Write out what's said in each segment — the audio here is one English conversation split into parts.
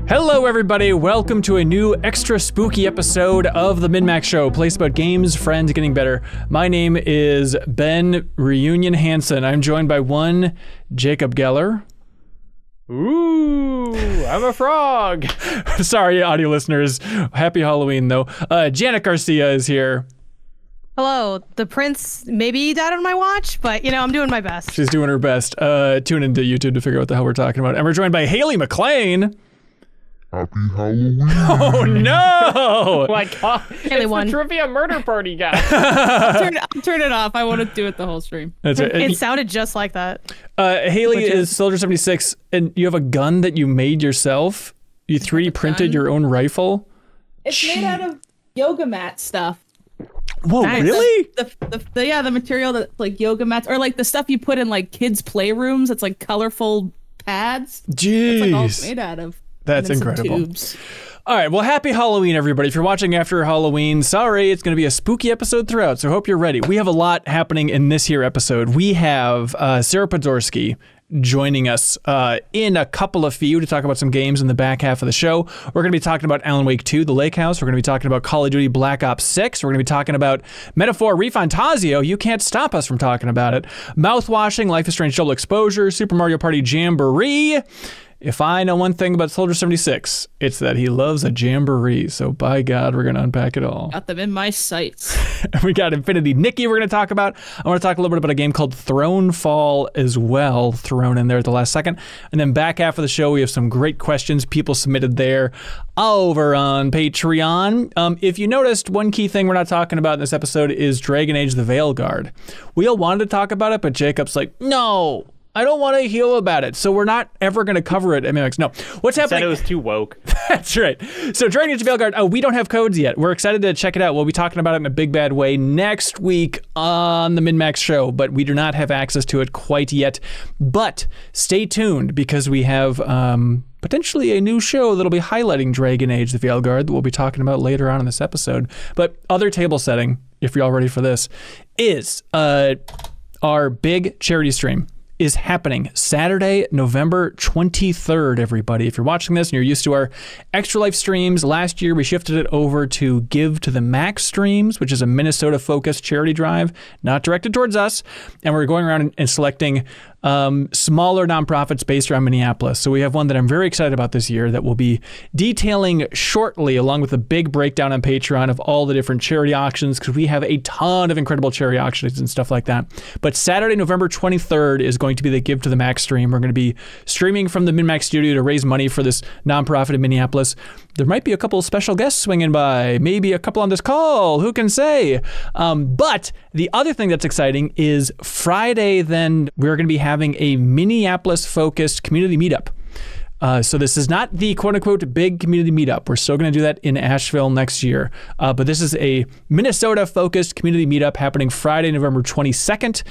Hello everybody, welcome to a new extra spooky episode of the MinnMax Show, place about games, friends, getting better. My name is Ben Reunion Hansen. I'm joined by one Jacob Geller. Ooh, I'm a frog. Sorry, audio listeners. Happy Halloween though. Janet Garcia is here. Hello, the prince maybe died on my watch, but you know, I'm doing my best. She's doing her best. Tune into YouTube to figure out what the hell we're talking about. And we're joined by Haley McLean. Happy Halloween. Oh no! Oh my god. Haley it's won. the trivia murder party guy. I'll turn it off. I want to do it the whole stream. That's right. It sounded just like that. Haley is Soldier 76, and you have a gun that you made yourself. You 3D printed your own rifle. It's made out of yoga mat stuff. Whoa, Nice. really? The material that like yoga mats or like the stuff you put in like kids' playrooms. It's like colorful pads. Jeez. It's like all it's made out of. That's and then some incredible. tubes. All right, well, happy Halloween, everybody. If you're watching after Halloween, sorry, it's going to be a spooky episode throughout, so hope you're ready. We have a lot happening in this here episode. We have Sarah Podorsky joining us in a couple of few to talk about some games in the back half of the show. We're going to be talking about Alan Wake 2, The Lake House. We're going to be talking about Call of Duty Black Ops 6. We're going to be talking about Metaphor ReFantazio. You can't stop us from talking about it. Mouthwashing, Life is Strange Double Exposure, Super Mario Party Jamboree. If I know one thing about Soldier 76, it's that he loves a jamboree. So by God, we're going to unpack it all. Got them in my sights. We got Infinity Nikki we're going to talk about. I want to talk a little bit about a game called Thronefall as well, thrown in there at the last second. And then back half of the show, we have some great questions people submitted there over on Patreon. If you noticed, one key thing we're not talking about in this episode is Dragon Age the Veilguard. We all wanted to talk about it, but Jacob's like, no. I don't want to hear about it, so we're not ever going to cover it at MinnMax. No. What's happening? Said it was too woke. That's right. So Dragon Age Veilguard, we don't have codes yet. We're excited to check it out. We'll be talking about it in a big bad way next week on the MinnMax Show, but we do not have access to it quite yet. But stay tuned because we have potentially a new show that'll be highlighting Dragon Age the Veilguard that we'll be talking about later on in this episode. But other table setting, if you're all ready for this, is our big charity stream. Is happening Saturday, November 23rd, everybody. If you're watching this and you're used to our Extra Life streams, last year we shifted it over to Give to the Max streams, which is a Minnesota-focused charity drive, not directed towards us. And we're going around and selecting smaller nonprofits based around Minneapolis. So we have one that I'm very excited about this year that we'll be detailing shortly, along with a big breakdown on Patreon of all the different charity auctions, because we have a ton of incredible charity auctions and stuff like that. But Saturday, November 23rd is going to be the Give to the Max stream. We're going to be streaming from the MinnMax studio to raise money for this nonprofit in Minneapolis. There might be a couple of special guests swinging by, maybe a couple on this call, who can say? But the other thing that's exciting is Friday, then we're going to be having a Minneapolis-focused community meetup. So this is not the quote-unquote big community meetup. We're still going to do that in Asheville next year. But this is a Minnesota-focused community meetup happening Friday, November 22nd.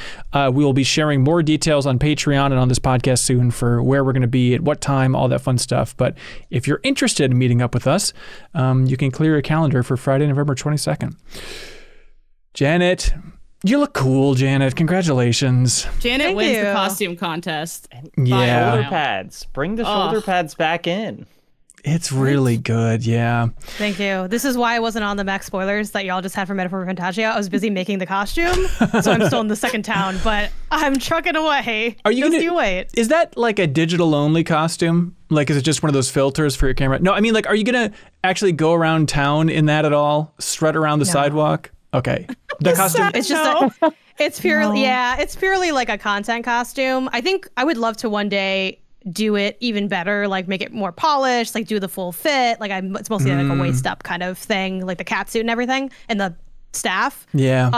We will be sharing more details on Patreon and on this podcast soon for where we're going to be, at what time, all that fun stuff. But if you're interested in meeting up with us, you can clear your calendar for Friday, November 22nd. Janet, you look cool, Janet. Congratulations. Janet Thank wins you. the costume contest. Yeah. Shoulder pads. Bring the shoulder pads back in. It's really good, yeah. Thank you. This is why I wasn't on the Max spoilers that y'all just had for Metaphor ReFantazio. I was busy making the costume, so I'm still in the second town, but I'm trucking away. Are you just gonna, you wait. Is that like a digital only costume? Like, is it just one of those filters for your camera? No, I mean, like, are you gonna actually go around town in that at all? Strut around the sidewalk? Okay. The costume. It's just it's purely it's purely like a content costume. I think I would love to one day do it even better, like make it more polished, like do the full fit. Like it's mostly like a waist up kind of thing, like the cat suit and everything, and the staff. Yeah.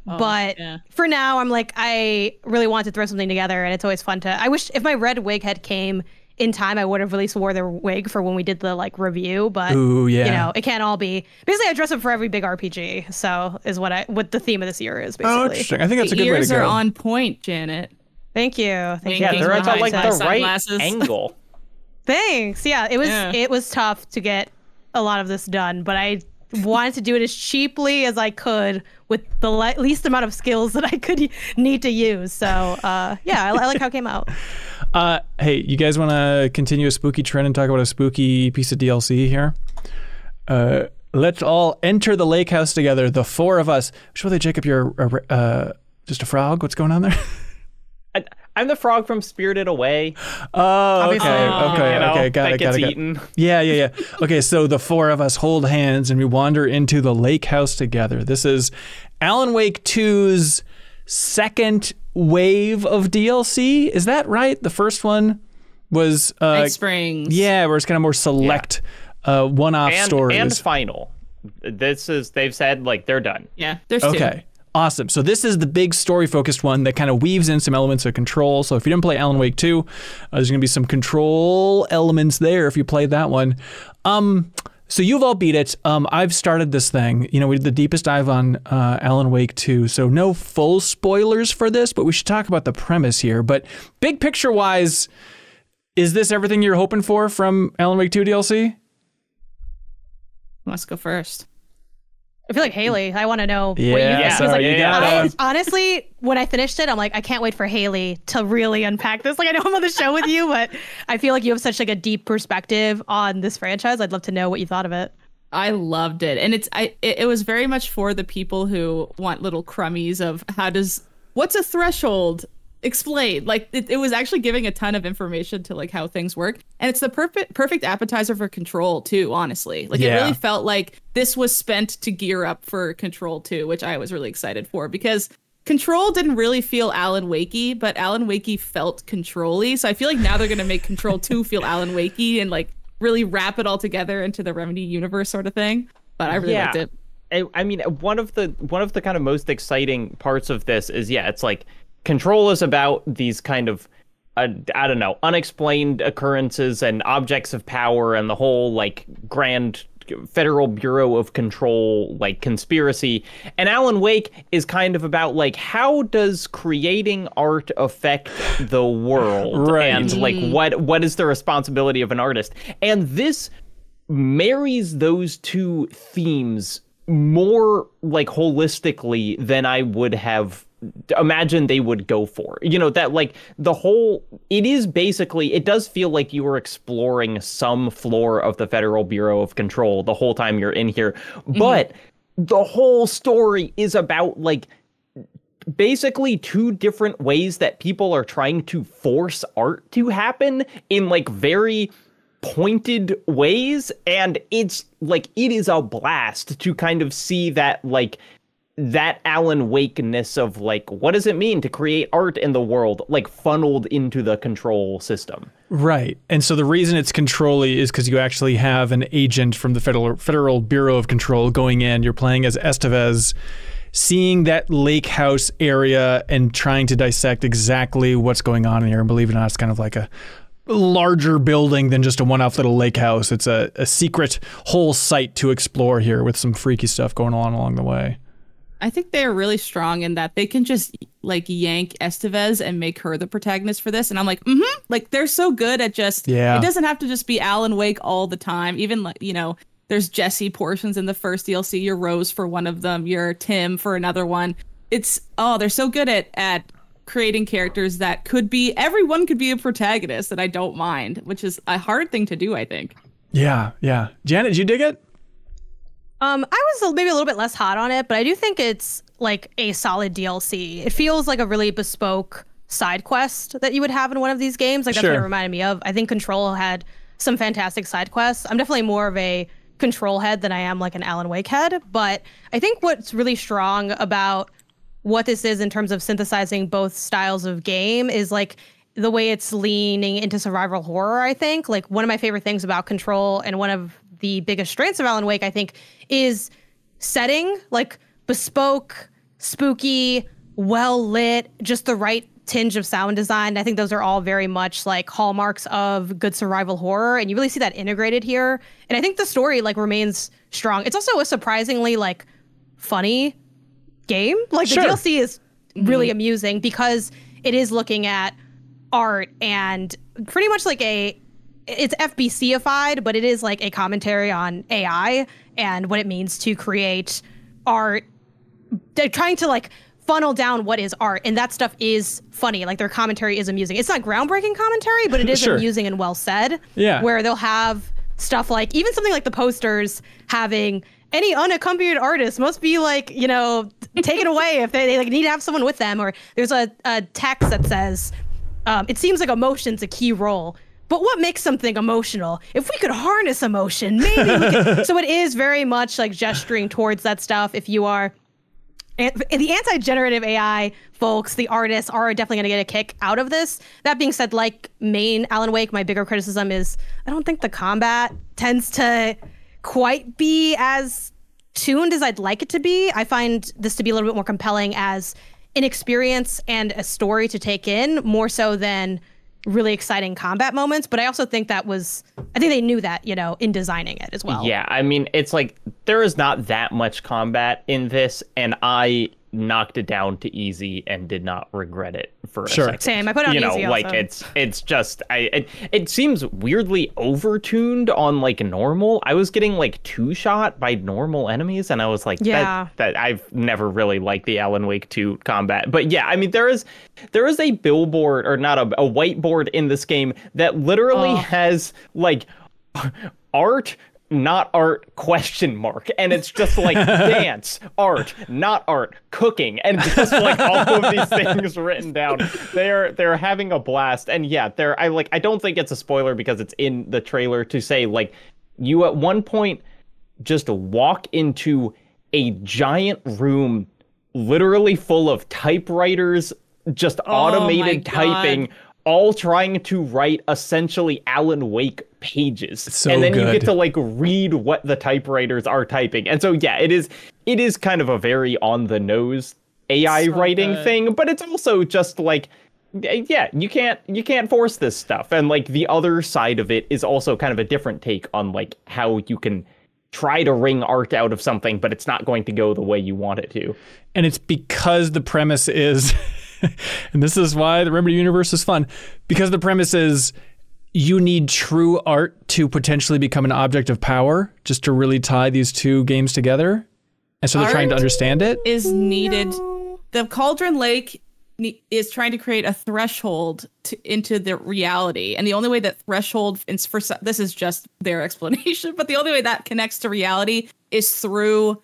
But for now, I'm like, I really want to throw something together, and it's always fun to. I wish if my red wig had came in time, I would have at least wore the wig for when we did the like review. But Ooh, yeah. you know, it can't all be. Basically, I dress up for every big RPG. So is what the theme of this year is. Basically. Oh, interesting. I think that's a good way to Ears go. are on point, Janet. Thank you. Thank Yeah, you. they're at like the right Sunglasses. angle. Thanks. Yeah, it was tough to get a lot of this done, but I wanted to do it as cheaply as I could with the least amount of skills that I could need to use. So yeah, I like how it came out. Hey, you guys want to continue a spooky trend and talk about a spooky piece of DLC here? Let's all enter the lake house together, the four of us. Should they, Jacob, you're just a frog? What's going on there? I'm the frog from Spirited Away. Oh, okay, got it. Eaten. Yeah. Okay, so the four of us hold hands and we wander into the lake house together. This is Alan Wake 2's second wave of DLC. Is that right? The first one was Night Springs. Yeah, where it's kind of more select one-off stories. And final. They've said like they're done. Yeah, there's two. Okay. Awesome. So this is the big story-focused one that kind of weaves in some elements of Control. So if you didn't play Alan Wake 2, there's going to be some Control elements there if you played that one. So you've all beat it. I've started this thing. You know, we did the deepest dive on Alan Wake 2. So no full spoilers for this, but we should talk about the premise here. But big picture-wise, is this everything you're hoping for from Alan Wake 2 DLC? Let's go first. I feel like Haley. I want to know what Yeah, you think. sorry, you got it. Honestly, when I finished it, I'm like, I can't wait for Haley to really unpack this. Like, I know I'm on the show with you, but I feel like you have such like a deep perspective on this franchise. I'd love to know what you thought of it. I loved it, and it was very much for the people who want little crummies of what's a threshold. Explain. Like it was actually giving a ton of information to like how things work, and it's the perfect appetizer for Control too, honestly. Like it really felt like this was spent to gear up for Control 2, which I was really excited for, because Control didn't really feel Alan Wakey, but Alan Wakey felt Control-y. So I feel like now they're gonna make Control 2 feel Alan Wakey and like really wrap it all together into the Remedy universe sort of thing. But I really liked it. I mean, one of the kind of most exciting parts of this is it's like Control is about these kind of, I don't know, unexplained occurrences and objects of power and the whole, like, grand Federal Bureau of Control, like, conspiracy. And Alan Wake is kind of about, like, how does creating art affect the world? Right. And, like, what is the responsibility of an artist? And this marries those two themes more, like, holistically than I would have imagine they would go for. You know, that like it does feel like you were exploring some floor of the Federal Bureau of Control the whole time you're in here. But the whole story is about like basically two different ways that people are trying to force art to happen in like very pointed ways. And it's like, it is a blast to kind of see that like that Alan Wake-ness of like, what does it mean to create art in the world, like funneled into the Control system. Right. And so the reason it's Control-y is because you actually have an agent from the Federal Bureau of Control going in. You're playing as Estevez, seeing that lake house area and trying to dissect exactly what's going on in here. And believe it or not, it's kind of like a larger building than just a one-off little lake house. It's a secret whole site to explore here with some freaky stuff going on along the way. I think they are really strong in that they can just like yank Estevez and make her the protagonist for this. And I'm like, like they're so good at just, it doesn't have to just be Alan Wake all the time. Even like, you know, there's Jesse portions in the first DLC. You're Rose for one of them. You're Tim for another one. They're so good at creating characters that everyone could be a protagonist that I don't mind, which is a hard thing to do, I think. Yeah. Janet, did you dig it? I was maybe a little bit less hot on it, but I do think it's like a solid DLC. It feels like a really bespoke side quest that you would have in one of these games. Like that's what it reminded me of. I think Control had some fantastic side quests. I'm definitely more of a Control head than I am like an Alan Wake head. But I think what's really strong about what this is in terms of synthesizing both styles of game is like the way it's leaning into survival horror, I think. Like one of my favorite things about Control and one of the biggest strengths of Alan Wake, I think, is setting, like bespoke, spooky, well lit, just the right tinge of sound design. I think those are all very much like hallmarks of good survival horror, and you really see that integrated here. And I think the story like remains strong. It's also a surprisingly like funny game. Like the DLC is really amusing because it is looking at art and pretty much like it's FBC-ified, but it is like a commentary on AI and what it means to create art. They're trying to like funnel down what is art, and that stuff is funny. Like their commentary is amusing. It's not groundbreaking commentary, but it is amusing and well said. Yeah. Where they'll have stuff like even something like the posters having any unaccompanied artist must be like, you know, taken away if they like need to have someone with them. Or there's a text that says, it seems like emotion's a key role. But what makes something emotional? If we could harness emotion, maybe we could. So it is very much like gesturing towards that stuff. If you are the anti-generative AI folks, the artists are definitely going to get a kick out of this. That being said, like main Alan Wake, my bigger criticism is I don't think the combat tends to quite be as tuned as I'd like it to be. I find this to be a little bit more compelling as an experience and a story to take in, more so than really exciting combat moments. But I also think I think they knew that, you know, in designing it as well. Yeah, I mean, it's like there is not that much combat in this, and I knocked it down to easy and did not regret it for a second. Same. I put it on easy like also. it's just it seems weirdly overtuned on like normal. I was getting like 2-shot by normal enemies, and I was like, that I've never really liked the Alan Wake 2 combat. But yeah, I mean, there is a billboard, or not a whiteboard in this game that literally has like art, not art, ? And it's just like dance, art, not art, cooking, and just like all of these things written down. They're having a blast. And yeah, I don't think it's a spoiler because it's in the trailer to say like you at one point just walk into a giant room literally full of typewriters, just automated typing, all trying to write essentially Alan Wake pages. So and then good. You get to like read what the typewriters are typing. And so yeah, it is kind of a very on the nose AI writing thing, but it's also just like, yeah, you can't force this stuff. And like the other side of it is also kind of a different take on like how you can try to wring art out of something, but it's not going to go the way you want it to. And it's because the premise is, and this is why the Remedy universe is fun, because the premise is you need true art to potentially become an object of power, just to really tie these two games together. And so they're trying to understand it. Is needed. The Cauldron Lake is trying to create a threshold into the reality. And the only way that threshold, this is just their explanation, but the only way that connects to reality is through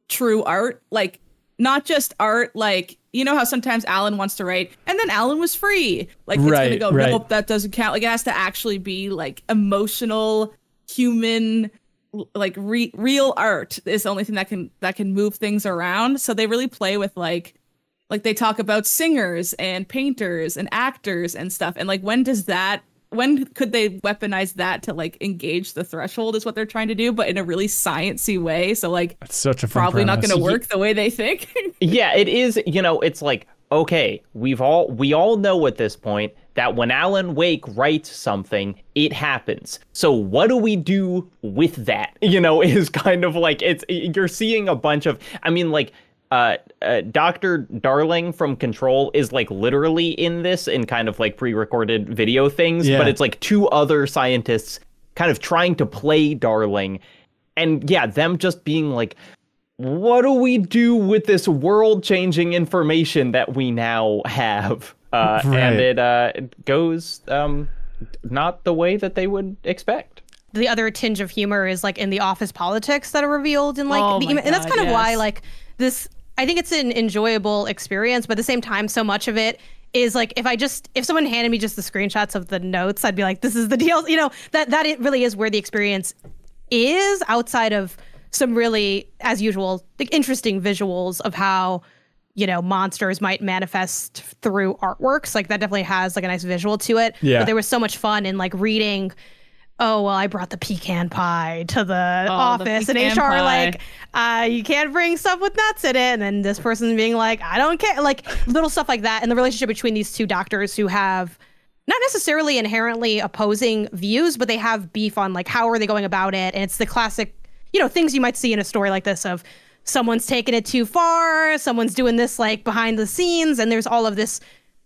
true art. Like, not just art, like, you know how sometimes Alan wants to write, and then Alan was free. Like, it's going to go, nope, that doesn't count. Like, it has to actually be, like, emotional, human, like, real art is the only thing that can move things around. So they really play with, like they talk about singers and painters and actors and stuff. And, like, when could they weaponize that to like engage the threshold is what they're trying to do, but in a really sciencey way. So like, that's such a fun probably premise. not going to work the way they think. Yeah, it is. You know, it's like, okay, we all know at this point that when Alan Wake writes something, it happens. So what do we do with that? You know, is kind of like, you're seeing a bunch of, I mean, like, Dr. Darling from Control is like literally in this in kind of like pre-recorded video things, but it's like two other scientists kind of trying to play Darling. And yeah, them just being like, what do we do with this world-changing information that we now have? And it goes not the way that they would expect. The other tinge of humor is like in the office politics that are revealed in like and that's kind of why like this, I think it's an enjoyable experience, but at the same time, so much of it is like, if someone handed me just the screenshots of the notes, I'd be like, this is the deal. You know, that it really is where the experience is, outside of some really, as usual, like interesting visuals of how, you know, monsters might manifest through artworks. Like that definitely has like a nice visual to it. Yeah. But there was so much fun in like reading, oh, well, I brought the pecan pie to the office, and HR like, you can't bring stuff with nuts in it. And then this person being like, I don't care, like little stuff like that. And the relationship between these two doctors who have not necessarily inherently opposing views, but they have beef on like, how are they going about it? And it's the classic, you know, things you might see in a story like this of someone's taking it too far, someone's doing this like behind the scenes, and there's all of this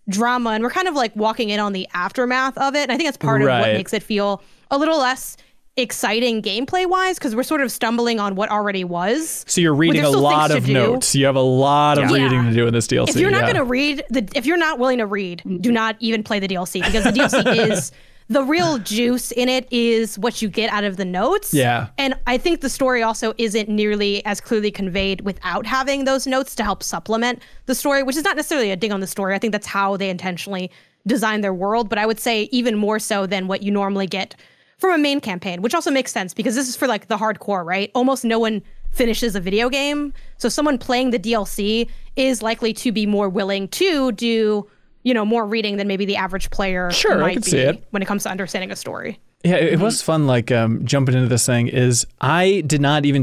drama, and we're kind of like walking in on the aftermath of it. And I think that's part of what makes it feel a little less exciting gameplay wise because we're sort of stumbling on what already was. So you're reading a lot of notes. You have a lot of reading to do in this DLC. If you're not going to read if you're not willing to read, do not even play the DLC because the DLC is the real juice in it is what you get out of the notes. Yeah. And I think the story also isn't nearly as clearly conveyed without having those notes to help supplement the story, which is not necessarily a dig on the story. I think that's how they intentionally design their world. But I would say even more so than what you normally get from a main campaign, which also makes sense because this is for like the hardcore, right? Almost no one finishes a video game. So someone playing the DLC is likely to be more willing to do more reading than maybe the average player might be when it comes to understanding a story. Yeah, it was fun, like jumping into this thing is I did not even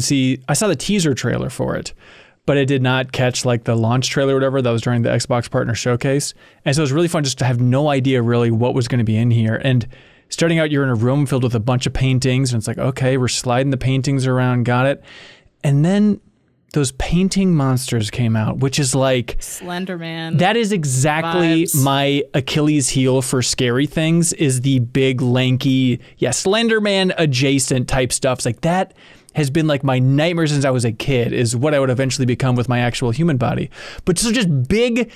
I saw the teaser trailer for it, but I did not catch like the launch trailer or whatever that was during the Xbox Partner Showcase. And so it was really fun just to have no idea really what was going to be in here. And starting out, you're in a room filled with a bunch of paintings and it's like, okay, we're sliding the paintings around, got it. And then those painting monsters came out, which is like Slenderman. That is exactly my Achilles heel for scary things is the big lanky, Slenderman adjacent type stuff. It's like that has been like my nightmare since I was a kid is what I would eventually become with my actual human body. But so just big,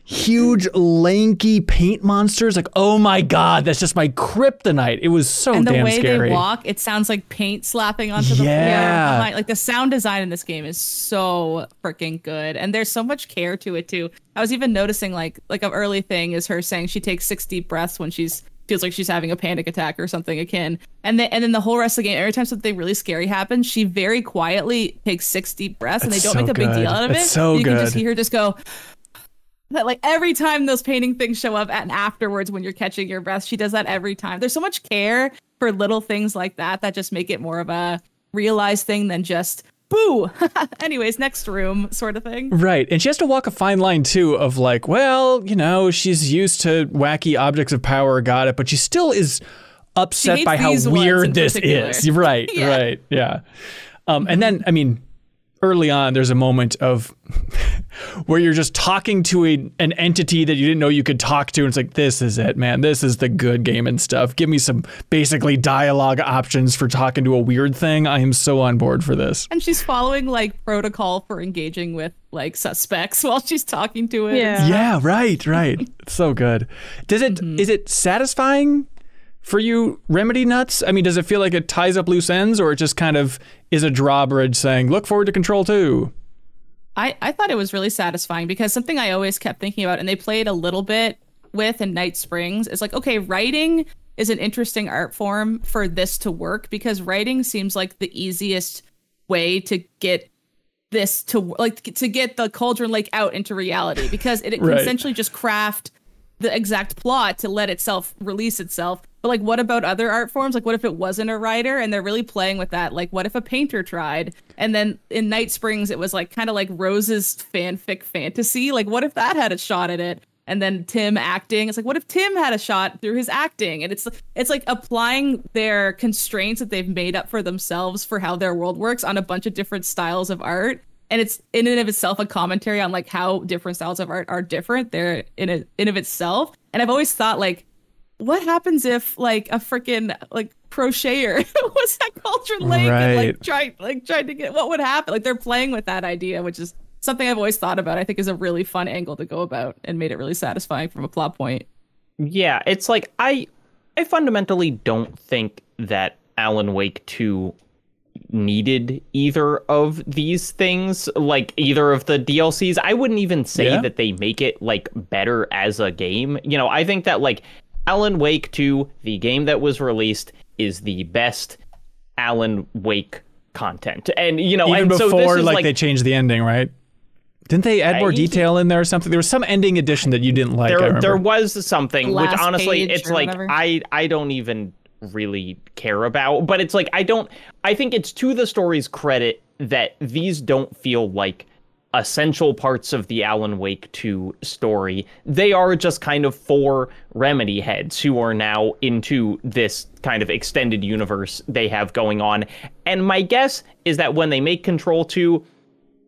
huge, lanky paint monsters. Like, oh my God, that's just my kryptonite. It was so damn scary. And the way they walk, it sounds like paint slapping onto the floor. Like the sound design in this game is so freaking good. And there's so much care to it too. I was even noticing like an early thing is her saying she takes 6 deep breaths when feels like she's having a panic attack or something akin. And then the whole rest of the game, every time something really scary happens, she very quietly takes 6 deep breaths and they don't make a big deal out of it. So you good. can just hear her just go. That like every time those painting things show up and afterwards when you're catching your breath, she does that every time. There's so much care for little things like that just make it more of a realized thing than just boo. Anyways, next room sort of thing. Right. And she has to walk a fine line too of like, well, she's used to wacky objects of power, got it, but she still is upset by how weird this is. Right. Right. Yeah. And then, I mean, early on, there's a moment of where you're just talking to an entity that you didn't know you could talk to. And it's like, this is it, man. This is the good game and stuff. Give me some basically dialogue options for talking to a weird thing. I am so on board for this. And she's following like protocol for engaging with like suspects while she's talking to it. Yeah, right. So good. Is it satisfying for you, Remedy nuts? I mean, does it feel like it ties up loose ends or it just kind of is a drawbridge saying, look forward to Control 2? I thought it was really satisfying because something I always kept thinking about, and they played a little bit with in Night Springs, is like, okay, writing is an interesting art form for this to work because writing seems like the easiest way to get this to get the Cauldron Lake out into reality because it can essentially just craft the exact plot to let itself release itself. But like, what about other art forms? Like, what if it wasn't a writer? And they're really playing with that. Like, what if a painter tried? And then in Night Springs, it was like kind of like Rose's fanfic fantasy. Like, what if that had a shot at it? And then Tim acting. It's like, what if Tim had a shot through his acting? And it's like applying their constraints that they've made up for themselves for how their world works on a bunch of different styles of art. And it's in and of itself a commentary on like how different styles of art are different. They're in of itself. And I've always thought like, what happens if like a freaking like crocheter was at Cauldron Lake and tried to get, what would happen? Like they're playing with that idea, which is something I've always thought about. I think is a really fun angle to go about and made it really satisfying from a plot point. Yeah, it's like I fundamentally don't think that Alan Wake 2 needed either of these things, like either of the DLCs. I wouldn't even say that they make it like better as a game. I think that like Alan Wake 2, the game that was released, is the best Alan Wake content. And, even and before, so this is like, they changed the ending, right? Didn't they add more detail in there or something? There was some ending addition that you didn't like. There was something, which honestly, it's like, whatever. I don't even really care about. But it's like, I think it's to the story's credit that these don't feel like essential parts of the Alan Wake 2 story. They are just kind of 4 Remedy heads who are now into this kind of extended universe they have going on. And my guess is that when they make Control 2,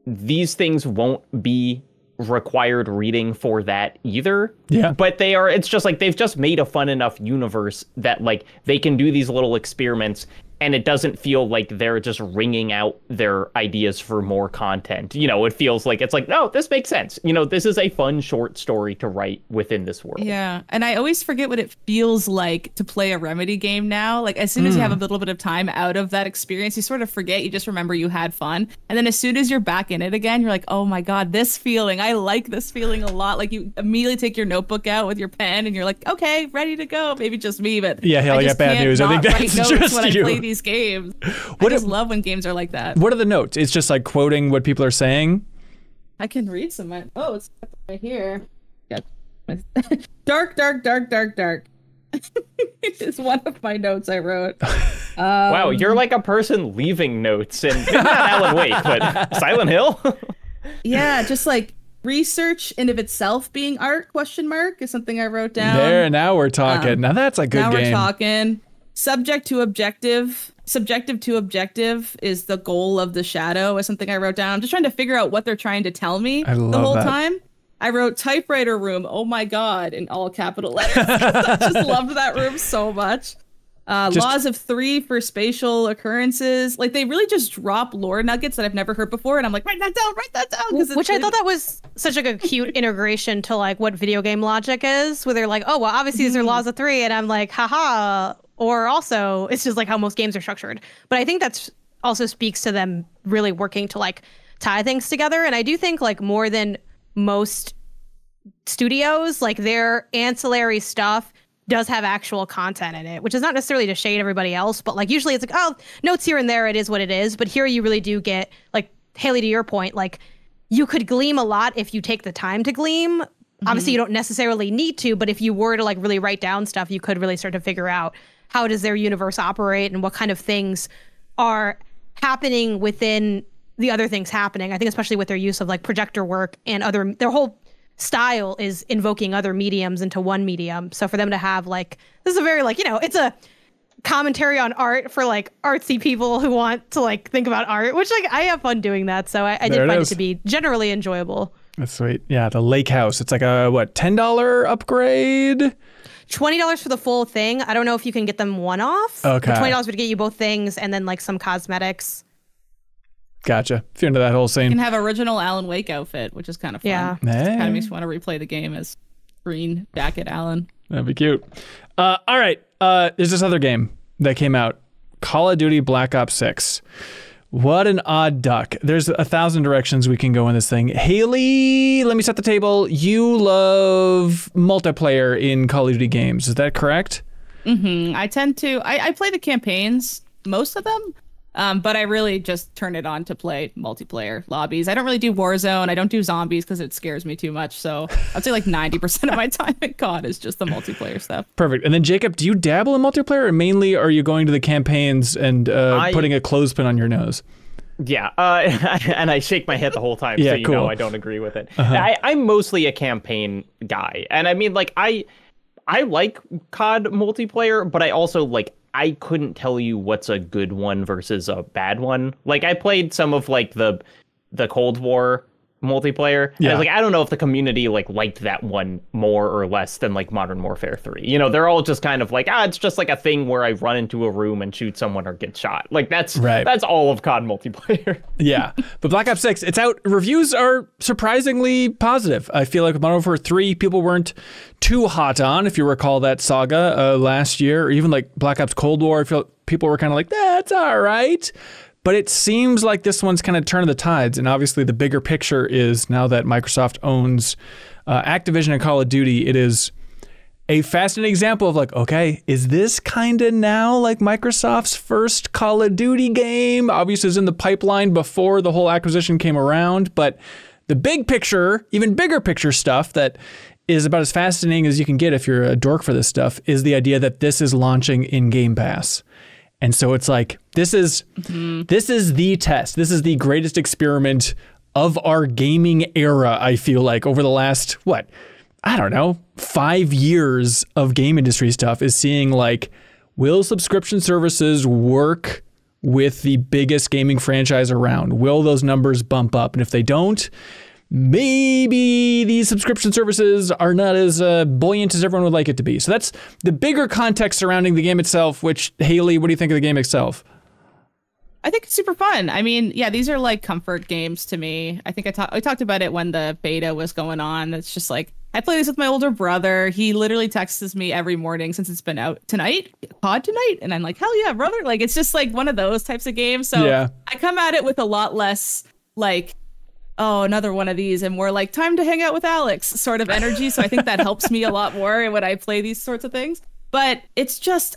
these things won't be required reading for that either. Yeah. But it's just like they've just made a fun enough universe that like they can do these little experiments and it doesn't feel like they're just wringing out their ideas for more content. You know, it feels like it's like, no, this makes sense. You know, this is a fun short story to write within this world. Yeah, and I always forget what it feels like to play a Remedy game now. Like, as soon as you have a little bit of time out of that experience, you sort of forget, you just remember you had fun. And then as soon as you're back in it again, you're like, oh my God, this feeling, I like this feeling a lot. Like, you immediately take your notebook out with your pen and you're like, okay, ready to go. Maybe just me, but yeah, hell, I got bad news. I think that's just when you. I play these games. I just love when games are like that. What are the notes? It's just like quoting what people are saying. I can read some. Oh, it's right here. Yeah. Dark, dark, dark, dark, dark. It's one of my notes I wrote. Wow, you're like a person leaving notes, and not Alan Wake, but Silent Hill. Yeah, just like research in of itself being art, ? Is something I wrote down. There, now we're talking. Now that's a good now game. Now we're talking. Subject to objective. Subjective to objective is the goal of the shadow, is something I wrote down. I'm just trying to figure out what they're trying to tell me the whole time. I wrote typewriter room, oh my God, in all capital letters. I just loved that room so much. Laws of 3 for spatial occurrences. Like, they really just drop lore nuggets that I've never heard before, and I'm like, write that down. Which I thought that was such like a cute integration to like what video game logic is, where they're like, oh, well, obviously these are laws of 3, and I'm like, haha. Or also, it's just like how most games are structured. But I think that's also speaks to them really working to like tie things together. And I do think like more than most studios, like their ancillary stuff does have actual content in it, which is not necessarily to shade everybody else, but like usually it's like, oh, notes here and there, it is what it is. But here you really do get, like, Haley, to your point, like you could gleam a lot if you take the time to gleam. Obviously you don't necessarily need to, but if you were to like really write down stuff, you could really start to figure out how does their universe operate and what kind of things are happening within the other things happening. I think especially with their use of like projector work and their whole style is invoking other mediums into one medium. So for them to have like, this is a very like, you know, it's a commentary on art for like artsy people who want to like think about art, which like I have fun doing that. So I did find it to be generally enjoyable. That's sweet. Yeah, the lake house. It's like a what, $10 upgrade? $20 for the full thing. I don't know if you can get them one-off. Okay. But $20 would get you both things and then like some cosmetics. Gotcha. If you're into that whole scene. You can have original Alan Wake outfit, which is kind of fun. Yeah. Hey. Kind of makes you want to replay the game as green jacket Alan. That'd be cute. All right. There's this other game that came out. Call of Duty Black Ops 6. What an odd duck. There's 1,000 directions we can go in this thing. Haley, let me set the table. You love multiplayer in Call of Duty games. Is that correct? Mm-hmm. I tend to. I play the campaigns, most of them. But I really just turn it on to play multiplayer lobbies. I don't really do Warzone. I don't do zombies because it scares me too much. So I'd say like 90% of my time at COD is just the multiplayer stuff. Perfect. And then Jacob, do you dabble in multiplayer, or mainly are you going to the campaigns and putting a clothespin on your nose? Yeah, and I shake my head the whole time, so you cool. know I don't agree with it. I'm mostly a campaign guy, and I mean, like, I like COD multiplayer, but I also like. I couldn't tell you what's a good one versus a bad one. Like, I played some of like the Cold War multiplayer. Yeah. I was like, I don't know if the community like liked that one more or less than like Modern Warfare 3. You know, they're all just kind of like, it's just like a thing where I run into a room and shoot someone or get shot. Like that's all of COD multiplayer. Yeah. But Black Ops 6, it's out. Reviews are surprisingly positive. I feel like with Modern Warfare 3, people weren't too hot on, if you recall that saga last year, or even like Black Ops Cold War. I feel people were kind of like, that's all right. But it seems like this one's kind of turning the tides. And obviously the bigger picture is now that Microsoft owns Activision and Call of Duty, it is a fascinating example of like, okay, is this kind of now like Microsoft's first Call of Duty game? Obviously it was in the pipeline before the whole acquisition came around. But the big picture, even bigger picture stuff that is about as fascinating as you can get if you're a dork for this stuff is the idea that this is launching in Game Pass. And so it's like, this is the test. This is the greatest experiment of our gaming era, I feel like, over the last, 5 years of game industry stuff is seeing like, will subscription services work with the biggest gaming franchise around? Will those numbers bump up? And if they don't, maybe these subscription services are not as buoyant as everyone would like it to be. So that's the bigger context surrounding the game itself, which, Haley, what do you think of the game itself? I think it's super fun. I mean, yeah, these are like comfort games to me. I think I talked about it when the beta was going on. It's just like, I play this with my older brother. He literally texts me every morning since it's been out tonight, pod tonight. And I'm like, hell yeah, brother. Like, it's just like one of those types of games. So yeah. I come at it with a lot less like, oh, another one of these, and more like time to hang out with Alex sort of energy. So I think that helps me a lot more when I play these sorts of things. But it's just,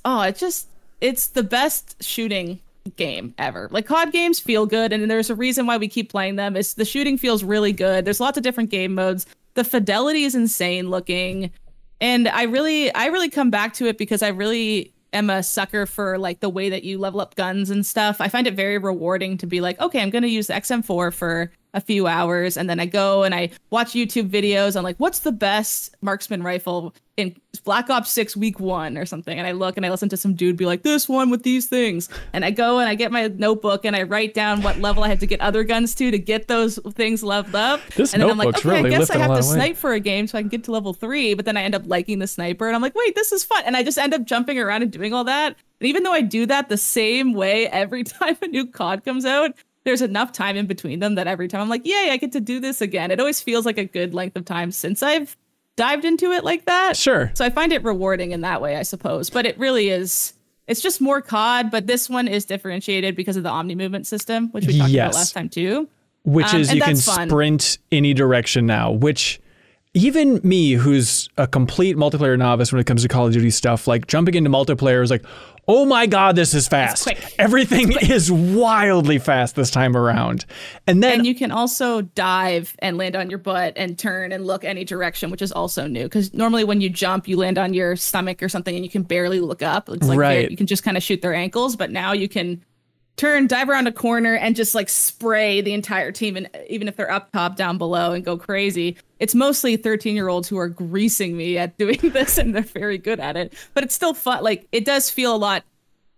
it's the best shooting game ever. Like, COD games feel good, and there's a reason why we keep playing them. It's the shooting feels really good. There's lots of different game modes. The fidelity is insane looking, and I really come back to it because I really am a sucker for like the way that you level up guns and stuff. I find it very rewarding to be like, okay, I'm going to use the XM4 for a few hours, and then I go and I watch YouTube videos on like, what's the best marksman rifle in Black Ops 6 week 1 or something, and I look and I listen to some dude be like, this one with these things, and I go and I get my notebook and I write down what level I have to get other guns to get those things leveled up. This and then I'm like, okay, really I guess I have to snipe for a game so I can get to level 3, but then I end up liking the sniper, and I'm like, wait, this is fun, and I just end up jumping around and doing all that. And even though I do that the same way every time a new COD comes out, there's enough time in between them that every time I'm like, yay, I get to do this again. It always feels like a good length of time since I've dived into it like that. Sure. So I find it rewarding in that way, I suppose. But it really is, it's just more COD, but this one is differentiated because of the Omni movement system, which we talked about last time too. Which is you can sprint any direction now, which even me, who's a complete multiplayer novice when it comes to Call of Duty stuff, like jumping into multiplayer is like, oh my God, this is fast. Everything is wildly fast this time around. And you can also dive and land on your butt and turn and look any direction, which is also new. Because normally when you jump, you land on your stomach or something and you can barely look up. It's like you can just kind of shoot their ankles. But now you can turn, dive around a corner and just like spray the entire team. And even if they're up top, down below, and go crazy. It's mostly 13-year-olds who are greasing me at doing this, and they're very good at it. But it's still fun. Like, it does feel a lot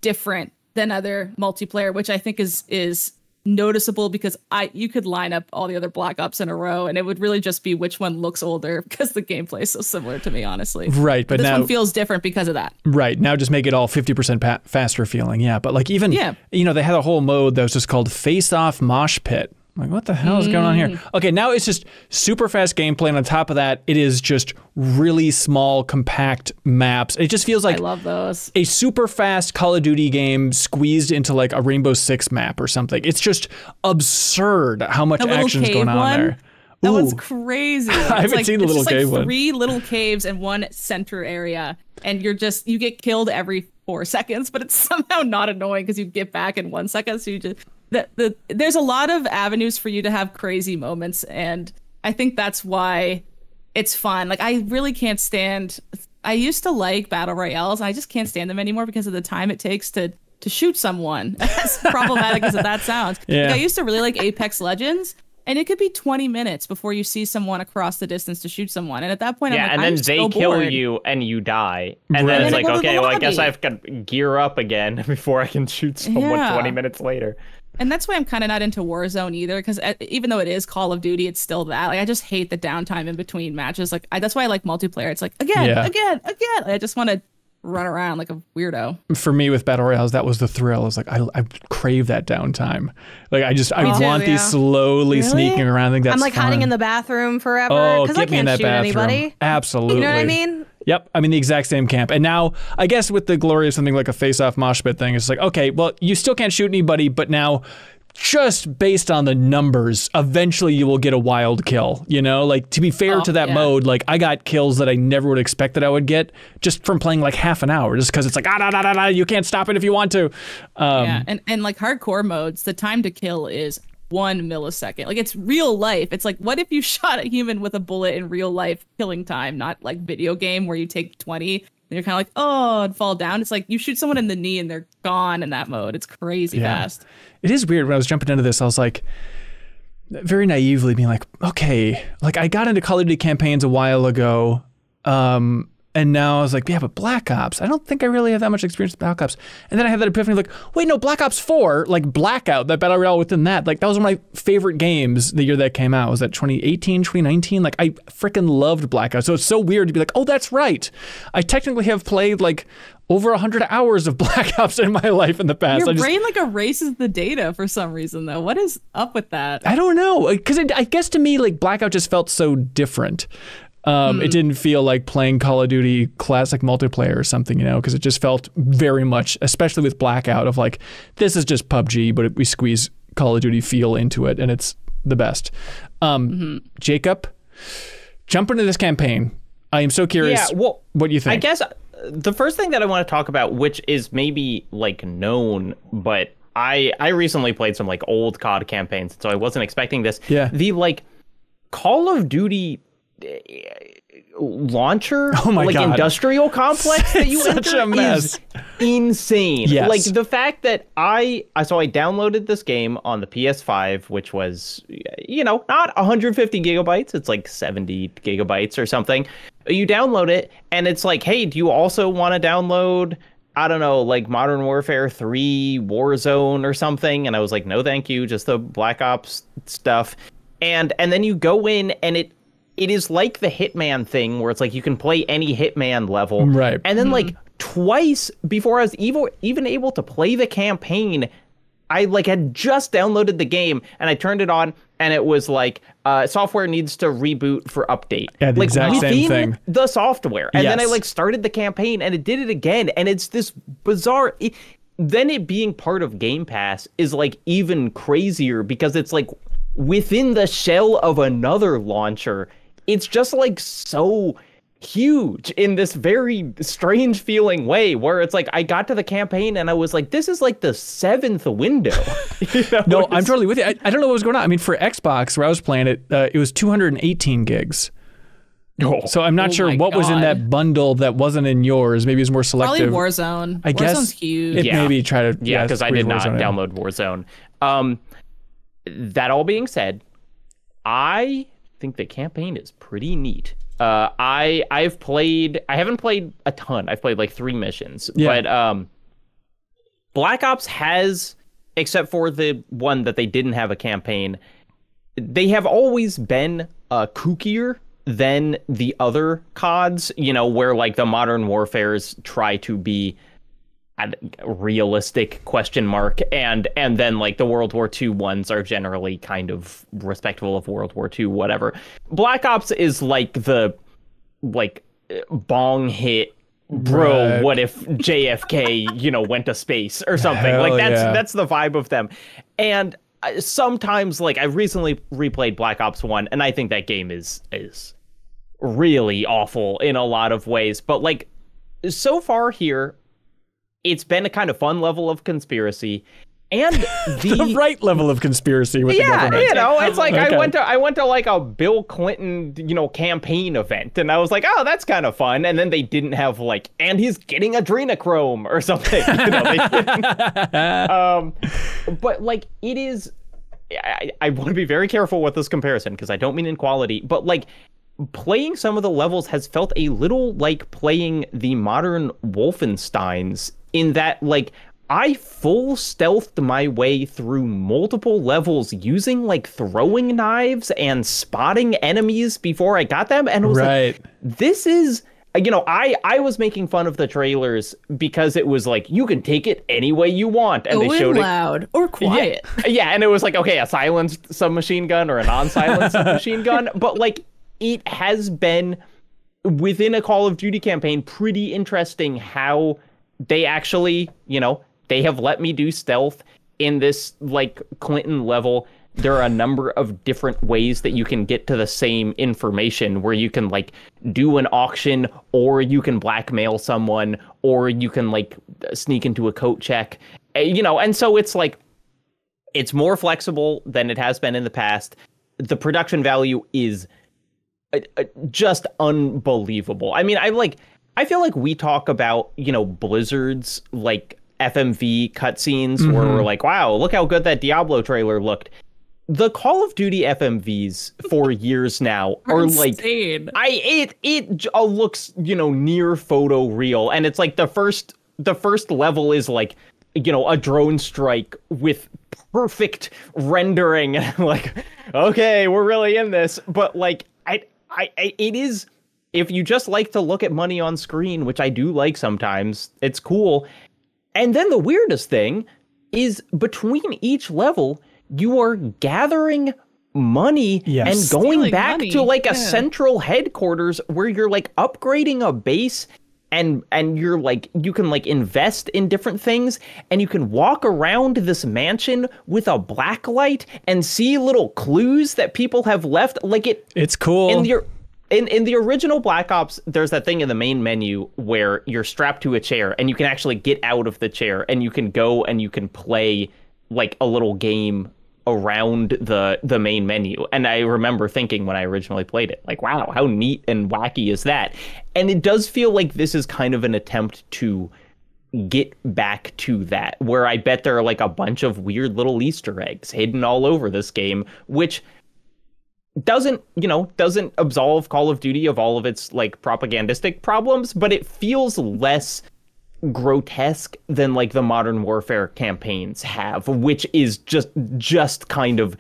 different than other multiplayer, which I think is noticeable because you could line up all the other Black Ops in a row, and it would really just be which one looks older because the gameplay is so similar to me, honestly. Right, but this now one feels different because of that. Right, now just make it all 50% faster feeling, yeah. But like even, you know, they had a whole mode that was just called Face Off Mosh Pit. Like, what the hell is going on here? Okay, now it's just super fast gameplay, and on top of that, it is just really small, compact maps. It just feels like I love those. A super fast Call of Duty game squeezed into like a Rainbow Six map or something. It's just absurd how much action's going on there. That one's crazy. I haven't seen the little cave one. 3 little caves and one center area, and you get killed every 4 seconds, but it's somehow not annoying because you get back in 1 second. So you just there's a lot of avenues for you to have crazy moments, and I think that's why it's fun. Like, I really can't stand. I used to like battle royales, and I just can't stand them anymore because of the time it takes to shoot someone. As problematic as that sounds. Yeah. Like, I used to really like Apex Legends. And it could be 20 minutes before you see someone across the distance to shoot someone. And at that point, I'm like, and then they kill you and you die. And then it's like, okay, well, I guess I have to gear up again before I can shoot someone 20 minutes later. And that's why I'm kind of not into Warzone either, because even though it is Call of Duty, it's still that. Like, I just hate the downtime in between matches. Like, that's why I like multiplayer. It's like, again. I just want to run around like a weirdo. For me with battle royales, that was the thrill. I was like, I crave that downtime. Like, I want these slowly sneaking around. I think that's I'm like fun. Hiding in the bathroom forever because I can't shoot anybody. Absolutely. You know what I mean? Yep, I'm in the exact same camp. And now, I guess with the glory of something like a face-off mosh pit thing, it's like, okay, well, you still can't shoot anybody, but now, just based on the numbers, eventually you will get a wild kill, you know? Like, to be fair to that mode, like, I got kills that I never would expect that I would get just from playing like half an hour, just because it's like, you can't stop it if you want to. And like hardcore modes, the time to kill is 1 millisecond. Like, it's real life. It's like, what if you shot a human with a bullet in real life killing time, not like video game where you take 20 and you're kind of like, oh, and fall down. It's like you shoot someone in the knee and they're gone in that mode. It's crazy fast. It is weird. When I was jumping into this, I was like, very naively being like, okay, like I got into Call of Duty campaigns a while ago. And now I was like, yeah, but Black Ops, I don't think I really have that much experience with Black Ops. And then I had that epiphany like, wait, no, Black Ops 4, like Blackout, that Battle Royale within that, like that was one of my favorite games the year that came out. Was that 2018, 2019? Like I freaking loved Blackout. So it's so weird to be like, oh, that's right. I technically have played like over 100 hours of Black Ops in my life in the past. Your brain like erases the data for some reason though. What is up with that? I don't know. Because I guess to me, like Blackout just felt so different. It didn't feel like playing Call of Duty classic multiplayer or something, you know, because it just felt very much, especially with Blackout, of like, this is just PUBG, but we squeeze Call of Duty feel into it, and it's the best. Jacob, jump into this campaign. I am so curious what you think. I guess the first thing that I want to talk about, which is maybe like known, but I recently played some like old COD campaigns, so I wasn't expecting this. Yeah. The like Call of Duty launcher, like God. Industrial complex that you Such enter a mess. is insane. Yes. Like the fact that I downloaded this game on the PS5, which was, you know, not 150 gigabytes. It's like 70 gigabytes or something. You download it and it's like, hey, do you also want to download, I don't know, like Modern Warfare 3 Warzone or something? And I was like, no, thank you. Just the Black Ops stuff. And then you go in and it is like the Hitman thing where it's like you can play any Hitman level. Right. And then like twice before I was even able to play the campaign, I like had just downloaded the game and I turned it on and it was like software needs to reboot for update. Yeah, the like exact same thing. The software. And then I Yes. like started the campaign and it did it again. And it's this bizarre... Then it being part of Game Pass is like even crazier because it's like within the shell of another launcher. It's just like so huge in this very strange feeling way where it's like I got to the campaign and I was like, this is like the 7th window. You know? No, I'm totally with you. I don't know what was going on. I mean, for Xbox, where I was playing it, it was 218 gigs. So I'm not sure what was in that bundle that wasn't in yours. Maybe it was more selective. Probably Warzone. I guess Warzone's huge. Maybe try to because I did not Warzone in. download Warzone. That all being said, I think the campaign is pretty neat. I haven't played a ton. I've played like 3 missions, but Black Ops has, except for the one that they didn't have a campaign, they have always been kookier than the other CODs, you know, where like the Modern Warfares try to be a realistic ? And then like the World War II ones are generally kind of respectful of World War II, whatever. Black Ops is like the like bong hit, bro, Right. what if JFK, you know, went to space or something. Hell like yeah. that's the vibe of them. And sometimes like I recently replayed Black Ops 1 and I think that game is really awful in a lot of ways, but like so far here it's been a kind of fun level of conspiracy and The right level of conspiracy with the government. you know, it's like Okay. I went to like a Bill Clinton, you know, campaign event and I was like, oh, that's kind of fun. And then they didn't have like, and he's getting adrenochrome or something. You know, they didn't. But like it is, I want to be very careful with this comparison because I don't mean in quality, but like playing some of the levels has felt a little like playing the modern Wolfensteins in that like I full stealthed my way through multiple levels using like throwing knives and spotting enemies before I got them. And I was like, this is, you know, I was making fun of the trailers because it was like, you can take it any way you want. And they showed loud or quiet. Yeah, and it was like, okay, a silenced submachine gun or a non-silenced submachine gun. But like, it has been within a Call of Duty campaign pretty interesting how they actually, you know, they have let me do stealth in this like Clinton level. There are a number of different ways that you can get to the same information where you can like do an auction or you can blackmail someone or you can like sneak into a coat check, you know, and so it's like it's more flexible than it has been in the past. The production value is just unbelievable. I mean, I feel like we talk about, you know, Blizzard's like FMV cutscenes where we're like, wow, look how good that Diablo trailer looked. the Call of Duty FMVs for years now are insane. Like it looks, you know, near photo real, and it's like the first level is like, you know, a drone strike with perfect rendering. Like, okay, we're really in this. But like it is, if you just like to look at money on screen, which I do like sometimes, it's cool. And then the weirdest thing is between each level, you are gathering money and going Stealing back money. to like a central headquarters where you're like upgrading a base, and you're like, you can like invest in different things, and you can walk around this mansion with a black light and see little clues that people have left. Like it's cool. In the original Black Ops, there's that thing in the main menu where you're strapped to a chair and you can actually get out of the chair and you can go and you can play like a little game around the main menu. And I remember thinking when I originally played it, like, wow, how neat and wacky is that? And it does feel like this is kind of an attempt to get back to that, where I bet there are like a bunch of weird little Easter eggs hidden all over this game, which doesn't absolve Call of Duty of all of its like propagandistic problems, but it feels less grotesque than like the Modern Warfare campaigns have, which is just kind of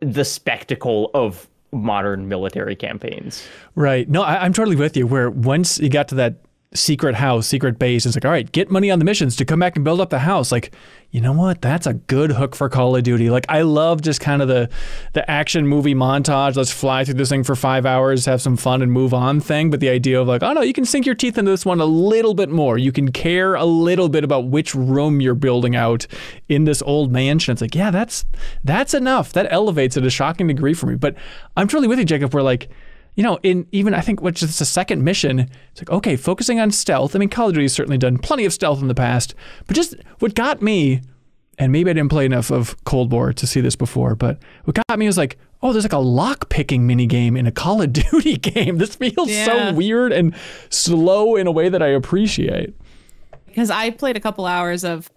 the spectacle of modern military campaigns. Right. No, I'm totally with you, where once you got to that secret house, secret base, it's like, all right, get money on the missions to come back and build up the house. Like, you know what? That's a good hook for Call of Duty. Like, I love just kind of the action movie montage. Let's fly through this thing for 5 hours, have some fun and move on thing. But the idea of like, oh no, you can sink your teeth into this one a little bit more. You can care a little bit about which room you're building out in this old mansion. It's like, yeah, that's enough. That elevates it a shocking degree for me. But I'm totally with you, Jacob. We're like, you know, in even I think which is the second mission, it's like, okay, focusing on stealth. I mean, Call of Duty has certainly done plenty of stealth in the past, but just what got me, and maybe I didn't play enough of Cold War to see this before, but what got me was like, oh, there's like a lock picking mini game in a Call of Duty game. This feels so weird and slow in a way that I appreciate. Because I played a couple hours of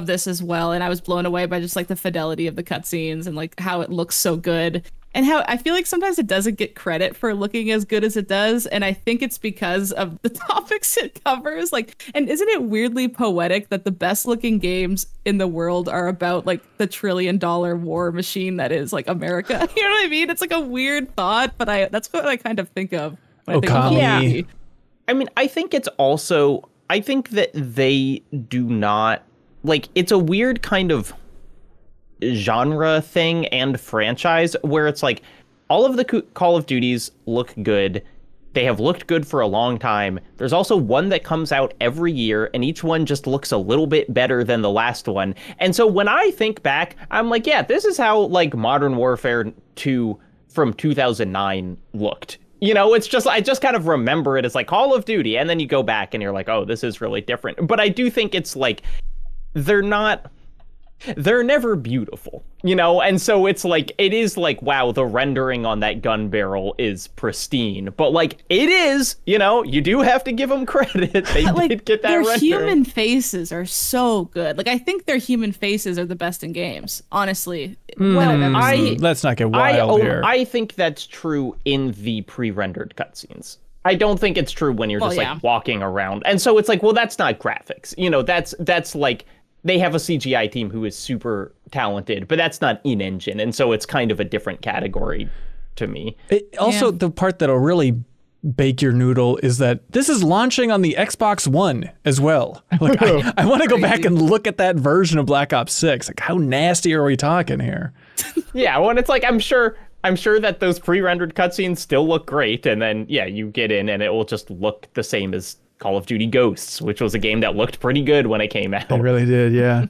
this as well, and I was blown away by just like the fidelity of the cutscenes and like how it looks so good. And how I feel like sometimes it doesn't get credit for looking as good as it does. And I think it's because of the topics it covers. Like, and isn't it weirdly poetic that the best looking games in the world are about like the $1 trillion war machine that is like America? You know what I mean? It's like a weird thought, but that's what I kind of think of when I think of Call of Duty. I mean, I think it's also, I think that they do not, like, it's a weird kind of genre thing and franchise where it's like all of the Call of Duties look good. They have looked good for a long time. There's also one that comes out every year, and each one just looks a little bit better than the last one. And so when I think back, I'm like, yeah, this is how like Modern Warfare 2 from 2009 looked. You know, it's just, I just kind of remember it as like Call of Duty, and then you go back and you're like, oh, this is really different. But I do think it's like, they're never beautiful, you know? And so it's like, it is like, wow, the rendering on that gun barrel is pristine. But like, it is, you know, you do have to give them credit. They like, did get that their rendering. human faces are so good. Like, I think their human faces are the best in games, honestly. Let's not get wild here. I think that's true in the pre-rendered cutscenes. I don't think it's true when you're just like walking around. And so it's like, well, that's not graphics. You know, that's like, they have a CGI team who is super talented, but that's not in-engine. And so it's kind of a different category to me. The part that'll really bake your noodle is that this is launching on the Xbox One as well. Like, I want to go back and look at that version of Black Ops 6. Like, how nasty are we talking here? Yeah, well, and it's like, I'm sure that those pre-rendered cutscenes still look great. And then, yeah, you get in and it will just look the same as Call of Duty Ghosts, which was a game that looked pretty good when it came out. It really did, yeah.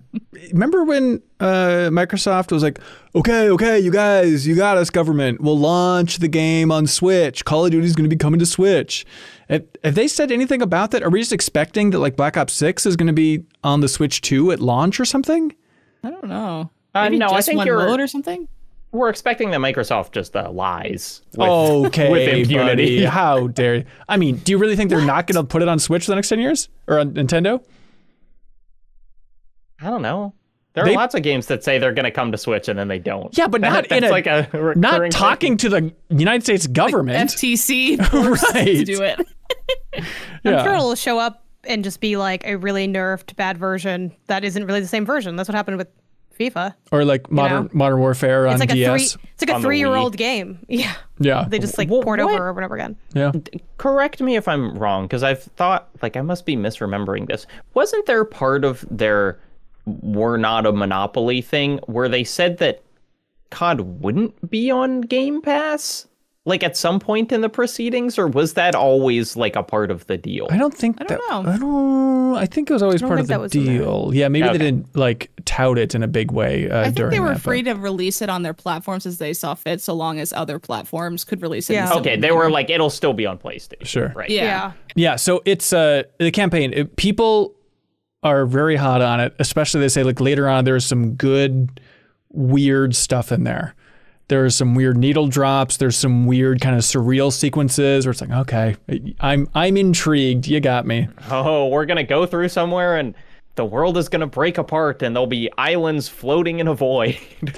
Remember when Microsoft was like, okay, you guys, you got us, government. We'll launch the game on Switch. Call of Duty is going to be coming to Switch. Have they said anything about that? Are we just expecting that like Black Ops 6 is going to be on the Switch 2 at launch or something? I don't know. Maybe no, just I think one mode or something? We're expecting that Microsoft just lies with impunity. Buddy. How dare you? I mean, do you really think they're not going to put it on Switch for the next 10 years? Or on Nintendo? I don't know. There are lots of games that say they're going to come to Switch and then they don't. Yeah, but not talking to the United States government. FTC right. to do it. I'm sure it'll show up and just be like a really nerfed bad version that isn't really the same version. That's what happened with FIFA. Or like Modern Warfare on DS. It's like a 3-year-old game. Yeah. Yeah. They just port over or whatever again. Yeah. Correct me if I'm wrong, because I've thought, I must be misremembering this. Wasn't there part of their "we're not a monopoly" thing where they said that COD wouldn't be on Game Pass? At some point in the proceedings, or was that always a part of the deal? I don't think I don't know. I think it was always part of the deal. Yeah, maybe they didn't tout it in a big way. I think they were free to release it on their platforms as they saw fit, so long as other platforms could release it. Yeah. Okay, they were it'll still be on PlayStation. Sure. Right. Yeah. Yeah. So it's the campaign. People are very hot on it, especially they say later on there's some good weird stuff in there. There's some weird needle drops. There's some weird kind of surreal sequences where it's okay, I'm intrigued. You got me. Oh, we're gonna go through somewhere and the world is gonna break apart and there'll be islands floating in a void.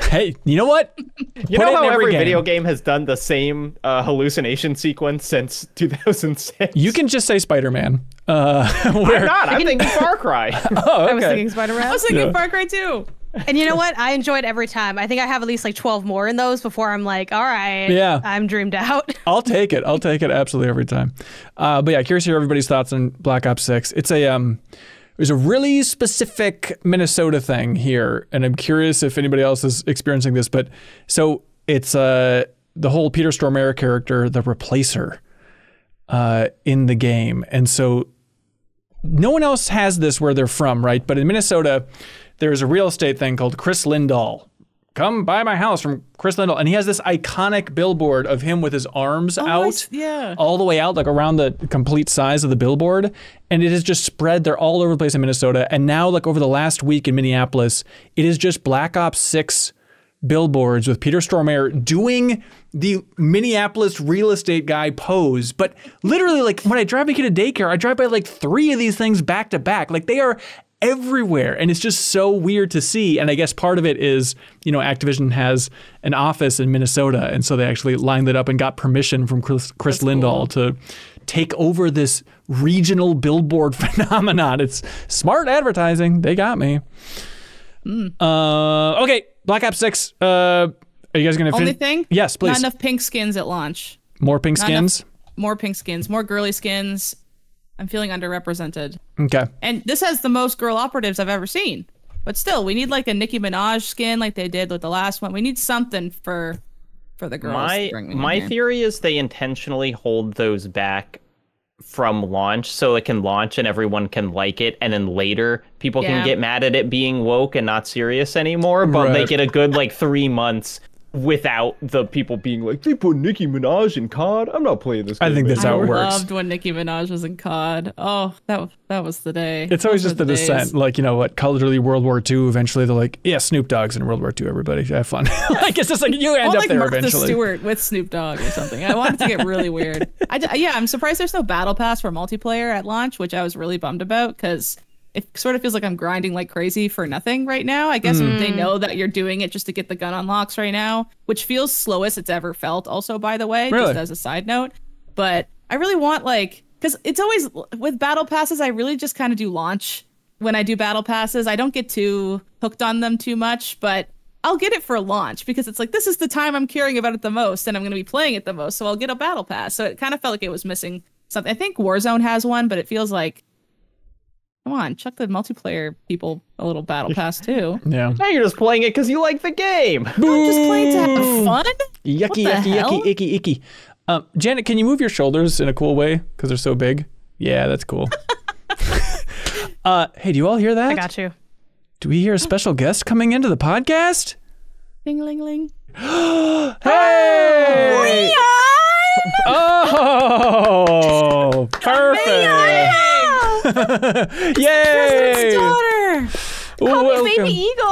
Hey, you know what? You know how every video game has done the same hallucination sequence since 2006? You can just say Spider-Man. I'm not. I'm thinking Far Cry. Oh, okay. I was thinking Spider-Man. I was thinking Far Cry 2. And you know what? I enjoyed every time. I think I have at least 12 more in those before I'm all right, yeah, I'm dreamed out. I'll take it absolutely every time. But yeah, curious to hear everybody's thoughts on Black Ops 6. It's there's a really specific Minnesota thing here, and I'm curious if anybody else is experiencing this. But so it's the whole Peter Stormare character, the Replacer, in the game, and so no one else has this where they're from, right? But in Minnesota, there's a real estate thing called Chris Lindahl. Come buy my house from Chris Lindahl. And he has this iconic billboard of him with his arms out, all the way out, around the complete size of the billboard. And it is just spread. They're all over the place in Minnesota. And now, over the last week in Minneapolis, it is just Black Ops 6 billboards with Peter Stormare doing the Minneapolis real estate guy pose. But literally, when I drive my kid to daycare, I drive by 3 of these things back to back. They are everywhere, and it's just so weird to see. And I guess part of it is, Activision has an office in Minnesota, and so they actually lined it up and got permission from Chris Lindahl to take over this regional billboard phenomenon. It's smart advertising. They got me. Okay, Black Ops 6. Are you guys going to Only thing? Yes, please. Not enough pink skins at launch. More pink skins? More pink skins. More girly skins. I'm feeling underrepresented. Okay. And this has the most girl operatives I've ever seen. But still, we need a Nicki Minaj skin like they did with the last one. We need something for the girls. My theory is they intentionally hold those back from launch so it can launch and everyone can like it, and then later people can get mad at it being woke and not serious anymore, but they get a good 3 months without the people being they put Nicki Minaj in COD. I'm not playing this game. I think that's how it works. I loved when Nicki Minaj was in COD. Oh, that was the day. It's always just the descent. Call of Duty World War II. Eventually they're yeah, Snoop Dogg's in World War II, everybody. Have fun. It's just you end up there Martha eventually. Stewart with Snoop Dogg or something. I want it to get really weird. I'm surprised there's no battle pass for multiplayer at launch, which I was really bummed about, because it sort of feels like I'm grinding like crazy for nothing right now. I guess they know that you're doing it just to get the gun unlocks right now, which feels slowest it's ever felt also, by the way, just as a side note. But I really want because it's always with battle passes, I really just kind of do launch when I do battle passes. I don't get too hooked on them too much, but I'll get it for launch because it's this is the time I'm caring about it the most and I'm going to be playing it the most. So I'll get a battle pass. So it kind of felt like it was missing something. I think Warzone has one, but it feels come on, chuck the multiplayer people a little battle pass too. Yeah. Now you're just playing it because you like the game. I'm just playing to have fun. Yucky, icky. Janet, can you move your shoulders in a cool way because they're so big? Yeah, that's cool. Hey, do you all hear that? I got you. Do we hear a special guest coming into the podcast? Ding ling ling. Hey! Oh, perfect. Yay! Daughter. Call me Baby Eagle.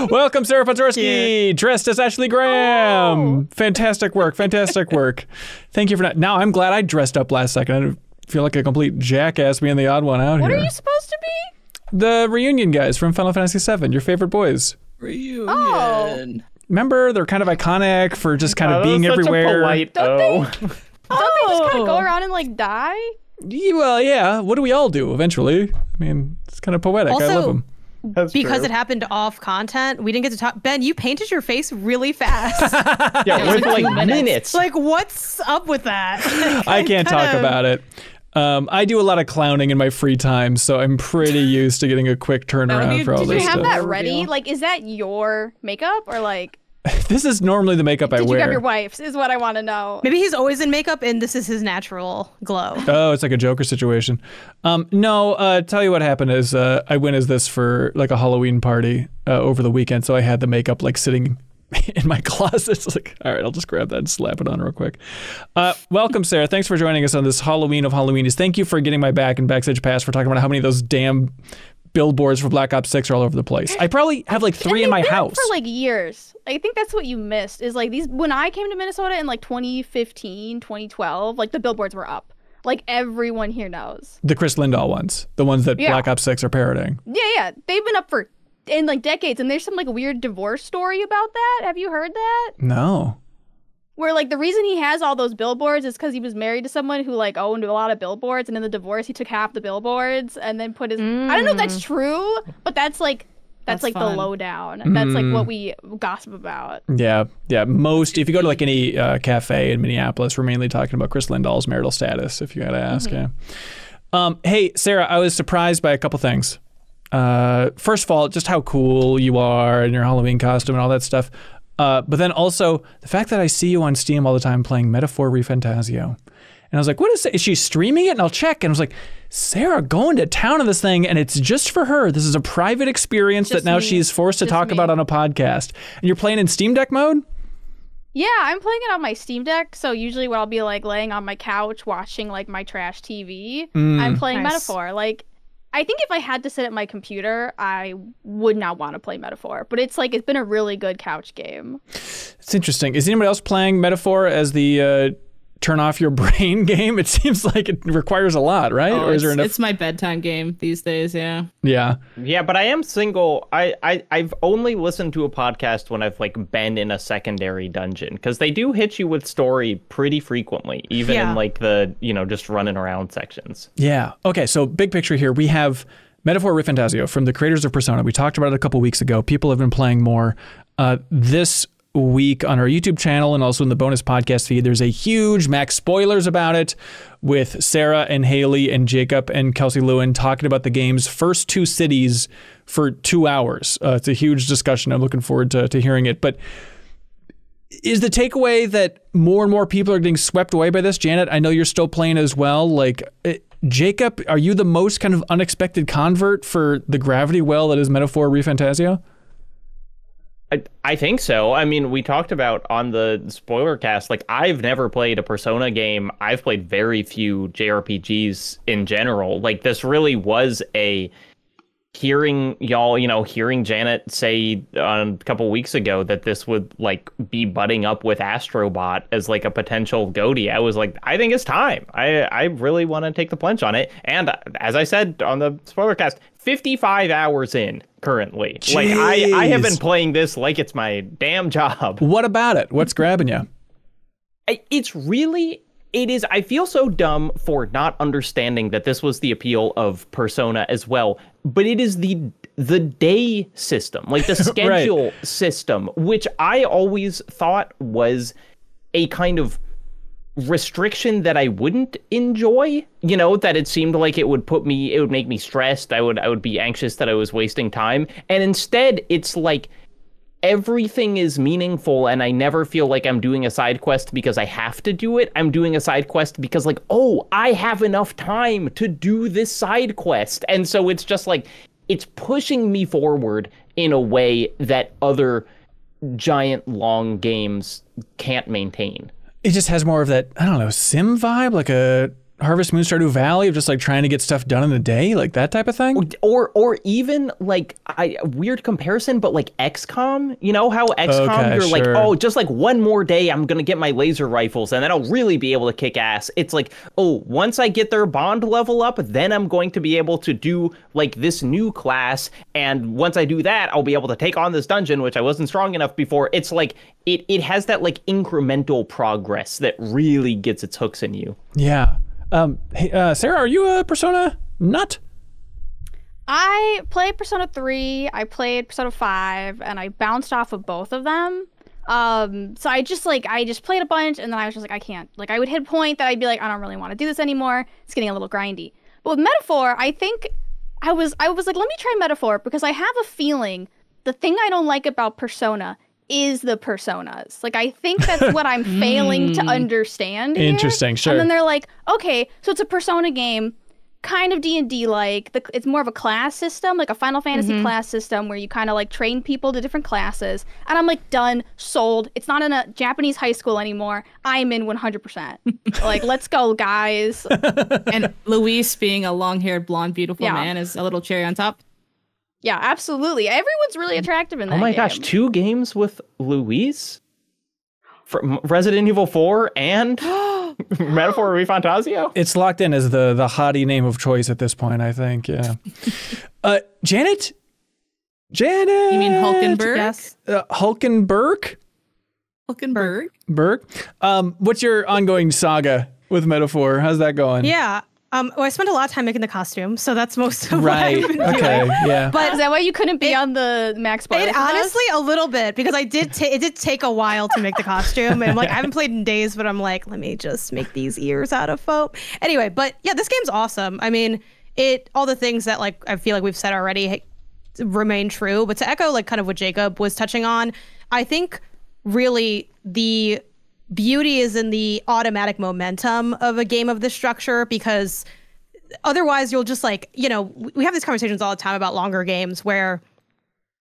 Welcome, Sarah Podzorski, dressed as Ashley Graham. Oh. Fantastic work. Thank you for that. Now, I'm glad I dressed up last second. I feel like a complete jackass being the odd one out here. What are you supposed to be? The reunion guys from Final Fantasy VII, your favorite boys. Reunion. Oh. Remember, they're kind of iconic for just kind of being such everywhere. A polite Don't oh. Don't they just kind of go around and like die? Well, yeah. What do we all do eventually? I mean, it's kind of poetic. I love them. That's Because true. it happened off content, we didn't get to talk. Ben, you painted your face really fast. Yeah, with like minutes. Like, what's up with that? I can't talk about it. I do a lot of clowning in my free time, so I'm pretty used to getting a quick turnaround for all did Do this you have stuff. that ready? Reveal. Like, is that your makeup or like? This is normally the makeup I Did you wear. grab your wife's? Is what I want to know. Maybe he's always in makeup and this is his natural glow. Oh, it's like a Joker situation. No, tell you what happened is I went as this for like a Halloween party over the weekend, so I had the makeup like sitting in my closet. It's like, all right, I'll just grab that and slap it on real quick. Welcome, Sarah. Thanks for joining us on this Halloween of Halloweenies. Thank you for getting my back and backstage pass for talking about how many of those damn billboards for Black Ops 6 are all over the place. I probably have like 3 in my They've been house. for like years. I think that's what you missed is like these when I came to Minnesota in like 2015, 2012, like the billboards were up. Like everyone here knows. The Chris Lindahl ones, the ones that Yeah. Black Ops 6 are parroting. Yeah. They've been up for in like decades and there's some like weird divorce story about that. Have you heard that? No. Where like the reason he has all those billboards is because he was married to someone who like owned a lot of billboards, and in the divorce he took half the billboards and then put his. I don't know if that's true, but that's like That's like fun. the lowdown. That's like what we gossip about. Yeah. Most, if you go to like any cafe in Minneapolis, we're mainly talking about Chris Lindahl's marital status, if you got to ask. Yeah. Hey, Sarah, I was surprised by a couple things. First of all, just how cool you are in your Halloween costume and all that stuff. But then also the fact that I see you on Steam all the time playing Metaphor ReFantazio. And I was like, what is she streaming it? And I'll check. And I was like, Sarah going to town on this thing, and it's just for her. This is a private experience that Just now me. she's forced to Just talk me. about on a podcast. And you're playing in Steam Deck mode? Yeah, I'm playing it on my Steam Deck. So usually when I'll be like laying on my couch watching like my trash TV, I'm playing Nice. Metaphor. Like, I think if I had to sit at my computer, I would not want to play Metaphor. But it's like it's been a really good couch game. It's interesting. Is anybody else playing Metaphor as the turn off your brain game? It seems like it requires a lot, right? Oh, or is there enough? it's my bedtime game these days, yeah. Yeah. Yeah, but I am single. I've only listened to a podcast when I've like been in a secondary dungeon, because they do hit you with story pretty frequently, even Yeah. in like the, just running around sections. Yeah. Okay, so big picture here. We have Metaphor ReFantazio from the creators of Persona. We talked about it a couple weeks ago. People have been playing more. This week on our YouTube channel and also in the bonus podcast feed, there's a huge Max spoilers about it with Sarah and Haley and Jacob and Kelsey Lewin talking about the game's first 2 cities for 2 hours. It's a huge discussion. I'm looking forward to hearing it. But is the takeaway that more and more people are getting swept away by this? Janet, I know you're still playing as well. Like, Jacob, are you the most kind of unexpected convert for the gravity well that is Metaphor ReFantazio? I think so. I mean, we talked about on the spoiler cast, like I've never played a Persona game. I've played very few JRPGs in general. Like this really was a hearing Janet say a couple weeks ago that this would like be butting up with Astrobot as like a potential GOTY. I was like, I think it's time. I really want to take the plunge on it. And as I said on the spoiler cast, 55 hours in currently. Jeez. Like I have been playing this like it's my damn job. What about it? What's grabbing you? It is. I feel so dumb for not understanding that this was the appeal of Persona as well. But it is the day system, like the schedule system, which I always thought was a kind of restriction that I wouldn't enjoy. That it seemed like it would make me stressed. I would be anxious that I was wasting time. And instead, it's like everything is meaningful, and I never feel like I'm doing a side quest because I have to do it. I'm doing a side quest because like, oh, I have enough time to do this side quest. And so it's just like, it's pushing me forward in a way that other giant long games can't maintain. It just has more of that, I don't know, sim vibe, like a Harvest Moon Stardew Valley of just like trying to get stuff done in a day, like that type of thing? Or even like weird comparison, but like XCOM, you know how XCOM you're like, oh, just like one more day I'm gonna get my laser rifles and then I'll really be able to kick ass. It's like, oh, once I get their bond level up, then I'm going to be able to do like this new class, and once I do that, I'll be able to take on this dungeon, which I wasn't strong enough before. It's like it has that like incremental progress that really gets its hooks in you. Yeah. Hey, Sarah, are you a Persona nut? I played Persona 3, I played Persona 5, and I bounced off of both of them. So I just played a bunch, and then I was just like, I can't. Like, I would hit a point that I'd be like, I don't really want to do this anymore. It's getting a little grindy. But with Metaphor, I think I was like, let me try Metaphor, because I have a feeling the thing I don't like about Persona is the personas. Like, I think that's what I'm failing to understand here. Interesting, sure. And then they're like, okay, so it's a Persona game, kind of D&D like. It's more of a class system, like a Final Fantasy class system where you kind of like train people to different classes. And I'm like, done, sold. It's not in a Japanese high school anymore. I'm in 100%. Like, let's go, guys. And Luis being a long-haired, blonde, beautiful man is a little cherry on top. Yeah, absolutely. Everyone's really attractive in that game. Oh my gosh, 2 games with Luis? From Resident Evil 4 and Metaphor ReFantazio? It's locked in as the hottie name of choice at this point, I think, yeah. Janet? Janet! You mean Hulkenberg? Yes. Hulkenberg? Hulkenberg? What's your ongoing saga with Metaphor? How's that going? Yeah. Well, I spent a lot of time making the costume, so that's most of what Right. I've been Okay. doing. Yeah. But Is that why you couldn't be on the Max bar? it honestly a little bit, because it did take a while to make the costume, and like I haven't played in days, but I'm like, let me just make these ears out of foam. Anyway, but yeah, this game's awesome. I mean, all the things that like I feel like we've said already remain true, but to echo like kind of what Jacob was touching on, I think really the beauty is in the automatic momentum of a game of this structure, because otherwise you'll just like, you know, we have these conversations all the time about longer games where,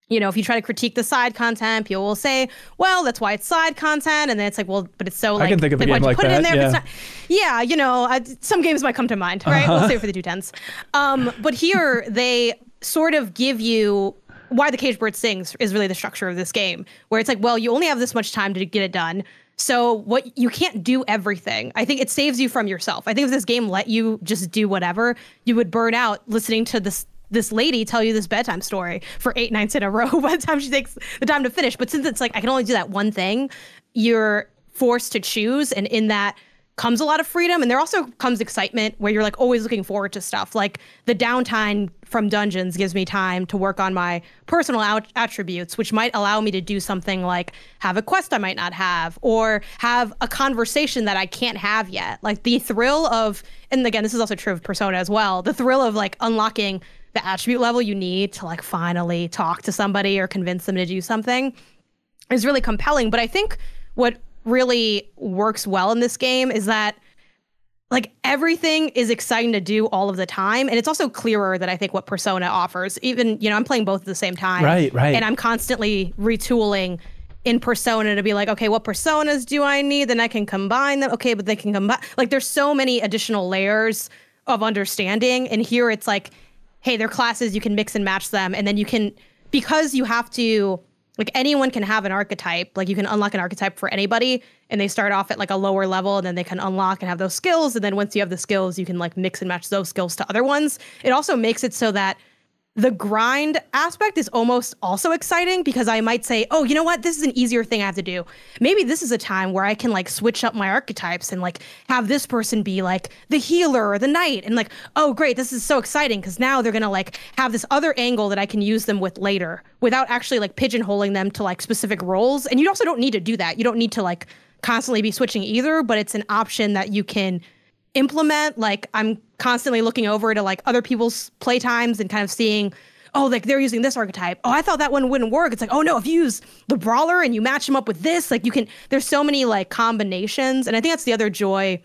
you know, if you try to critique the side content, people will say, well, that's why it's side content. And then it's like, well, but it's so like, I can think of a game why'd you like put it in that, there if yeah. it's not? Yeah, you know, some games might come to mind, right? We'll save it for the 210s. But here they sort of give you why the Caged Bird Sings is really the structure of this game, where it's like, well, you only have this much time to get it done. So you can't do everything. I think it saves you from yourself. I think if this game let you just do whatever, you would burn out listening to this lady tell you this bedtime story for 8 nights in a row by the time she takes the time to finish. But since it's like, I can only do that one thing, you're forced to choose. And in that comes a lot of freedom. And there also comes excitement where you're like always looking forward to stuff. Like the downtime from dungeons gives me time to work on my personal attributes, which might allow me to do something like have a quest I might not have, or have a conversation that I can't have yet. Like the thrill of, and again, this is also true of Persona as well, the thrill of like unlocking the attribute level you need to like finally talk to somebody or convince them to do something is really compelling. But I think what really works well in this game is that like everything is exciting to do all of the time. And it's also clearer than I think what Persona offers. Even, you know, I'm playing both at the same time. Right. And I'm constantly retooling in Persona to be like, okay, what personas do I need? Then I can combine them. Okay, but they can combine. Like there's so many additional layers of understanding. And here it's like, hey, they're classes, you can mix and match them. And then you can, because you have to, like anyone can have an archetype, like you can unlock an archetype for anybody, and they start off at like a lower level, and then they can unlock and have those skills. And then once you have the skills, you can like mix and match those skills to other ones. It also makes it so that the grind aspect is almost also exciting, because I might say, oh, you know what? This is an easier thing I have to do. Maybe this is a time where I can like switch up my archetypes and like have this person be like the healer or the knight. And like, oh, great. This is so exciting, because now they're going to like have this other angle that I can use them with later without actually like pigeonholing them to like specific roles. And you also don't need to do that. You don't need to like constantly be switching either, but it's an option that you can implement. Like I'm constantly looking over to like other people's playtimes and kind of seeing, oh, like they're using this archetype. Oh, I thought that one wouldn't work. It's like, oh no, if you use the brawler and you match him up with this, like you can, there's so many like combinations. And I think that's the other joy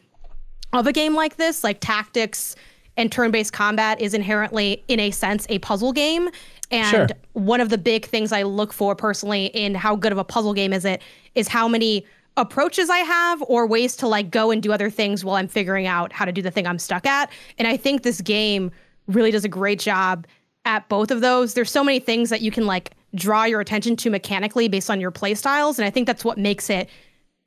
of a game like this. Like tactics and turn-based combat is inherently, in a sense, a puzzle game. And one of the big things I look for personally in how good of a puzzle game is how many approaches I have or ways to like go and do other things while I'm figuring out how to do the thing I'm stuck at. And I think this game really does a great job at both of those. There's so many things that you can like draw your attention to mechanically based on your play styles. And I think that's what makes it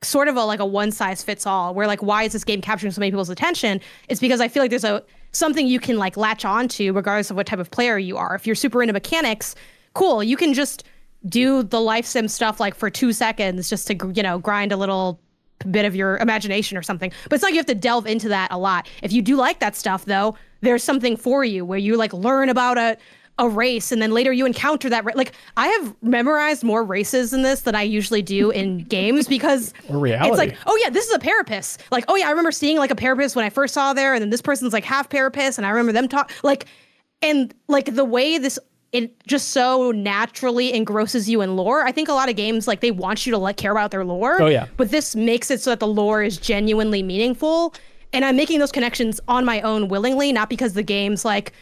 sort of a one size fits all, where like, why is this game capturing so many people's attention? It's because I feel like there's something you can like latch on to regardless of what type of player you are. If you're super into mechanics, cool. You can just do the life sim stuff like for 2 seconds just to, grind a little bit of your imagination or something. But it's not like you have to delve into that a lot. If you do like that stuff though, there's something for you where you like learn about a race and then later you encounter that. Like I have memorized more races in this than I usually do in games because it's like, oh yeah, this is a Parapus. Like, oh yeah, I remember seeing like a Parapus when I first saw there, and then this person's like half Parapus and I remember them talk like, and like the way it just so naturally engrosses you in lore. I think a lot of games, like they want you to like care about their lore. Oh yeah. But this makes it so that the lore is genuinely meaningful. And I'm making those connections on my own willingly, not because the game's like,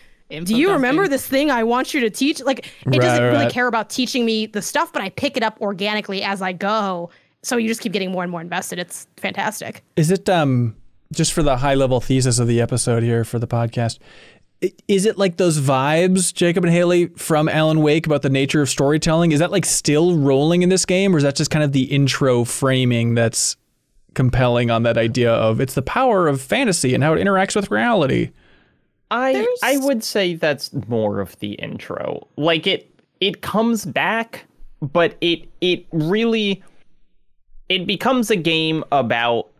do you remember this thing I want you to teach? Like it doesn't really care about teaching me the stuff, but I pick it up organically as I go. So you just keep getting more and more invested. It's fantastic. Is it, just for the high level thesis of the episode here for the podcast, is it like those vibes, Jacob and Haley, from Alan Wake about the nature of storytelling? Is that like still rolling in this game, or is that just kind of the intro framing that's compelling on that idea of it's the power of fantasy and how it interacts with reality? I would say that's more of the intro. Like it comes back, but it really becomes a game about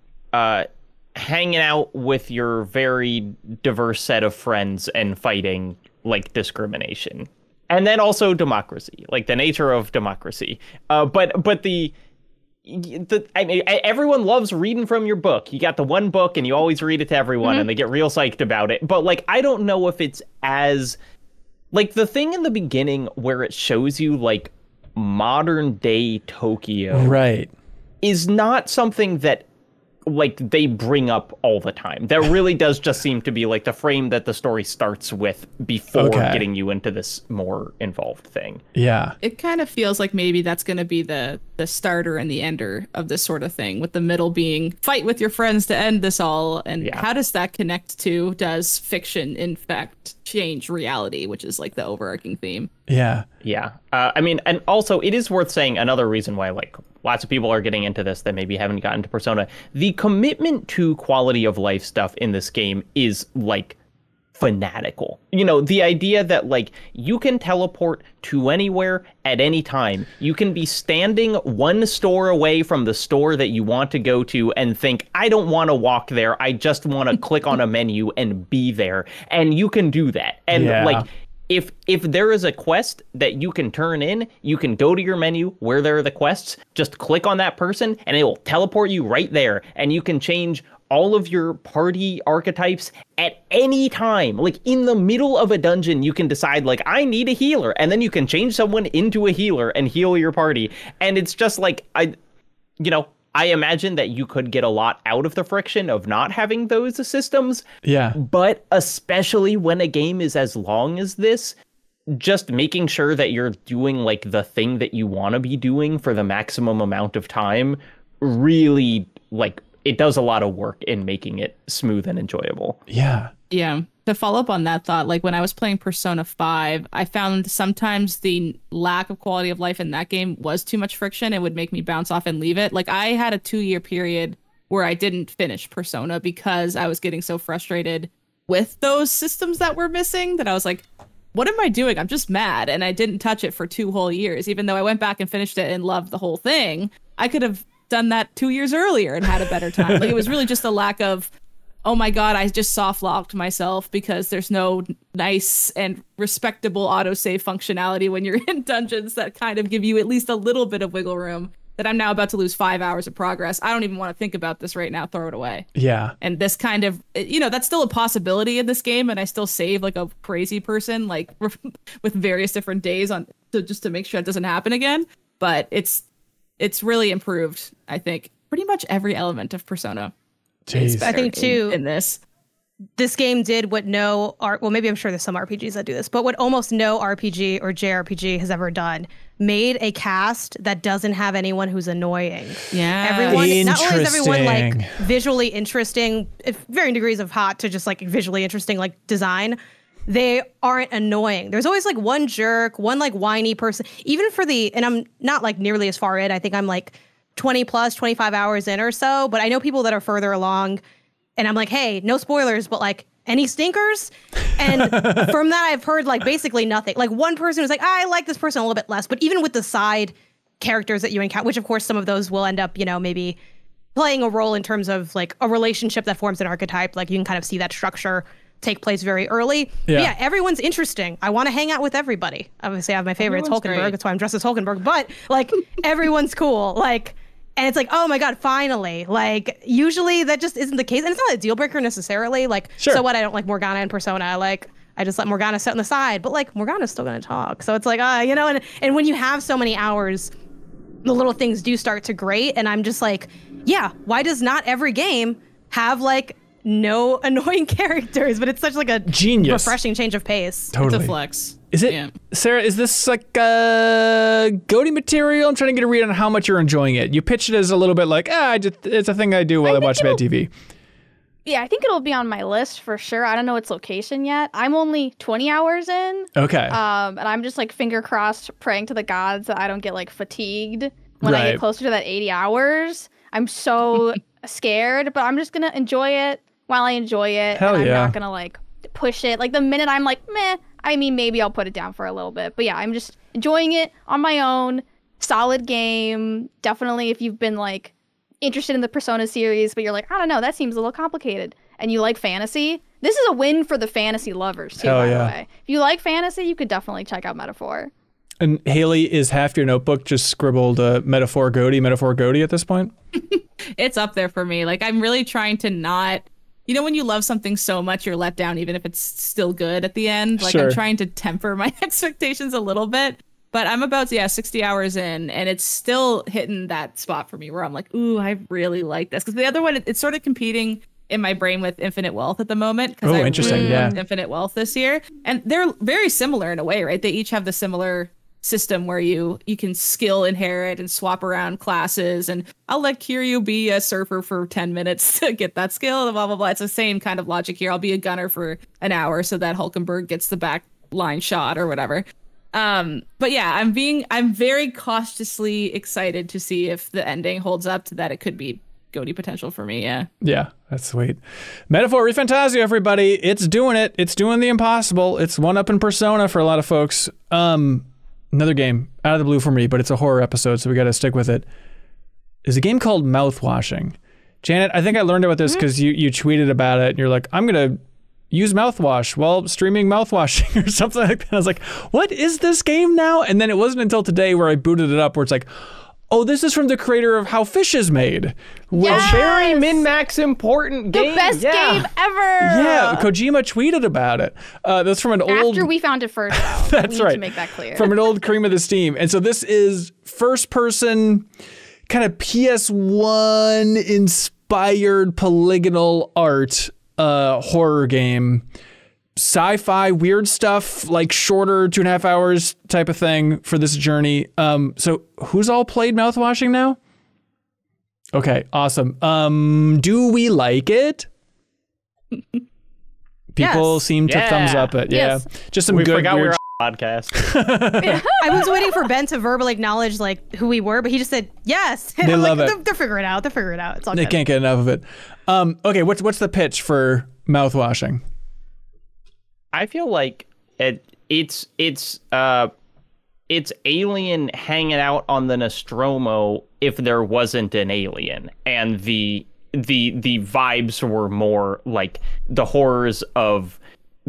hanging out with your very diverse set of friends and fighting like discrimination, and then also democracy, like the nature of democracy. But I mean, everyone loves reading from your book. You got the one book and you always read it to everyone and they get real psyched about it. But like, I don't know if it's as like the thing in the beginning where it shows you like modern day Tokyo, right, is not something that like they bring up all the time. That really does just seem to be like the frame that the story starts with before getting you into this more involved thing. Yeah. It kind of feels like maybe that's going to be the starter and the ender of this sort of thing, with the middle being fight with your friends to end this all. And how does that connect to, does fiction in fact change reality, which is like the overarching theme? Yeah. Yeah. I mean, and also it is worth saying another reason why like lots of people are getting into this that maybe haven't gotten to Persona. The commitment to quality of life stuff in this game is like fanatical. You know, the idea that like you can teleport to anywhere at any time. You can be standing one store away from the store that you want to go to and think, I don't want to walk there. I just want to click on a menu and be there. And you can do that. And like, if there is a quest that you can turn in, you can go to your menu where there are the quests, just click on that person and it will teleport you right there. And you can change all of your party archetypes at any time. Like in the middle of a dungeon, you can decide like, I need a healer. And then you can change someone into a healer and heal your party. And it's just like, I imagine that you could get a lot out of the friction of not having those systems. Yeah. But especially when a game is as long as this, just making sure that you're doing like the thing that you want to be doing for the maximum amount of time, really like it does a lot of work in making it smooth and enjoyable. Yeah. Yeah. To follow up on that thought, like when I was playing Persona 5, I found sometimes the lack of quality of life in that game was too much friction. It would make me bounce off and leave it. Like I had a 2-year period where I didn't finish Persona because I was getting so frustrated with those systems that were missing that I was like, what am I doing? I'm just mad. And I didn't touch it for 2 whole years. Even though I went back and finished it and loved the whole thing, I could have done that 2 years earlier and had a better time. Like it was really just a lack of, oh my God, I just soft locked myself because there's no nice and respectable autosave functionality when you're in dungeons that kind of give you at least a little bit of wiggle room, that I'm now about to lose 5 hours of progress. I don't even want to think about this right now. Throw it away. Yeah. And this kind of, that's still a possibility in this game. And I still save like a crazy person, like with various different days just to make sure it doesn't happen again. But it's really improved, I think, pretty much every element of Persona. Jeez. I think too in this. this game did what well, maybe I'm sure there's some RPGs that do this, but what almost no RPG or JRPG has ever done, made a cast that doesn't have anyone who's annoying. Yeah. Everyone, not only is everyone like visually interesting, varying degrees of hot to just like visually interesting, like design, they aren't annoying. There's always like one jerk, one like whiny person, even for and I'm not like nearly as far in. I think I'm like 20 plus, 25 hours in or so, but I know people that are further along. And I'm like, hey, no spoilers, but like, any stinkers? And from that, I've heard like basically nothing. Like one person was like, I like this person a little bit less. But even with the side characters that you encounter, which of course some of those will end up, maybe playing a role in terms of like a relationship that forms an archetype. Like you can kind of see that structure take place very early. Yeah, but yeah, everyone's interesting. I want to hang out with everybody. Obviously, I have my favorite. It's Hulkenberg. Great. That's why I'm dressed as Hulkenberg. But like everyone's cool. Like. And it's like, oh my God, finally. Like, usually that just isn't the case. And it's not a deal breaker necessarily. Like, sure. So what? I don't like Morgana and Persona. Like, I just let Morgana sit on the side. But like, Morgana's still going to talk. So it's like, and when you have so many hours, the little things do start to grate. And I'm just like, yeah, why does not every game have like no annoying characters? But it's such like a genius, refreshing change of pace. Totally. It's a flex. Is it, Sarah, is this like GOTY material? I'm trying to get a read on how much you're enjoying it. You pitched it as a little bit like, it's a thing I do while I watch bad TV. Yeah, I think it'll be on my list for sure. I don't know its location yet. I'm only 20 hours in. Okay. And I'm just like finger crossed, praying to the gods that I don't get like fatigued when I get closer to that 80 hours. I'm so scared, but I'm just going to enjoy it while I enjoy it. Hell and I'm yeah. not going to like push it. Like the minute I'm like, meh, I mean, maybe I'll put it down for a little bit. But yeah, I'm just enjoying it on my own. Solid game. Definitely if you've been like interested in the Persona series, but you're like, I don't know, that seems a little complicated. And you like fantasy. This is a win for the fantasy lovers too, by the way. If you like fantasy, you could definitely check out Metaphor. And Haley, is half your notebook just scribbled Metaphor GOTY at this point? It's up there for me. Like I'm really trying to not, when you love something so much, you're let down even if it's still good at the end. Like Sure. I'm trying to temper my expectations a little bit. But I'm about 60 hours in, and it's still hitting that spot for me where I'm like, ooh, I really like this. Because the other one, it's sort of competing in my brain with Infinite Wealth at the moment. Oh, interesting. Really Yeah. loved Infinite Wealth this year. And they're very similar in a way, right? They each have the similar system where you can skill inherit and swap around classes. And I'll let Kiryu be a surfer for 10 minutes to get that skill, blah, blah, blah. It's the same kind of logic here. I'll be a gunner for an hour so that Hulkenberg gets the back line shot or whatever. But yeah, I'm very cautiously excited to see if the ending holds up to that. It could be GOTY potential for me. Yeah, that's sweet. Metaphor ReFantazio, everybody. It's doing it. It's doing the impossible. It's one up in Persona for a lot of folks. Another game out of the blue for me, but it's a horror episode, so we got to stick with it. Is a game called Mouthwashing. Janet, I think I learned about this because you tweeted about it and you're like, I'm going to use mouthwash while streaming mouthwashing or something like that. I was like, what is this game now? And then it wasn't until today where I booted it up where it's like, oh, this is from the creator of How Fish is Made. Yes! A very MinnMax important game. The best game ever. Yeah, Kojima tweeted about it. That's from an old... After we found it first, though. That's we need right. to make that clear. From an old cream of the steam. And so this is first-person, kind of PS1 inspired polygonal art horror game. Sci-fi weird stuff, like shorter 2.5 hours type of thing for this journey. So who's all played Mouthwashing now? Okay, awesome. Do we like it? People seem to thumbs up it. Yeah. Yes. Just some We good forgot we weird were on a podcast. I was waiting for Ben to verbally acknowledge like who we were, but he just said yes. And They I'm love like, it. They'll figure it out. They'll figure it out. It's all They good. can't get enough of it. Okay, what's the pitch for Mouthwashing? I feel like it's Alien hanging out on the Nostromo if there wasn't an alien, and the vibes were more like the horrors of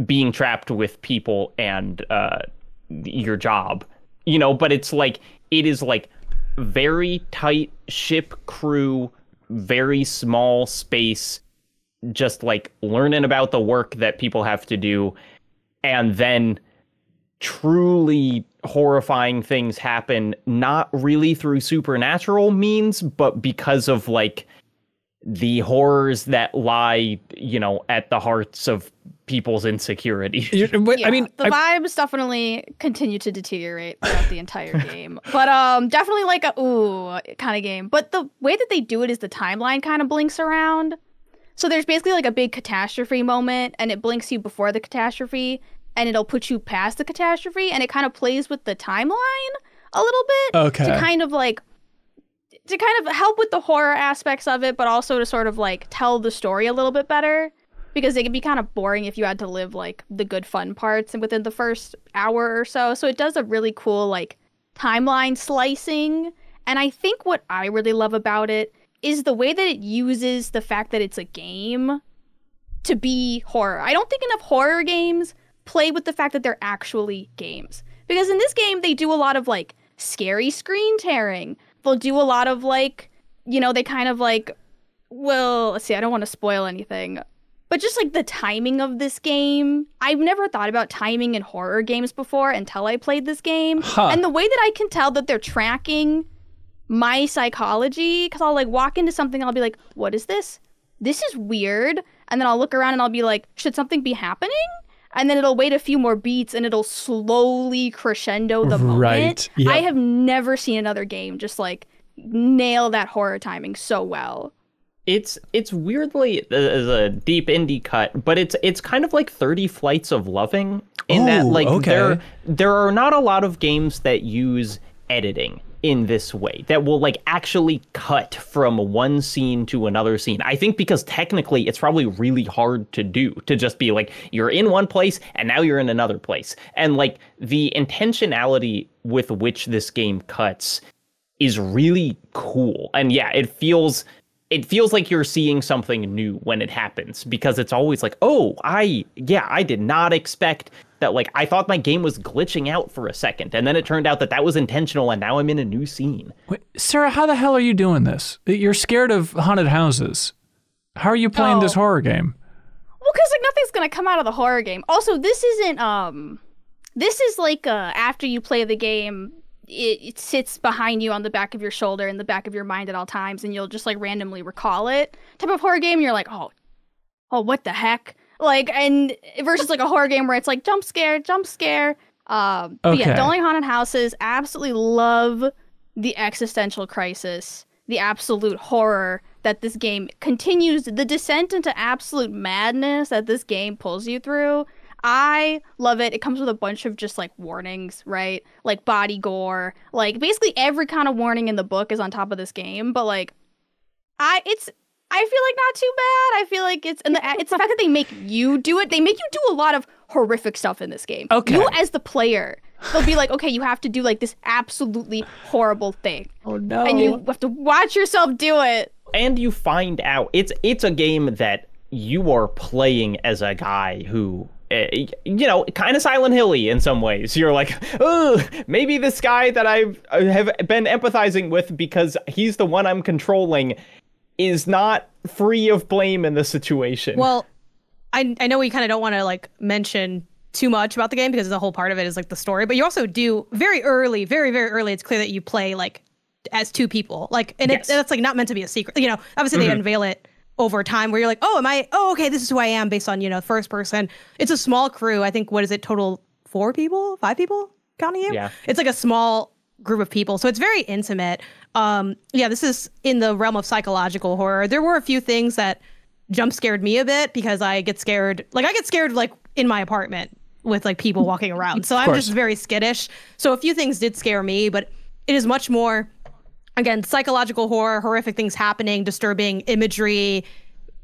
being trapped with people and your job, but it is like very tight ship crew, very small space, just like learning about the work that people have to do. And then truly horrifying things happen, not really through supernatural means, but because of like the horrors that lie, at the hearts of people's insecurity. I mean, the vibes definitely continue to deteriorate throughout the entire game, but definitely like a ooh kind of game. But the way that they do it is the timeline kind of blinks around. So there's basically like a big catastrophe moment, and it blinks you before the catastrophe, and it'll put you past the catastrophe, and it kind of plays with the timeline a little bit to kind of help with the horror aspects of it, but also to sort of like tell the story a little bit better, because it could be kind of boring if you had to live like the good fun parts within the first hour or so. So it does a really cool like timeline slicing. And I think what I really love about it is the way that it uses the fact that it's a game to be horror. I don't think enough horror games play with the fact that they're actually games. Because in this game, they do a lot of like scary screen tearing. They'll do a lot of like, they kind of like, well, let's see, I don't want to spoil anything. But just like the timing of this game, I've never thought about timing in horror games before until I played this game. And the way that I can tell that they're tracking my psychology, because I'll like walk into something and I'll be like, what is this? This is weird. And then I'll look around and I'll be like, should something be happening? And then it'll wait a few more beats and it'll slowly crescendo the moment. Right. Yep. I have never seen another game just like nail that horror timing so well. It's weirdly as a deep indie cut, but it's kind of like 30 Flights of Loving in that like there are not a lot of games that use editing in this way that will like actually cut from one scene to another scene. I think because technically it's probably really hard to do, to just be like, you're in one place and now you're in another place. And like the intentionality with which this game cuts is really cool. And yeah, it feels like you're seeing something new when it happens, because it's always like, oh, I did not expect that. Like, I thought my game was glitching out for a second, and then it turned out that was intentional, and now I'm in a new scene. Wait, Sarah, how the hell are you doing this? You're scared of haunted houses. How are you playing this horror game? Well, because like nothing's gonna come out of the horror game. Also, this isn't this is like after you play the game, it sits behind you on the back of your shoulder, in the back of your mind at all times, and you'll just like randomly recall it. Type of horror game, you're like, oh, what the heck? Like, and versus like a horror game where it's like jump scare. But yeah, don't like haunted houses. Absolutely love the existential crisis, the absolute horror that this game continues, the descent into absolute madness that this game pulls you through. I love it. It comes with a bunch of just like warnings, right? Like body gore, like basically every kind of warning in the book is on top of this game. But like, I feel like not too bad. I feel like it's the fact that they make you do it. They make you do a lot of horrific stuff in this game. Okay. You as the player, they'll be like, okay, you have to do like this absolutely horrible thing. Oh no. And you have to watch yourself do it. And you find out it's a game that you are playing as a guy who, kind of Silent Hill-y in some ways. You're like, oh, maybe this guy that I have been empathizing with because he's the one I'm controlling is not free of blame in this situation. Well, I know we kind of don't want to like mention too much about the game because the whole part of it is like the story, but you also do very early, very, very early, it's clear that you play like as two people. Like, and yes. That's like not meant to be a secret. Obviously they unveil it over time where you're like, okay, this is who I am based on, first person. It's a small crew. I think, what is it, total 5 people counting you? Yeah. It's like a small group of people. So it's very intimate. This is in the realm of psychological horror. There were a few things that jump scared me a bit because I get scared like in my apartment with like people walking around. So I'm just very skittish. So a few things did scare me, but it is much more, again, psychological horror, horrific things happening, disturbing imagery,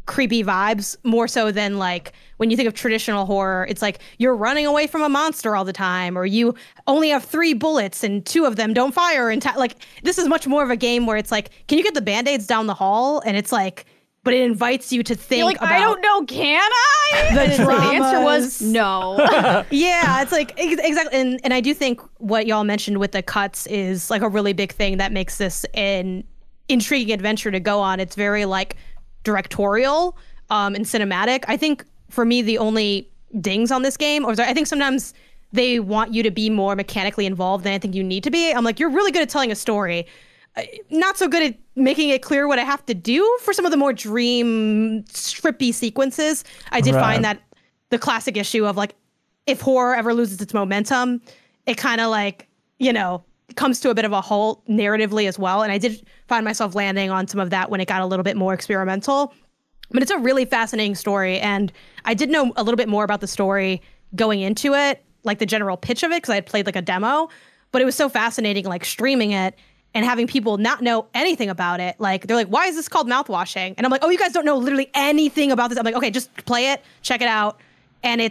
creepy vibes, more so than like when you think of traditional horror, it's like you're running away from a monster all the time, or you only have 3 bullets and 2 of them don't fire. And like, this is much more of a game where it's like, can you get the Band-Aids down the hall? And it's like, but it invites you to think about, I don't know, can I? The answer was no. Yeah, it's like, exactly. And I do think what y'all mentioned with the cuts is like a really big thing that makes this an intriguing adventure to go on. It's very like directorial and cinematic. I think for me, the only dings on this game, I think sometimes they want you to be more mechanically involved than I think you need to be. I'm like, you're really good at telling a story. not so good at making it clear what I have to do for some of the more dream trippy sequences. I did find that the classic issue of like, if horror ever loses its momentum, it kind of like, comes to a bit of a halt narratively as well. And I did find myself landing on some of that when it got a little bit more experimental. But it's a really fascinating story. And I did know a little bit more about the story going into it, like the general pitch of it, because I had played like a demo. But it was so fascinating, like streaming it and having people not know anything about it. Like, they're like, why is this called Mouthwashing? And I'm like, oh, you guys don't know literally anything about this. I'm like, okay, just play it, check it out. And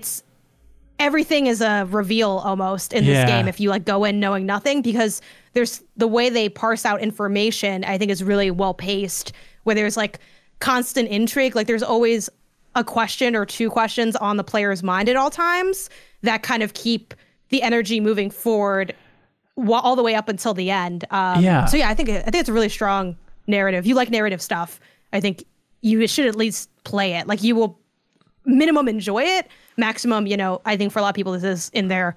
everything is a reveal almost in this game if you like go in knowing nothing, because there's the way they parse out information, I think is really well paced, where there's like constant intrigue. Like there's always a question or two questions on the player's mind at all times that kind of keep the energy moving forward all the way up until the end. So yeah, I think it's a really strong narrative. If you like narrative stuff, I think you should at least play it. Like you will minimum enjoy it. Maximum, I think for a lot of people, this is in their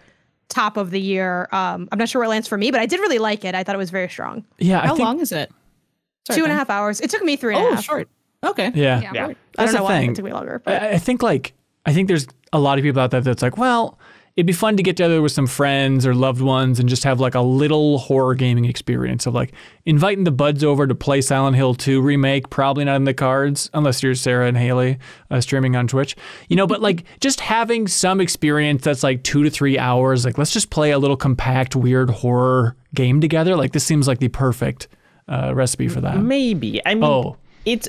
top of the year. I'm not sure where it lands for me, but I did really like it. I thought it was very strong. Yeah. How long is it? Sorry, 2.5 hours. It took me 3.5. Oh, short. Okay. Yeah. I don't know why thing. it took me longer. But I think there's a lot of people out there that's like, well, it'd be fun to get together with some friends or loved ones and just have like a little horror gaming experience of like inviting the buds over to play Silent Hill 2 remake, probably not in the cards unless you're Sarah and Haley streaming on Twitch, but like just having some experience that's like 2 to 3 hours, like let's just play a little compact, weird horror game together. Like this seems like the perfect recipe for that. Maybe. I mean, it's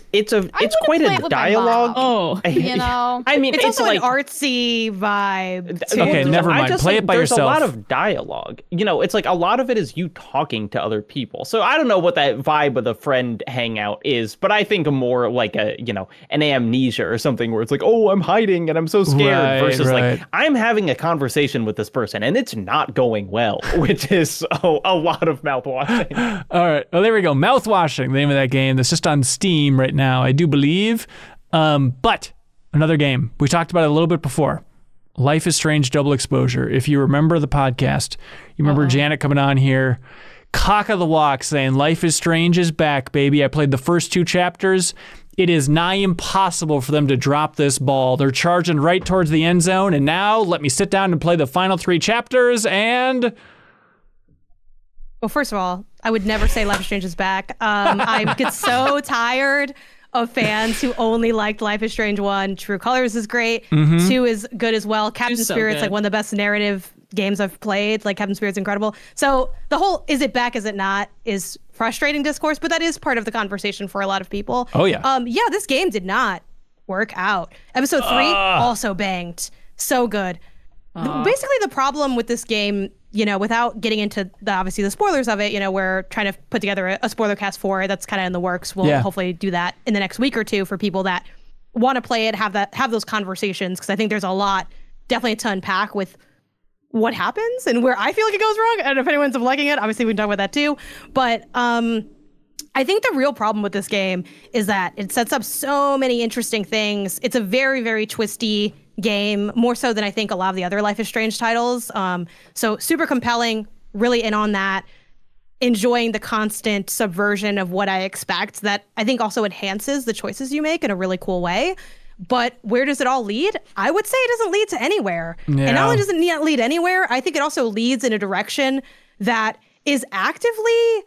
quite a dialogue. I mean, it's also like an artsy vibe too. Okay, never mind. Play it by yourself. There's a lot of dialogue. It's like a lot of it is you talking to other people. So I don't know what that vibe of the friend hangout is, but I think more like an amnesia or something where it's like, oh, I'm hiding and I'm so scared versus like I'm having a conversation with this person and it's not going well, which is a lot of mouthwashing. All right. Well, there we go. Mouthwashing, the name of that game. That's just on Steam right now, I do believe. But another game. We talked about it a little bit before. Life is Strange Double Exposure. If you remember the podcast, you remember Janet coming on here, cock of the walk, saying Life is Strange is back, baby. I played the first 2 chapters. It is nigh impossible for them to drop this ball. They're charging right towards the end zone, and now let me sit down and play the final 3 chapters, and... Well, first of all, I would never say Life is Strange is back. I get so tired of fans who only liked Life is Strange 1. True Colors is great. 2 is good as well. Captain Spirit's like one of the best narrative games I've played. Like Captain Spirit's incredible. So the whole is it back, is it not is frustrating discourse, but that is part of the conversation for a lot of people. Oh, yeah. This game did not work out. Episode 3 also banged. So good. Basically, the problem with this game, without getting into obviously the spoilers of it, we're trying to put together a spoiler cast for it. That's kind of in the works. We'll hopefully do that in the next week or two for people that want to play it, have those conversations, because I think there's a lot definitely to unpack with what happens and where I feel like it goes wrong. And if anyone ends up liking it, obviously we can talk about that too. But I think the real problem with this game is that it sets up so many interesting things. It's a very, very twisty game, more so than I think a lot of the other Life is Strange titles. So super compelling, really in on that, enjoying the constant subversion of what I expect that I think also enhances the choices you make in a really cool way. But where does it all lead? I would say it doesn't lead to anywhere. Yeah. And not only does it not lead anywhere, I think it also leads in a direction that is actively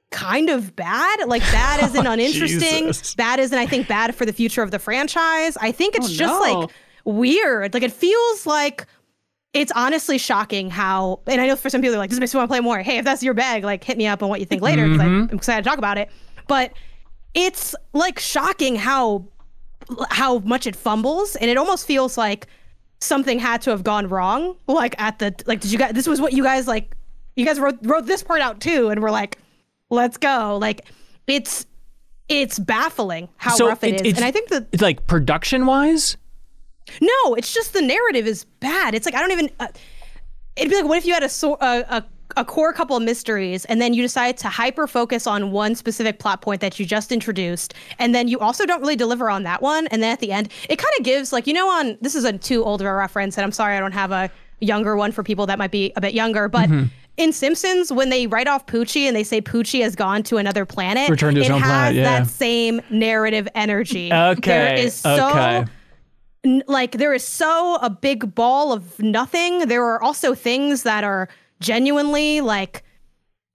kind of bad. Like bad as in uninteresting, bad as in I think bad for the future of the franchise. I think it's like weird. Like it feels like it's honestly shocking how, and I know for some people they're like, this makes me want to play more. Hey, if that's your bag, like hit me up on what you think later, because I'm excited to talk about it. But it's like shocking how much it fumbles, and it almost feels like something had to have gone wrong. Like did you guys, this was what you guys like, you guys wrote this part out too, and we're like, let's go. Like it's baffling how rough it is. And I think that it's like production wise, no, it's just the narrative is bad. It's like, I don't even, it'd be like, what if you had a core couple of mysteries and then you decide to hyper focus on one specific plot point that you just introduced, and then you also don't really deliver on that one, and then at the end it kind of gives like, this is a too old of a reference, and I'm sorry I don't have a younger one for people that might be a bit younger, but in Simpsons, when they write off Poochie and they say Poochie has gone to another planet, Returned to his it own has planet, yeah. that same narrative energy. Okay, There is so, okay. there is so a big ball of nothing. There are also things that are genuinely, like,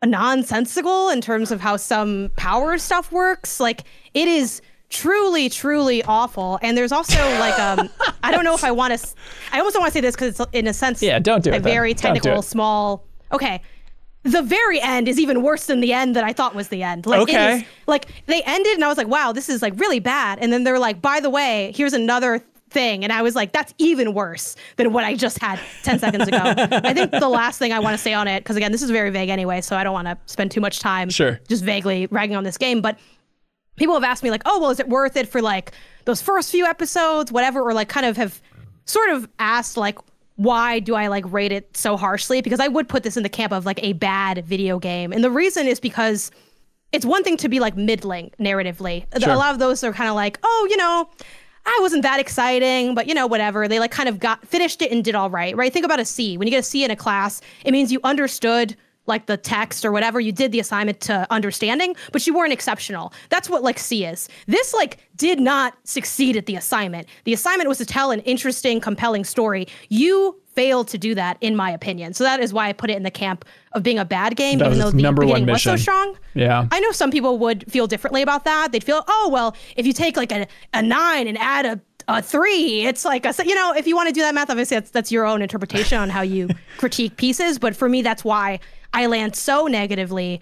nonsensical in terms of how some power stuff works. Like, it is truly, truly awful. And there's also, like, I don't know if I want to, I almost don't want to say this because it's, in a sense, don't do it a then. very Don't do technical, it. small, okay. The very end is even worse than the end that I thought was the end. Like, Okay. it is, like, they ended and I was like, wow, this is, like, really bad. And then they're like, by the way, here's another thing. And I was like, that's even worse than what I just had 10 seconds ago. I think the last thing I want to say on it, because again, this is very vague anyway, so I don't want to spend too much time just vaguely ragging on this game, but people have asked me, like, oh, well, is it worth it for, like, those first few episodes, whatever, or, like, kind of have sort of asked, like, why do I, like, rate it so harshly? Because I would put this in the camp of, like, a bad video game. And the reason is because it's one thing to be, like, middling narratively. A lot of those are kind of like, oh, you know, I wasn't that exciting, but, you know, whatever. They, like, kind of finished it and did all right? Think about a C. When you get a C in a class, it means you understood, like, the text or whatever. You did the assignment to understanding, but you weren't exceptional. That's what, like, C is. This, like, did not succeed at the assignment. The assignment was to tell an interesting, compelling story. You failed to do that, in my opinion. So that is why I put it in the camp of being a bad game, That even was though its the number one beginning was so mission. strong. Yeah. I know some people would feel differently about that. They'd feel, oh, well, if you take, like, a 9 and add a 3, it's like, you know, if you want to do that math, obviously that's your own interpretation on how you critique pieces. But for me, that's why I land so negatively,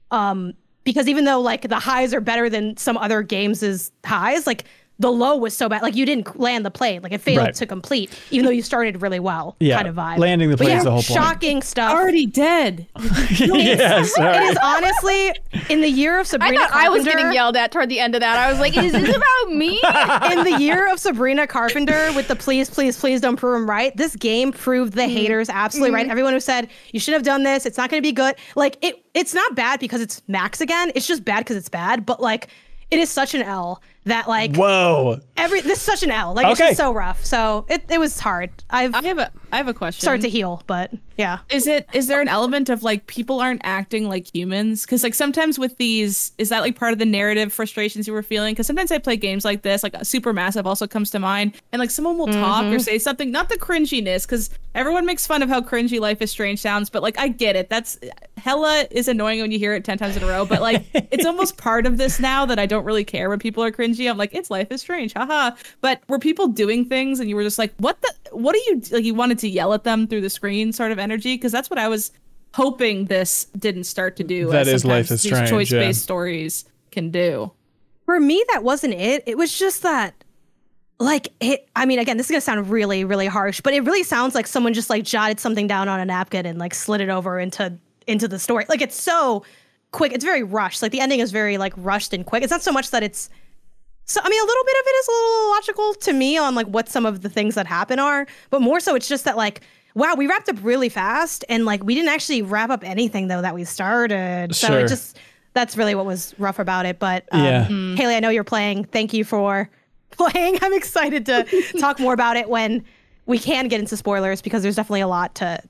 because even though, like, the highs are better than some other games' highs, like, the low was so bad. Like, you didn't land the plane. Like, it failed to complete, even though you started really well. Kind of vibe. Landing the plane is the whole point. Shocking stuff. Already dead. Yes. It is honestly, in the year of Sabrina I thought I was Carpenter- getting yelled at toward the end of that. I was like, is this about me? in the year of Sabrina Carpenter with the please, please, please don't prove him right, this game proved the haters absolutely right. Everyone who said, you should have done this, it's not going to be good. Like, it's not bad because it's Max again. It's just bad because it's bad. But, like, it is such an L that, like, whoa. this is such an L. Like, it's just so rough. So it was hard. I have a question. Started to heal, but yeah. Is there an element of, like, people aren't acting like humans? Because, like, sometimes with these, is that, like, part of the narrative frustrations you were feeling? Because sometimes I play games like this, like Supermassive also comes to mind, and, like, someone will talk or say something, not the cringiness, because everyone makes fun of how cringy Life is Strange sounds, but, like, I get it. That's hella is annoying when you hear it 10 times in a row, but, like, it's almost part of this now that I don't really care when people are cringy. I'm like, it's Life is Strange, haha. But were people doing things and you were just like, what are you, like, you wanted to yell at them through the screen sort of energy? Because that's what I was hoping this didn't start to do. That is as Life is these Strange, choice-based stories can do. For me, that wasn't it. It was just that, like, I mean, again, this is going to sound really, really harsh, but it really sounds like someone just, like, jotted something down on a napkin and, like, slid it over into the story. Like, it's so quick. It's very rushed. Like, the ending is very, like, rushed and quick. It's not so much that it's, so, I mean, a little bit of it is a little logical to me on, like, what some of the things that happen are, but more so it's just that, like, wow, we wrapped up really fast, and, like, we didn't actually wrap up anything, though, that we started. So it just, that's really what was rough about it. But Haley, I know you're playing. Thank you for playing. I'm excited to talk more about it when we can get into spoilers, because there's definitely a lot to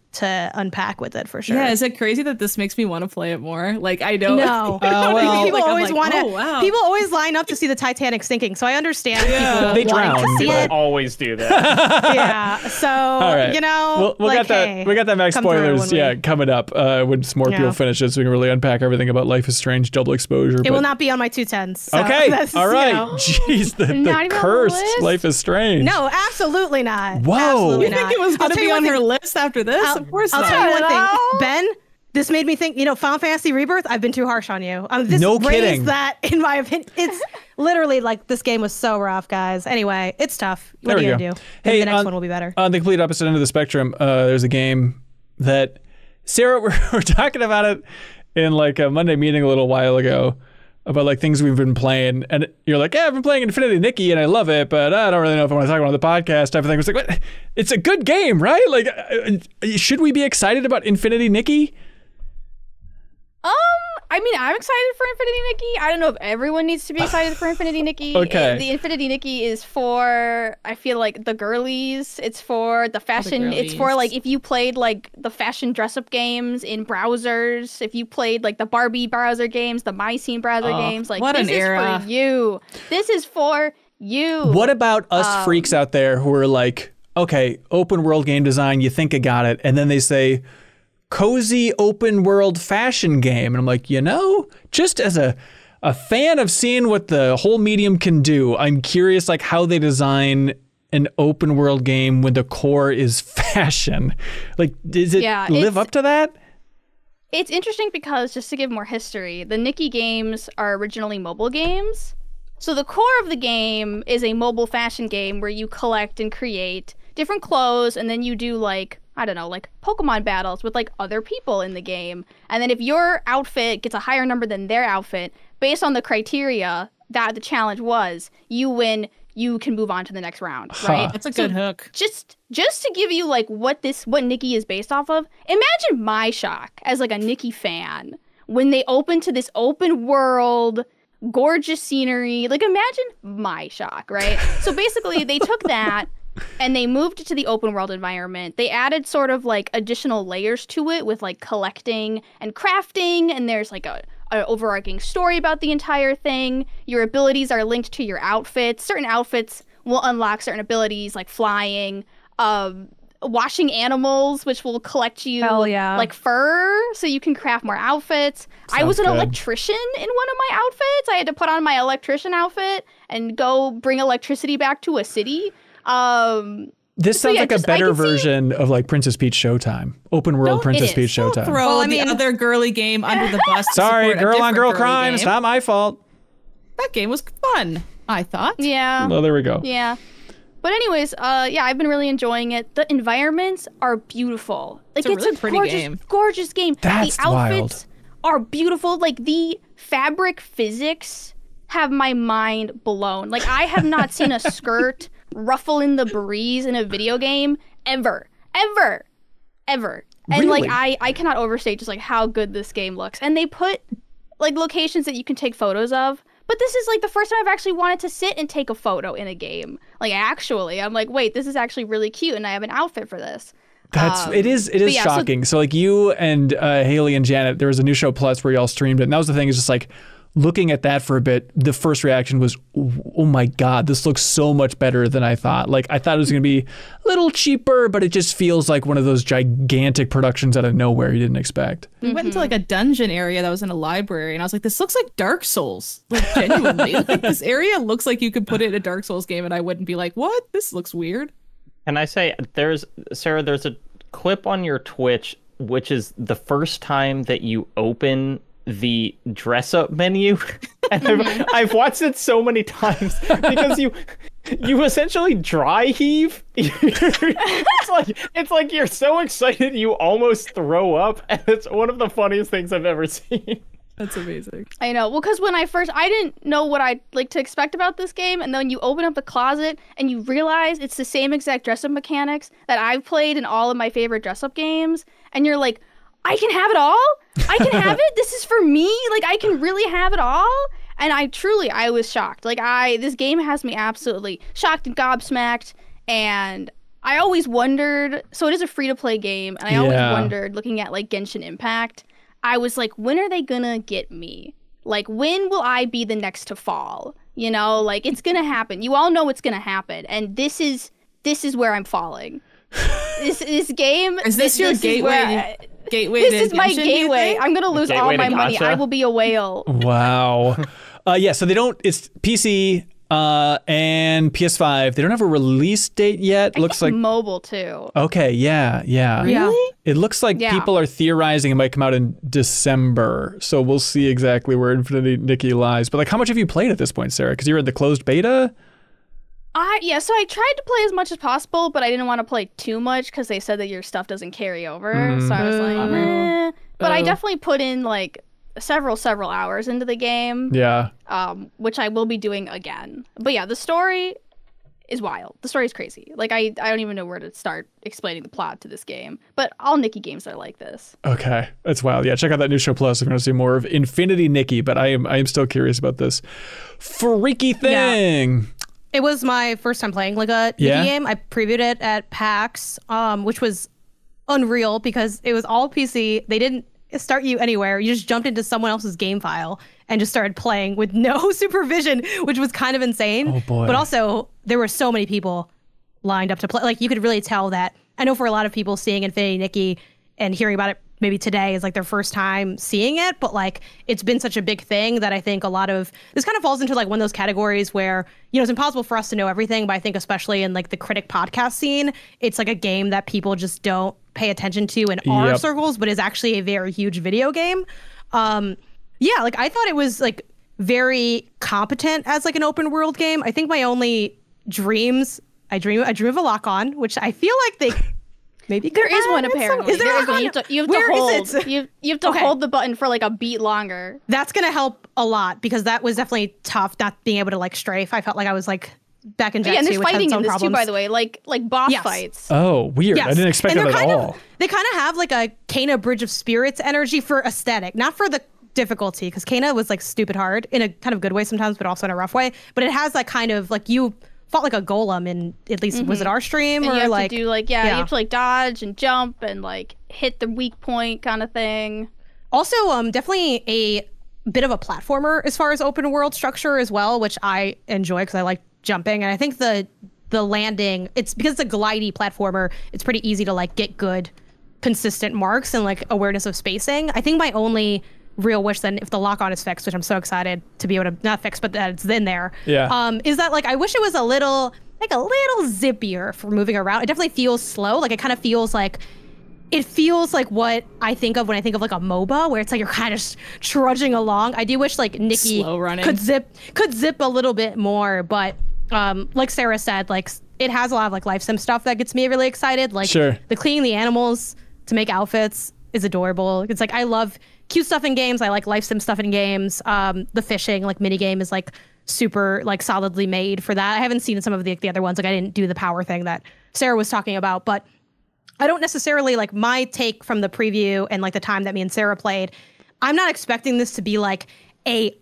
unpack with it for sure. Yeah, is it crazy that this makes me want to play it more? Like, I don't. No. well, people always want to. Oh, wow. People always line up to see the Titanic sinking, so I understand people They wanting drown. to see People it. always do that. Yeah. So right. you know, we got that Max come through spoilers, when we- coming up when some more people finish it, so we can really unpack everything about Life is Strange double exposure. It will not be on my 210s. So Okay, that's, all right. You know. Jeez, the Not even on the cursed list? Life is Strange. No, absolutely not. Whoa. Absolutely You not. think it was going I'll to tell be you on one her thing. list after this? Of course I'll not. tell you one thing, No. Ben. This made me think, you know, Final Fantasy Rebirth, I've been too harsh on you. This No raised kidding. that, in my opinion. It's literally like, this game was so rough, guys. Anyway, it's tough. What are you going to do? Maybe Hey, the next one will be better. On the complete opposite end of the spectrum, there's a game that, Sarah, we're talking about it in, like, a Monday meeting a little while ago about, like, things we've been playing, and you're like, yeah, I've been playing Infinity Nikki and I love it, but I don't really know if I want to talk about it on the podcast type of thing. It's like, what? It's a good game, right? Like, should we be excited about Infinity Nikki? I mean, I'm excited for Infinity Nikki. I don't know if everyone needs to be excited for Infinity Nikki. Okay. The Infinity Nikki is for, I feel like, the girlies. It's for the fashion. It's for, like, if you played, like, the fashion dress-up games in browsers. If you played, like, the Barbie browser games, the My Scene browser games. Like, what this an is era. for you. This is for you. What about us freaks out there who are like, okay, open world game design, you think I got it, and then they say, cozy open world fashion game. And I'm like, just as a fan of seeing what the whole medium can do, I'm curious like how they design an open world game when the core is fashion. Like, does it live up to that? It's interesting because, just to give more history, the Nikki games are originally mobile games. So the core of the game is a mobile fashion game where you collect and create different clothes, and then you do like, I don't know, like Pokemon battles with like other people in the game. And then if your outfit gets a higher number than their outfit, based on the criteria that the challenge was, you win, you can move on to the next round, right? That's a good hook. Just to give you like what Nikki is based off of, imagine my shock as like a Nikki fan when they open to this open world, gorgeous scenery. Like imagine my shock, right? So basically they took that and they moved it to the open world environment. They added sort of like additional layers to it with like collecting and crafting, and there's like an overarching story about the entire thing. Your abilities are linked to your outfits. Certain outfits will unlock certain abilities like flying, washing animals, which will collect you like fur so you can craft more outfits. I was an electrician in one of my outfits. I had to put on my electrician outfit and go bring electricity back to a city. This sounds like a better version of like Princess Peach Showtime. Open world Princess Peach Showtime. Don't throw the other girly game under the bus. Sorry, girl on girl crime. It's not my fault. That game was fun, I thought. Yeah. Well, there we go. Yeah. But anyways, I've been really enjoying it. The environments are beautiful. Like it's really a pretty gorgeous, gorgeous game. That's the outfits are beautiful. Like the fabric physics have my mind blown. Like I have not seen a skirt ruffle in the breeze in a video game ever. And really? like I cannot overstate just like how good this game looks. And they put like locations that you can take photos of. But this is like the first time I've actually wanted to sit and take a photo in a game. Like actually, I'm like, wait, this is actually really cute, and I have an outfit for this. It is shocking. So like you and Haley and Janet, there was a new show Plus where y'all streamed it, and that was the thing. Is just like looking at that for a bit. The first reaction was, oh my god, this looks so much better than I thought. Like I thought it was gonna be a little cheaper, but it just feels like one of those gigantic productions out of nowhere you didn't expect. We went into like a dungeon area that was in a library, and I was like, this looks like Dark Souls. Like genuinely, like this area looks like you could put it in a Dark Souls game, and I wouldn't be like, what? This looks weird. Can I say, Sarah, there's a clip on your Twitch, which is the first time that you open the dress up menu. And I've watched it so many times because you essentially dry heave. it's like you're so excited you almost throw up, and it's one of the funniest things I've ever seen. That's amazing. I know. Well, because I didn't know what I'd like to expect about this game, and then you open up the closet and you realize it's the same exact dress-up mechanics that I've played in all of my favorite dress-up games, and you're like, I can have it all? I can have it? This is for me? Like, I can really have it all? And I was shocked. Like, this game has me absolutely shocked and gobsmacked, and I always wondered, so it is a free-to-play game, and I always wondered, looking at, like, Genshin Impact, I was like, when are they gonna get me? Like, when will I be the next to fall? You know, like, it's gonna happen. You all know it's gonna happen, and this is where I'm falling. This game... Is this your gateway? This is my gateway. I'm gonna lose all my money. I will be a whale. Wow. So they don't... It's PC and PS5. They don't have a release date yet. Looks like mobile too. Okay, yeah. Really? It looks like people are theorizing it might come out in December. So we'll see exactly where Infinity Nikki lies. But like, how much have you played at this point, Sarah? Because you're in the closed beta? So I tried to play as much as possible, but I didn't want to play too much because they said that your stuff doesn't carry over. So I was like, eh. But I definitely put in like several hours into the game. Yeah. Which I will be doing again. But yeah, the story is wild. The story is crazy. Like I don't even know where to start explaining the plot to this game. But all Nikki games are like this. Okay, that's wild. Yeah, check out that new show Plus if you want to see more of Infinity Nikki. But I am still curious about this freaky thing. Yeah. It was my first time playing like a Nikki game. I previewed it at PAX, which was unreal because it was all PC. They didn't start you anywhere. You just jumped into someone else's game file and just started playing with no supervision, which was kind of insane. Oh boy. But also, there were so many people lined up to play. Like, you could really tell that. I know for a lot of people seeing Infinity Nikki and hearing about it maybe today is like their first time seeing it, but like it's been such a big thing that I think a lot of this kind of falls into like one of those categories where, you know, it's impossible for us to know everything, but I think especially in like the critic podcast scene, it's like a game that people just don't pay attention to in our circles, but is actually a very huge video game. Yeah, like I thought it was like very competent as like an open world game. I think my only dreams, I dream of a lock-on, which I feel like they maybe there is one apparently. Is there one? You have to hold the button for like a beat longer. That's gonna help a lot because that was definitely tough not being able to like strafe. I felt like I was like back in Jet 2, and there's which fighting had its in own this too, problems. by the way, like boss fights. Oh, weird. Yes. I didn't expect And that they're at kind all. They kind of have like a Kena Bridge of Spirits energy for aesthetic, not for the difficulty, because Kena was like stupid hard in a kind of good way sometimes, but also in a rough way. But it has that kind of like you fought like a golem in at least was it our stream And or you have like to do like you have to like dodge and jump and like hit the weak point kind of thing. Also, definitely a bit of a platformer as far as open world structure as well, which I enjoy because I like jumping. And I think the landing, it's because it's a glidey platformer, it's pretty easy to like get good consistent marks and like awareness of spacing. I think my only real wish then, if the lock-on is fixed, which I'm so excited to be able to not fix, but that it's in there, is that like I wish it was a little zippier for moving around. It definitely feels slow. Like it kind of feels like what I think of when I think of like a MOBA, where it's like you're kind of trudging along. I do wish like Nikki could zip a little bit more, but like Sarah said, like it has a lot of like life sim stuff that gets me really excited. Like the cleaning the animals to make outfits is adorable. It's like I love cute stuff in games. I like life sim stuff in games. The fishing like mini game is like super like solidly made for that. I haven't seen some of the other ones. Like I didn't do the power thing that Sarah was talking about, but I don't necessarily like my take from the preview and like the time that me and Sarah played. I'm not expecting this to be like a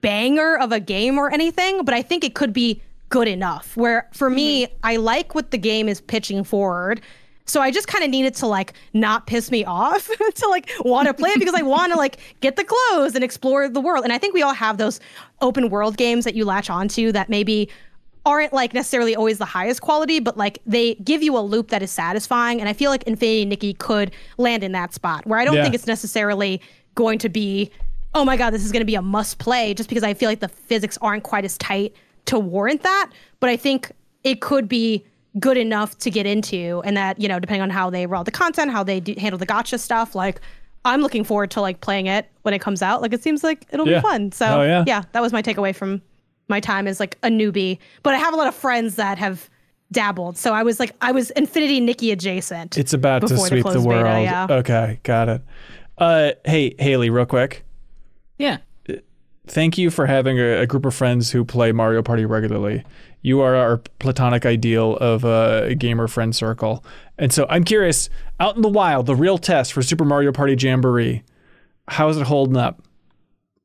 banger of a game or anything, but I think it could be good enough where for me, I like what the game is pitching forward. So I just kind of needed to like not piss me off to like want to play it because I want to like get the clothes and explore the world. And I think we all have those open world games that you latch onto that maybe aren't like necessarily always the highest quality, but like they give you a loop that is satisfying. And I feel like Infinity Nikki could land in that spot where I don't think it's necessarily going to be, oh my God, this is going to be a must play, just because I feel like the physics aren't quite as tight to warrant that. But I think it could be good enough to get into, and that, you know, depending on how they roll the content, how they handle the gotcha stuff, like I'm looking forward to like playing it when it comes out. Like it seems like it'll be fun. So yeah, that was my takeaway from my time as like a newbie. But I have a lot of friends that have dabbled, so I was Infinity Nikki adjacent. It's about to sweep the world. Beta, okay, got it. Hey Haley, real quick. Yeah. Thank you for having a group of friends who play Mario Party regularly. You are our platonic ideal of a gamer friend circle. And so I'm curious, out in the wild, the real test for Super Mario Party Jamboree, how is it holding up?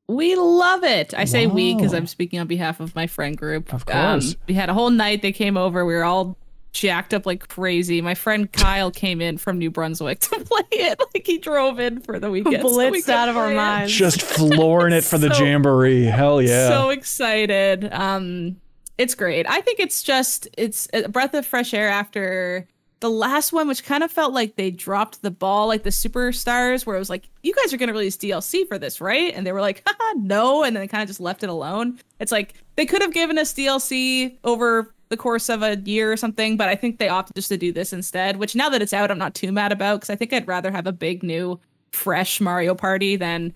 We love it. I say we because I'm speaking on behalf of my friend group. Of course. We had a whole night. They came over. We were all jacked up like crazy. My friend Kyle came in from New Brunswick to play it. Like he drove in for the weekend. Blitzed out of our minds. Just flooring it for the Jamboree. Hell yeah. So excited. It's great. I think it's a breath of fresh air after the last one, which kind of felt like they dropped the ball, like the Superstars, where it was like, you guys are going to release DLC for this, right? And they were like, haha, no. And then they kind of just left it alone. It's like they could have given us DLC over the course of a year or something, but I think they opted just to do this instead, which now that it's out, I'm not too mad about, because I think I'd rather have a big, new, fresh Mario Party than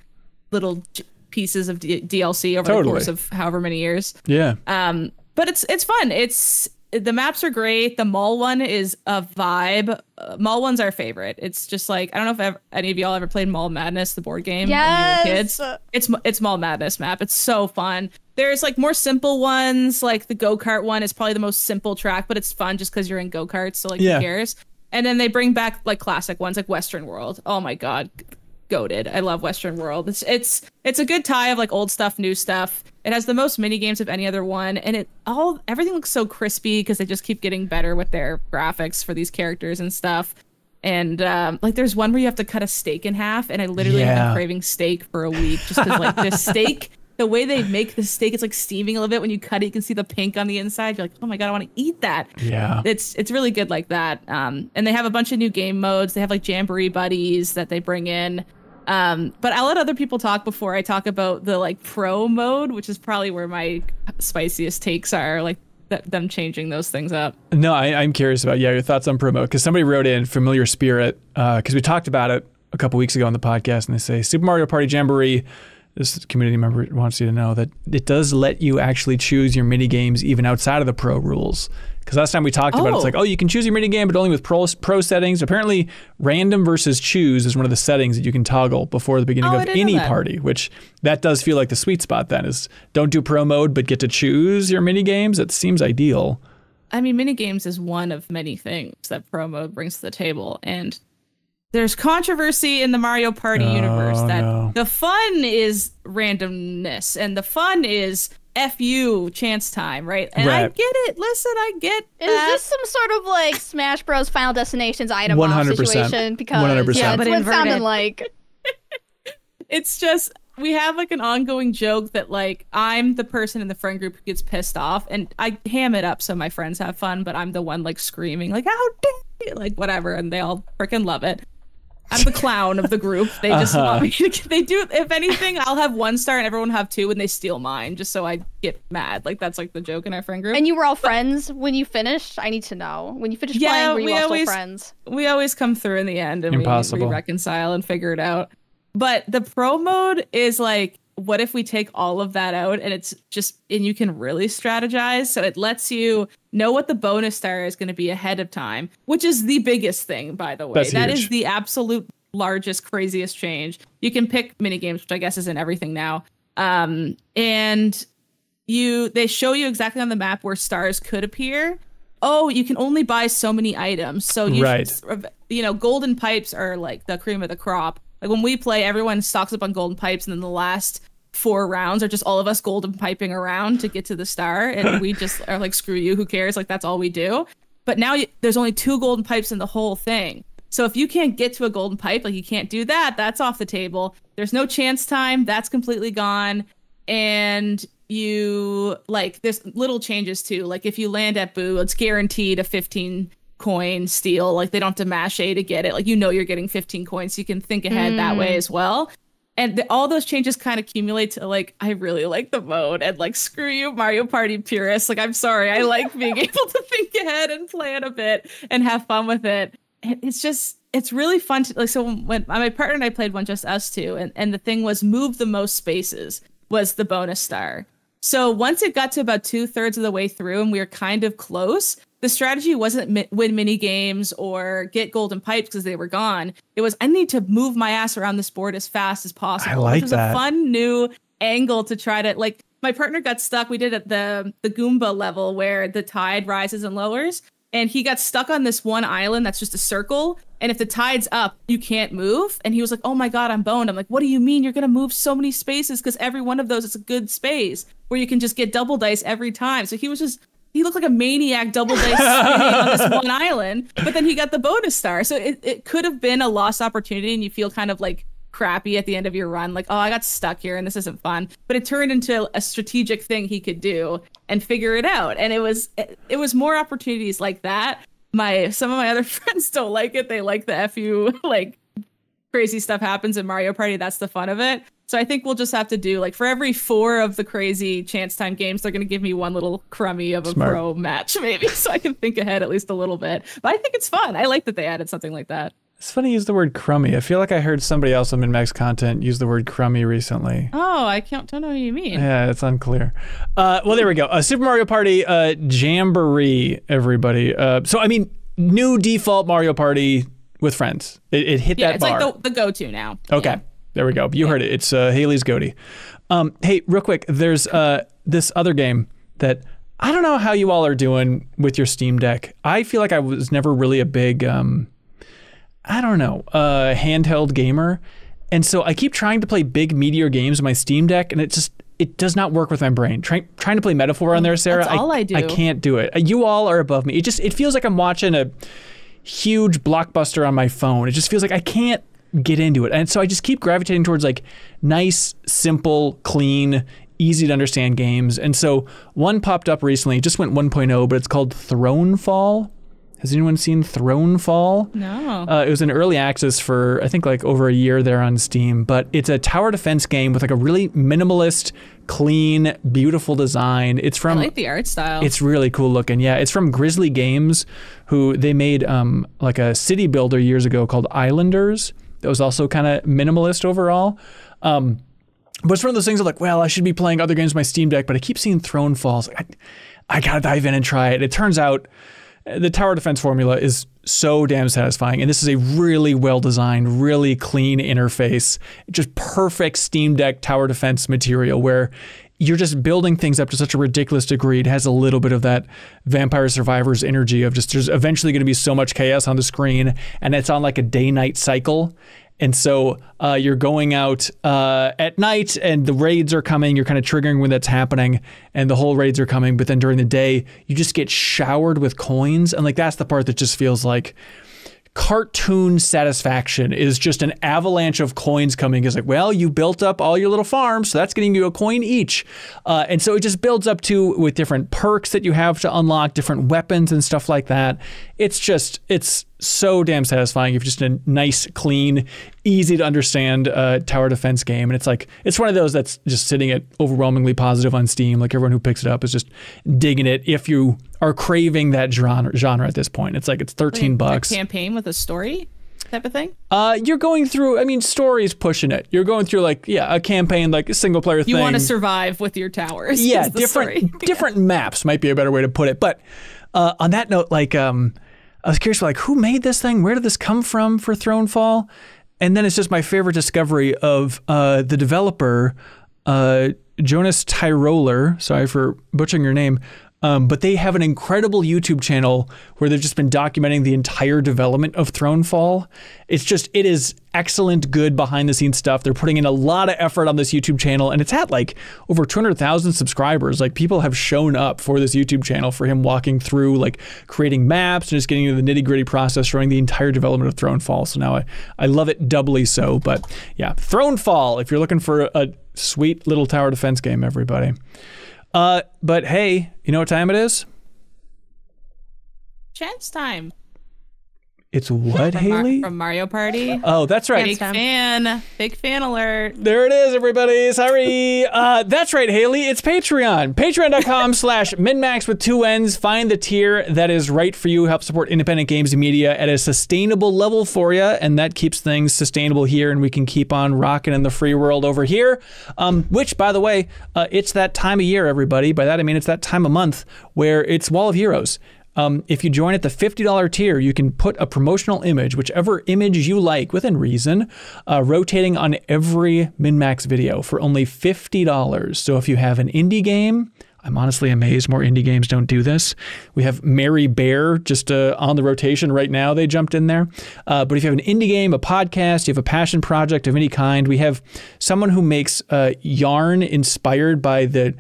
little pieces of DLC over the course of however many years. Yeah. But it's fun. The maps are great. The mall one is a vibe. Mall one's our favorite. It's just like, I don't know if any of y'all ever played Mall Madness, the board game when you were kids. It's Mall Madness map. It's so fun. There's like more simple ones, like the go-kart one is probably the most simple track, but it's fun just because you're in go-karts, so like who cares? And then they bring back like classic ones like Western World. Oh my god, goated. I love Western World. It's a good tie of like old stuff, new stuff. It has the most mini games of any other one, and everything looks so crispy because they just keep getting better with their graphics for these characters and stuff. And like there's one where you have to cut a steak in half, and I literally have been craving steak for a week just because like this steak, the way they make the steak, it's like steaming a little bit. When you cut it, you can see the pink on the inside. You're like, oh my god, I want to eat that. Yeah, it's really good like that. And they have a bunch of new game modes. They have like Jamboree buddies that they bring in. But I'll let other people talk before I talk about the like pro mode, which is probably where my spiciest takes are, like them changing those things up. No, I'm curious about your thoughts on pro mode, because somebody wrote in Familiar Spirit, because we talked about it a couple weeks ago on the podcast, and they say Super Mario Party Jamboree, this community member wants you to know that it does let you actually choose your mini games even outside of the pro rules. Because last time we talked about it, it's like, you can choose your mini game, but only with pro settings. Apparently, random versus choose is one of the settings that you can toggle before the beginning of any party, which that does feel like the sweet spot then is don't do pro mode, but get to choose your mini games. It seems ideal. I mean, mini games is one of many things that pro mode brings to the table. And there's controversy in the Mario Party universe that the fun is randomness and the fun is FU chance time, right? And I get it. Listen, I get that. Is this some sort of like Smash Bros. Final Destinations item off 100%. situation? Because 100%. yeah, but that's what it sounded inverted. like. It's just, we have like an ongoing joke that like I'm the person in the friend group who gets pissed off, and I ham it up so my friends have fun, but I'm the one like screaming like, how dare you, like whatever, and they all freaking love it. I'm the clown of the group. They just want me to, they do, if anything, I'll have 1 star and everyone will have 2 and they steal mine just so I get mad. Like that's like the joke in our friend group. And you were all friends when you finished? I need to know. When you finished playing, were you all still friends? We always come through in the end and we reconcile and figure it out. But the pro mode is like, what if we take all of that out and it's just, and you can really strategize. So it lets you know what the bonus star is going to be ahead of time, which is the biggest thing, by the way. That is the absolute largest, craziest change. You can pick mini games, which I guess is in everything now. And they show you exactly on the map where stars could appear. Oh, you can only buy so many items. So golden pipes are like the cream of the crop. Like when we play, everyone stocks up on golden pipes, and then the last 4 rounds are just all of us golden piping around to get to the star, and we just are like, screw you, who cares? Like that's all we do. But now there's only 2 golden pipes in the whole thing. So if you can't get to a golden pipe, like you can't do that, that's off the table. There's no chance time, that's completely gone. And you like, there's little changes too. Like if you land at Boo, it's guaranteed a 15 coin steal. Like they don't have to mash A to get it. Like you're getting 15 coins, so you can think ahead that way as well. And all those changes kind of accumulate to like, I really like the mode, and like, screw you, Mario Party purists. Like, I'm sorry, I like being able to think ahead and plan a bit and have fun with it. And it's really fun to like. So when my partner and I played one, just us two, and the thing was move the most spaces was the bonus star. So once it got to about 2/3 of the way through and we were kind of close, the strategy wasn't win mini games or get golden pipes because they were gone. It was, I need to move my ass around this board as fast as possible. I like which was that. a fun new angle to try to, like, my partner got stuck. We did at the Goomba level where the tide rises and lowers. And he got stuck on this one island that's just a circle. And if the tide's up, you can't move. And he was like, oh my God, I'm boned. I'm like, what do you mean? You're going to move so many spaces because every one of those is a good space where you can just get double dice every time. So he looked like a maniac double dice spinning on this one island. But then he got the bonus star. So it could have been a lost opportunity and you feel kind of like crappy at the end of your run, like, oh, I got stuck here and this isn't fun. But it turned into a strategic thing he could do and figure it out. And it was more opportunities like that. Some of my other friends don't like it. They like the FU, like, crazy stuff happens in Mario Party. That's the fun of it. So I think we'll just have to do, like, for every 4 of the crazy chance time games, they're going to give me one little crummy of a pro match, maybe, so I can think ahead at least a little bit. But I think it's fun. I like that they added something like that. It's funny you use the word crummy. I feel like I heard somebody else on MinnMax content use the word crummy recently. Oh, I don't know what you mean. Yeah, it's unclear. Well, there we go. Super Mario Party Jamboree, everybody. So, I mean, new default Mario Party with friends. It hit that bar. Yeah, it's like the go-to now. Okay. There we go. You heard it. It's Haley's goatee. Hey, real quick, there's this other game that I don't know how you all are doing with your Steam Deck. I feel like I was never really a big, handheld gamer. And so I keep trying to play big, meatier games on my Steam Deck, and it does not work with my brain. Trying to play Metaphor on there, Sarah. That's all I do. I can't do it. You all are above me. It feels like I'm watching a huge blockbuster on my phone. It just feels like I can't get into it. And so I just keep gravitating towards like nice, simple, clean, easy to understand games. And so one popped up recently, it just went 1.0, but it's called Thronefall. Has anyone seen Thronefall? No. It was in early access for, I think, like over a year there on Steam. But it's a tower defense game with like a really minimalist, clean, beautiful design. It's from. I like the art style. It's really cool looking. Yeah, it's from Grizzly Games, who they made like a city builder years ago called Islanders. That was also kind of minimalist overall. But it's one of those things of like, well, I should be playing other games on my Steam Deck, but I keep seeing Thronefall. So I gotta dive in and try it. It turns out the tower defense formula is so damn satisfying. And this is a really well-designed, really clean interface. Just perfect Steam Deck tower defense material where you're just building things up to such a ridiculous degree. It has a little bit of that Vampire Survivors energy of just there's eventually going to be so much chaos on the screen, and it's on like a day-night cycle. And so you're going out at night and the raids are coming. You're kind of triggering when that's happening and the whole raids are coming. But then during the day, you just get showered with coins. And like that's the part that just feels like cartoon satisfaction is just an avalanche of coins coming. It's like, well, you built up all your little farms, so that's getting you a coin each. And so it just builds up to with different perks that you have to unlock, different weapons and stuff like that. It's so damn satisfying. You've just a nice, clean, easy to understand tower defense game. And it's one of those that's just sitting at overwhelmingly positive on Steam. Like everyone who picks it up is just digging it if you are craving that genre at this point. It's like it's $13. A campaign with a story type of thing? You're going through, story's pushing it. You're going through a campaign, like a single player thing. You want to survive with your towers. Yeah, different maps might be a better way to put it. But on that note, I was curious, who made this thing? Where did this come from for Thronefall? And then it's just my favorite discovery of the developer, Jonas Tyroler. Sorry for butchering your name. But they have an incredible YouTube channel where they've just been documenting the entire development of Thronefall. It is excellent, good behind the scenes stuff. They're putting in a lot of effort on this YouTube channel, and it's at over 200,000 subscribers. People have shown up for this YouTube channel for him walking through creating maps and just getting into the nitty gritty process, showing the entire development of Thronefall. So now I love it doubly so. But yeah, Thronefall, if you're looking for a sweet little tower defense game, everybody. But hey, you know what time it is? Chance time. It's what, Haley? From Mario Party. Oh, that's right. Big fan. Big fan alert. There it is, everybody. Sorry. That's right, Haley. It's Patreon. Patreon.com/MinnMax with 2 N's. Find the tier that is right for you. Help support independent games and media at a sustainable level for you. And that keeps things sustainable here. And we can keep on rocking in the free world over here. Which, by the way, it's that time of year, everybody. By that, I mean it's that time of month where it's Wall of Heroes. If you join at the $50 tier, you can put a promotional image, whichever image you like, within reason, rotating on every MinnMax video for only $50. So if you have an indie game, I'm honestly amazed more indie games don't do this. We have Mary Bear just on the rotation right now. They jumped in there. But if you have an indie game, a podcast, you have a passion project of any kind, we have someone who makes yarn inspired by the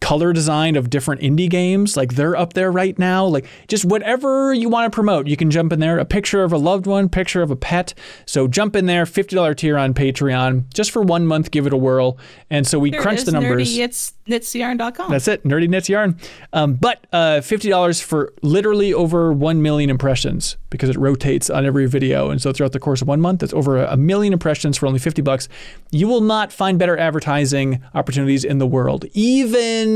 color design of different indie games. They're up there right now. Just whatever you want to promote, you can jump in there. A picture of a loved one, picture of a pet. So jump in there, $50 tier on Patreon, just for 1 month, give it a whirl. And so we crunch the numbers. NerdyKnitsYarn.com. That's it, Nerdy Knits Yarn. But $50 for literally over 1 million impressions because it rotates on every video. And so throughout the course of 1 month, it's over a million impressions for only $50. You will not find better advertising opportunities in the world. Even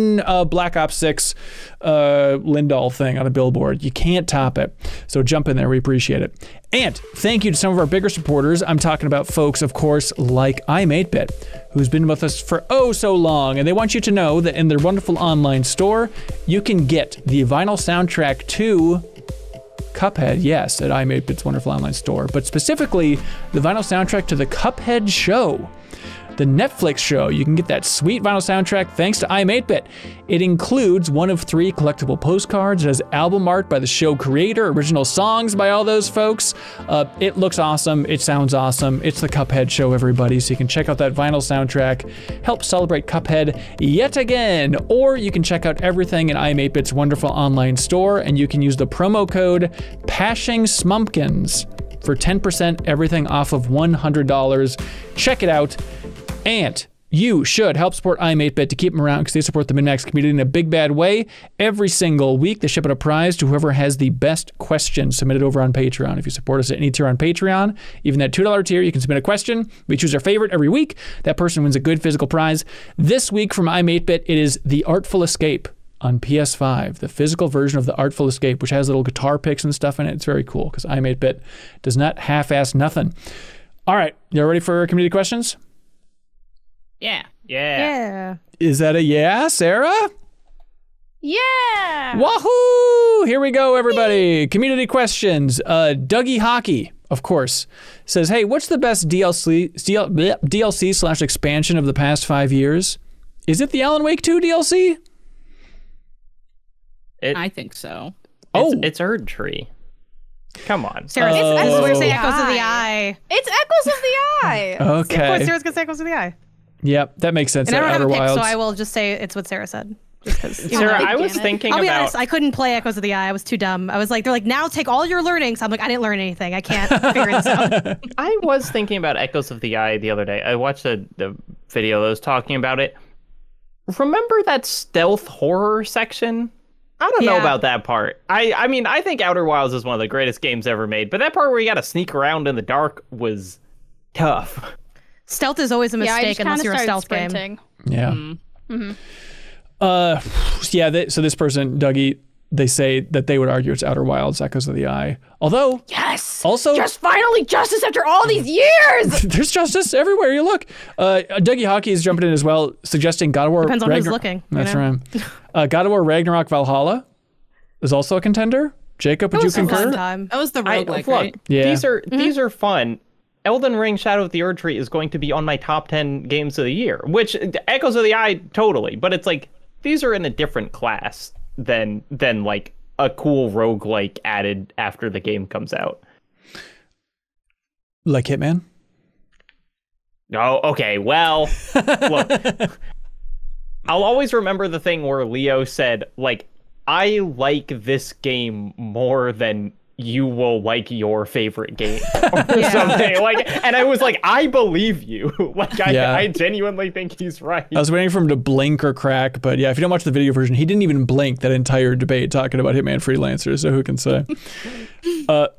Black Ops 6 Lindahl thing on a billboard. You can't top it. So jump in there. We appreciate it. And thank you to some of our bigger supporters. I'm talking about folks, of course, like I'm8bit, who's been with us for oh so long. And they want you to know that in their wonderful online store, you can get the vinyl soundtrack to Cuphead, yes, at iMateBit's wonderful online store, but specifically the vinyl soundtrack to the Cuphead show. The Netflix show. You can get that sweet vinyl soundtrack thanks to iMateBit. It includes one of 3 collectible postcards. It has album art by the show creator, original songs by all those folks. It looks awesome. It sounds awesome. It's the Cuphead show, everybody. So you can check out that vinyl soundtrack. Help celebrate Cuphead yet again. Or you can check out everything in iMateBit's wonderful online store, and you can use the promo code PashingSmumpkins for 10% everything off of $100. Check it out. And you should help support iMateBit to keep them around because they support the MinnMax community in a big bad way. Every single week, they ship out a prize to whoever has the best question submitted over on Patreon. If you support us at any tier on Patreon, even that $2 tier, you can submit a question. We choose our favorite every week. That person wins a good physical prize. This week from iMateBit, it is The Artful Escape on PS5, the physical version of The Artful Escape, which has little guitar picks and stuff in it. It's very cool because iMateBit does not half-ass nothing. All right, you ready for community questions? Yeah. Yeah. Is that a yeah, Sarah? Yeah. Wahoo! Here we go, everybody. Community questions. Dougie Hockey, of course, says, hey, what's the best DLC / expansion of the past 5 years? Is it the Alan Wake 2 DLC? I think so. It's Erd Tree. Come on. Sarah, this is where say Echoes of the Eye. It's Echoes of the Eye. Okay. Of course, Sarah's going to say Echoes of the Eye. Yep, that makes sense. And I don't have Outer a pick, Wilds. so I will just say it's what Sarah said. Just because. Sarah, I was thinking I'll be about... honest, I couldn't play Echoes of the Eye. I was too dumb. I was like, they're like, now take all your learnings. I'm like, I didn't learn anything. I can't figure this out. I was thinking about Echoes of the Eye the other day. I watched the video that was talking about it. Remember that stealth horror section? I don't know about that part. I mean, I think Outer Wilds is one of the greatest games ever made, but that part where you gotta sneak around in the dark was tough. Stealth is always a mistake unless you're a stealth sprinting. game. Yeah. So this person, Dougie, they say that they would argue it's Outer Wilds, Echoes of the Eye. Although, Yes. also, Just finally justice after all these years. there's justice everywhere you look. Dougie Hockey is jumping in as well, suggesting God of War Depends on who's looking. That's right. God of War Ragnarok Valhalla is also a contender. Jacob, would you concur? That was the roguelike, Look, right? Yeah. These are fun. Elden Ring Shadow of the Erd Tree is going to be on my top 10 games of the year, which Echoes of the Eye totally, but it's like these are in a different class than like a cool roguelike added after the game comes out. Like Hitman? Oh, okay. Well, look. I'll always remember the thing where Leo said, like, I like this game more than you will like your favorite game or something. Like, and I was like, I believe you. Like, I genuinely think he's right. I was waiting for him to blink or crack, but yeah, if you don't watch the video version, he didn't even blink that entire debate talking about Hitman Freelancer, so who can say?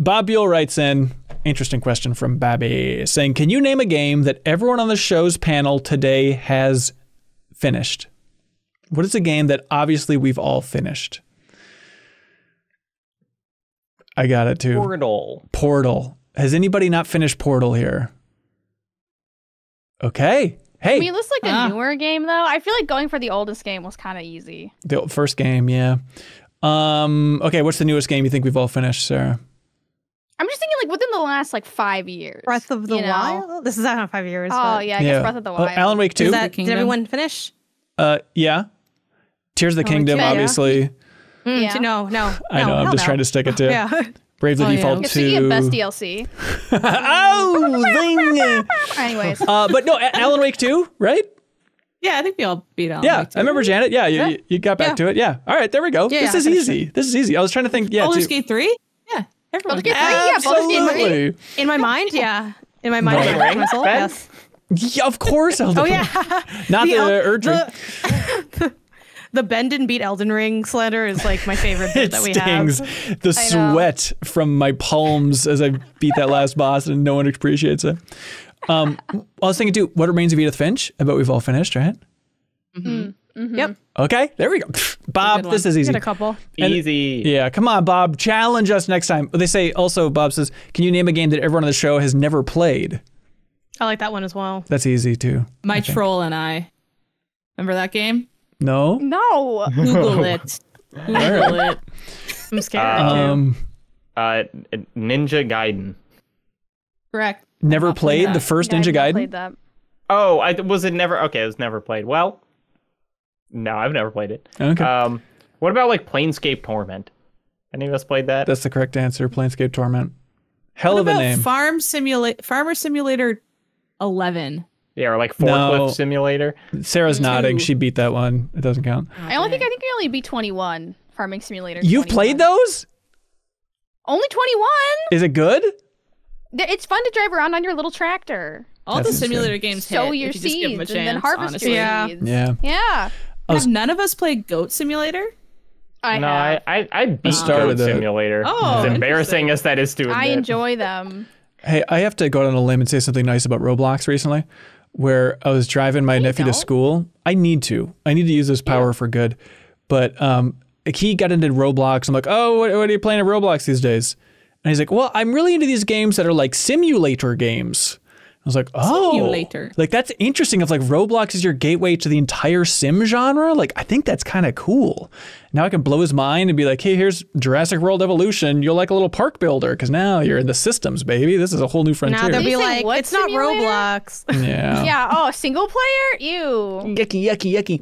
Bob Buell writes in, interesting question from Babby, saying, can you name a game that everyone on the show's panel today has finished? What is a game that obviously we've all finished? I got it too. Portal. Has anybody not finished Portal here? Okay. Hey. I mean, it looks like a newer game, though. I feel like going for the oldest game was kind of easy. The first game, yeah. Okay, what's the newest game you think we've all finished, Sarah? I'm just thinking, like, within the last, 5 years. Breath of the Wild? This is not 5 years. Oh, yeah, I guess Breath of the Wild. Alan Wake 2? Did everyone finish? Yeah. Tears of the Kingdom, obviously. Yeah. No. I know, I'm just trying to stick it to. Yeah. Bravely Default 2. Speaking of best DLC. Zing! Anyways. But no, Alan Wake 2, right? Yeah, I think we all beat Alan Yeah, Wake 2. I remember Janet. Yeah, you got back to it. Yeah. All right, there we go. Yeah, this is easy. This is easy. I was trying to think. Yeah, Baldur's Gate 3? Yeah. Everyone. Baldur's Gate 3? Yeah, Baldur's Gate 3. Absolutely. In my mind, yeah. In my mind, Elden Ring, my soul, Ben? yes. Yeah, of course. Elden Ring. Not the Erd Ring. The bend and beat Elden Ring slander is like my favorite bit that we stings. have. The sweat from my palms as I beat that last boss, and no one appreciates it. I was thinking too, What Remains of Edith Finch? I bet we've all finished, right? Mm-hmm. Yep. Okay, there we go. Bob, this is easy. Get a couple. Easy. Yeah, come on, Bob. Challenge us next time. They say also, Bob says, can you name a game that everyone on the show has never played? I like that one as well. That's easy too. My Troll and I. Remember that game? No? No. Google it. Google it. I'm scared. Ninja Gaiden. Correct. Never played the first Yeah, I've Ninja not Gaiden? played that. Oh, it was never played. Well, no, I've never played it. Okay. What about like Planescape Torment? Any of us played that? That's the correct answer. Planescape Torment. Hell What of a about name. Farmer Simulator 11? Yeah, or like Forklift No. Simulator. Sarah's nodding. Two. She beat that one. It doesn't count. I think you only beat 21. Farming Simulator. You've 21. played those? Only 21. Is it good? It's fun to drive around on your little tractor. All That the seems simulator good. games Sow hit your if you just give them a seeds and then chance, harvest honestly. your Yeah. seeds. Yeah. Yeah. Have none of us played Goat Simulator? I No, have. I beat started Goat it. Simulator. Oh, as embarrassing interesting. as that is to admit. I enjoy them. Hey, I have to go out on a limb and say something nice about Roblox recently, where I was driving my nephew to don't. school. I need to use this power for good. But he got into Roblox. I'm like, oh, what are you playing at Roblox these days? And he's like, well, I'm really into these games that are like simulator games. I was like, oh, Simulator. like that's interesting. If like Roblox is your gateway to the entire sim genre, like I think that's kind of cool. Now I can blow his mind and be like, hey, here's Jurassic World Evolution. You'll like a little park builder because now you're in the systems, baby. This is a whole new Now frontier. they'll Did be you say like, what it's not simulator? Roblox. Yeah. Yeah. Oh, single player? Ew. Yucky, yucky, yucky.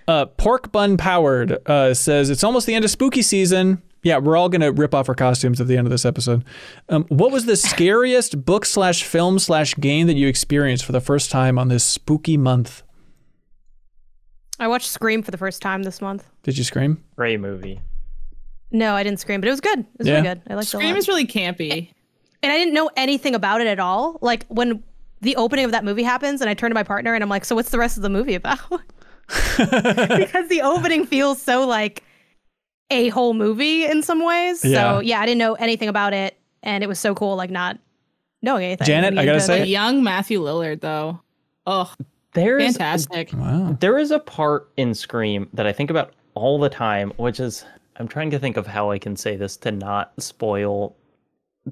Yuck. Pork Bun Powered says it's almost the end of spooky season. Yeah, we're all gonna rip off our costumes at the end of this episode. What was the scariest book/film/game that you experienced for the first time on this spooky month? I watched Scream for the first time this month. Did you scream? Great movie. No, I didn't scream, but it was good. It was Yeah. really good. I liked it a Scream lot. is really campy. And I didn't know anything about it at all. Like when the opening of that movie happens and I turn to my partner and I'm like, so what's the rest of the movie about? Because the opening feels so like a whole movie in some ways. Yeah. So yeah, I didn't know anything about it. And it was so cool, like not knowing anything. Janet, Being I gotta into, say like, Young Matthew Lillard, though. Oh, There's fantastic. Wow. There is a part in Scream that I think about all the time, which is I'm trying to think of how I can say this to not spoil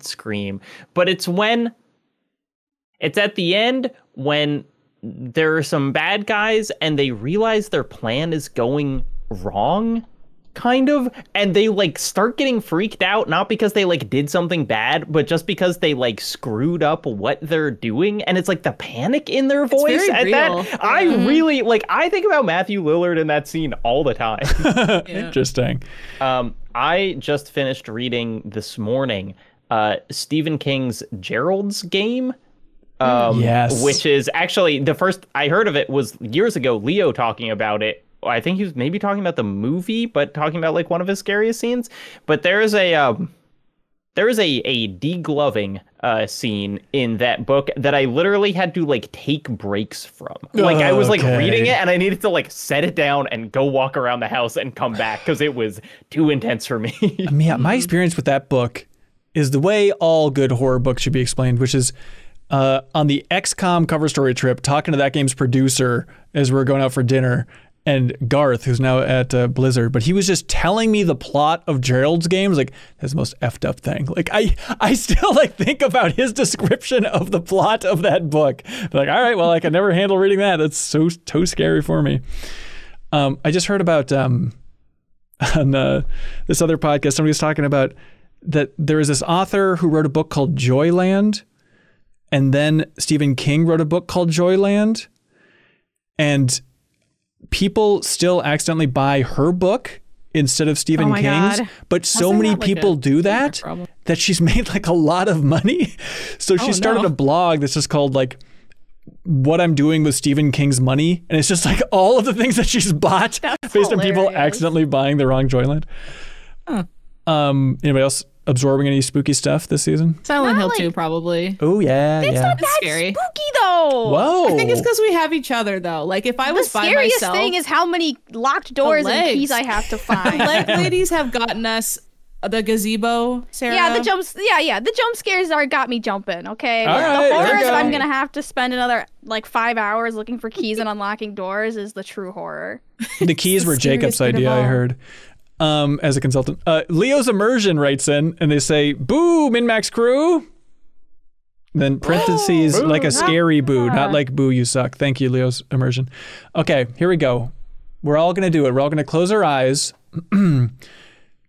Scream, but it's at the end when there are some bad guys and they realize their plan is going wrong, kind of, and they like start getting freaked out, not because they like did something bad, but just because they like screwed up what they're doing, and it's like the panic in their voice very at real. that. I really like, I think about Matthew Lillard in that scene all the time. Interesting. I just finished reading this morning Stephen King's Gerald's Game. Yes. Which is actually the first I heard of it was years ago, Leo talking about it. I think he was maybe talking about the movie, but talking about like one of his scariest scenes. But there is a degloving scene in that book that I literally had to like take breaks from. Like I was like Okay. reading it and I needed to like set it down and go walk around the house and come back because it was too intense for me. Yeah, my experience with that book is the way all good horror books should be explained, which is on the XCOM cover story trip, talking to that game's producer as we're going out for dinner, and Garth, who's now at Blizzard, but he was just telling me the plot of Gerald's Game. Like, that's the most effed up thing. Like, I still like think about his description of the plot of that book. Like, all right, well, I can never handle reading that. That's so scary for me. I just heard about on this other podcast, somebody was talking about that there is this author who wrote a book called Joyland, and then Stephen King wrote a book called Joyland, and people still accidentally buy her book instead of Stephen Oh my King's, God. but so Isn't many that like people a do that problem? that she's made like a lot of money. So she Oh, started no. a blog that's just called like What I'm Doing with Stephen King's Money, and it's just like all of the things that she's bought based on people hilarious. accidentally buying the wrong Joyland. Anybody else absorbing any spooky stuff this season? Silent Not Hill like- 2, probably. Oh yeah, It's yeah. not It's that scary. spooky though. Whoa. I think it's because we have each other, though. Like, if I The was by scariest myself, thing is how many locked doors and legs. keys I have to find. leg ladies have gotten us the gazebo, Sarah. Yeah, the jump scares got me jumping. Okay, All the right, horror there you that go. I'm gonna have to spend another like 5 hours looking for keys and unlocking doors is the true horror. The keys were Jacob's scariest bit of idea, I all. heard. As a consultant. Leo's Immersion writes in and they say, boo, MinnMax crew. Then parentheses, like a scary boo, not like boo, you suck. Thank you, Leo's Immersion. Okay, here we go. We're all going to do it. We're all going to close our eyes.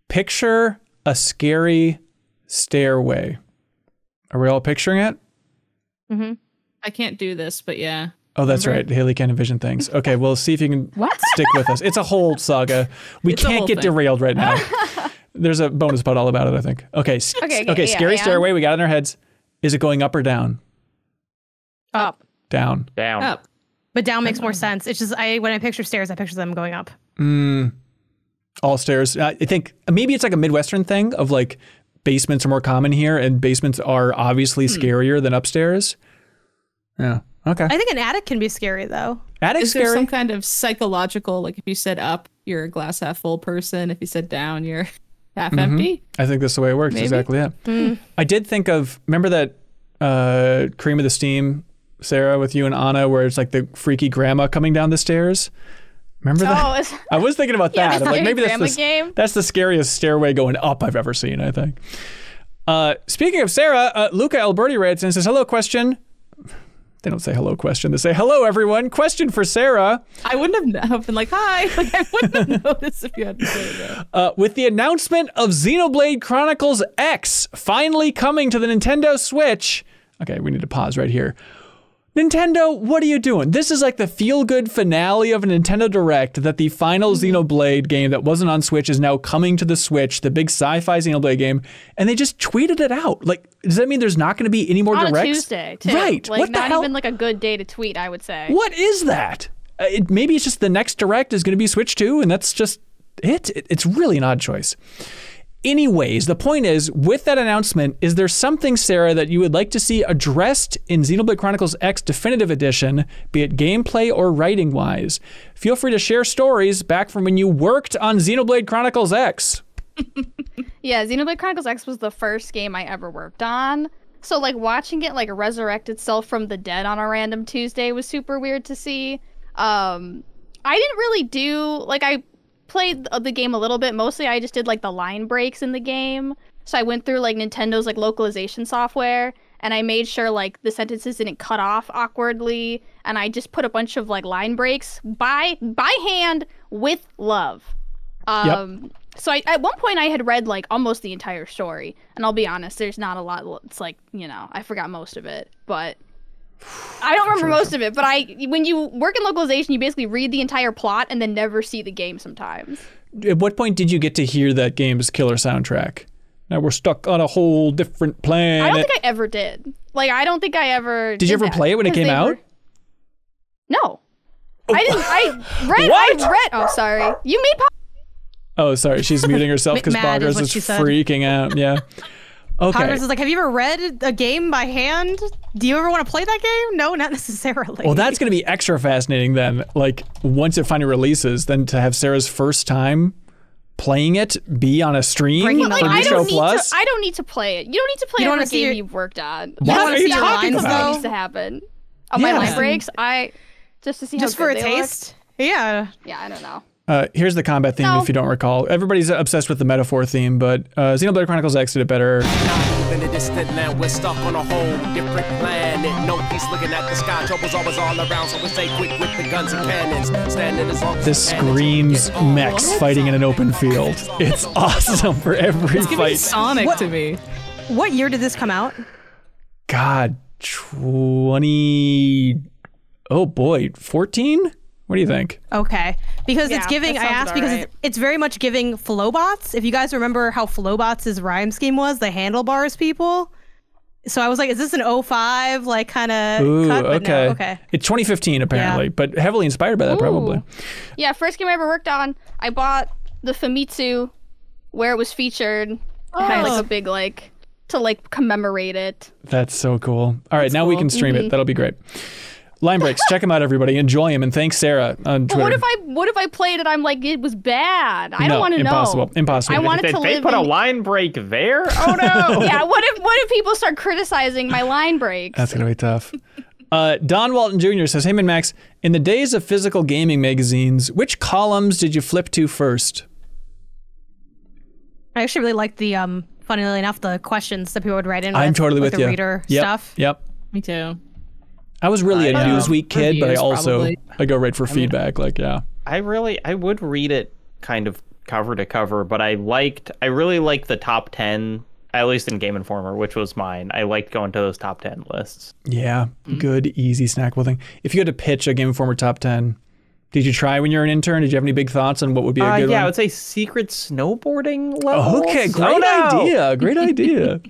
Picture a scary stairway. Are we all picturing it? Mm-hmm. I can't do this, but yeah. Oh, that's right. Haley can't envision things. Okay, we'll see if you can stick with us. It's a whole saga. We can't get derailed right now. There's a bonus pod all about it, I think. Okay, scary stairway. We got it in our heads. Is it going up or down? Up. Down. Down. Up. But down makes more sense. It's just when I picture stairs, I picture them going up. All stairs. I think maybe it's like a Midwestern thing of like basements are more common here and basements are obviously scarier than upstairs. Yeah. Okay. I think an attic can be scary though. Attic's Is there scary. some kind of psychological, like if you said up, you're a glass half full person. If you said down, you're half empty. I think that's the way it works. Maybe. Exactly. Yeah. I did think of, remember that Cream of the Steam, Sarah, with you and Anna, where it's like the freaky grandma coming down the stairs? Remember that? I was thinking about that. I'm like, maybe that's the scariest stairway going up I've ever seen, I think. Speaking of Sarah, Luca Alberti writes and says, hello, question. They don't say hello, question. They say, hello, everyone. Question for Sarah. I wouldn't have been like, hi. Like, I wouldn't have noticed if you hadn't said that. With the announcement of Xenoblade Chronicles X finally coming to the Nintendo Switch. Okay, we need to pause right here. Nintendo, what are you doing? This is like the feel-good finale of a Nintendo Direct that the final Xenoblade game that wasn't on Switch is now coming to the Switch, the big sci-fi Xenoblade game, and they just tweeted it out. Like, does that mean there's not going to be any more on Directs? a Tuesday, too. Right. Like, what the not hell? even like a good day to tweet, I would say. What is that? Maybe it's just the next Direct is going to be Switch 2, and that's just it. It's really an odd choice. Anyways, the point is, with that announcement, is there something, Sarah, that you would like to see addressed in Xenoblade Chronicles X Definitive Edition, be it gameplay or writing-wise? Feel free to share stories back from when you worked on Xenoblade Chronicles X. Yeah, Xenoblade Chronicles X was the first game I ever worked on. So, like, watching it, like, resurrect itself from the dead on a random Tuesday was super weird to see. I didn't really do, like, I played the game a little bit. Mostly I just did like the line breaks in the game. So I went through like Nintendo's like localization software and I made sure like the sentences didn't cut off awkwardly, and I just put a bunch of like line breaks by hand with love. So at one point I had read like almost the entire story, and I'll be honest, there's not a lot. It's like, you know, I forgot most of it, but I don't remember most of it, but when you work in localization, you basically read the entire plot and then never see the game sometimes. At what point did you get to hear that game's killer soundtrack? Now we're stuck on a whole different planet. I don't think I ever did. Like, I don't think I ever Did you ever play it when it came out? No. I didn't. I read. Oh, sorry. You made Oh, sorry. She's muting herself because Mad is Boggers what is she said. freaking out. Yeah. Okay. Poggers is like, have you ever read a game by hand? Do you ever want to play that game? No, not necessarily. Well, that's going to be extra fascinating then. Like, once it finally releases, then to have Sarah's first time playing it be on a stream Breaking for the New Show Plus. I don't need to play it. You don't need to play You don't every wanna see game your- you've worked on. What You are want to you see your talking lines about? That though? needs to happen. On my Yeah. line breaks, just to see Just how for a good they taste? Yeah. look. Yeah, I don't know. Here's the combat theme, No. if you don't recall. Everybody's obsessed with the metaphor theme, but Xenoblade Chronicles X did it better. In a distant land, we're stuck on a whole different planet. No peace looking at the sky, trouble's always all around, so we stay quick with the guns and cannons. Standing as long as This we can screams get mechs fighting in an open field. It's awesome for every It's giving fight. Sonic to me. What year did this come out? God, 20... Oh boy, 14? What do you think? Okay. Because Yeah, it's giving, that I sounds asked about because right. it's very much giving Flowbots. If you guys remember how Flowbots' rhyme scheme was, the handlebars people. So I was like, is this an 05 like kind of Ooh, cut? But okay. no, okay. It's 2015 apparently, Yeah. but heavily inspired by that probably. Ooh. Yeah, first game I ever worked on, I bought the Famitsu where it was featured. It had like a big like to like commemorate it. That's so cool. All right, now we can stream it. That'll be great. Line breaks, check them out, everybody. Enjoy them, and thanks Sarah on But Twitter. what if I played it? I'm like, it was bad. I No, don't want to know. impossible. Impossible. I want it Did to they live. put a in- line break there? Oh no! Yeah. What if people start criticizing my line breaks? That's gonna be tough. Don Walton Jr. says, "Hey MinnMax, in the days of physical gaming magazines, which columns did you flip to first?" I actually really liked the, funnily enough, the questions that people would write in. I'm with, totally like with the you. reader Yep. stuff. Yep. Me too. I was really a Newsweek kid, but I Reviews, also probably. I go right for feedback. Like, yeah. I would read it kind of cover to cover, but I really liked the top 10 at least in Game Informer, which was mine. I liked going to those top 10 lists. Yeah, good, easy snackable thing. If you had to pitch a Game Informer top 10, did you try when you were an intern? Did you have any big thoughts on what would be a good one? Yeah, I would say secret snowboarding level. Okay, great idea. Great idea.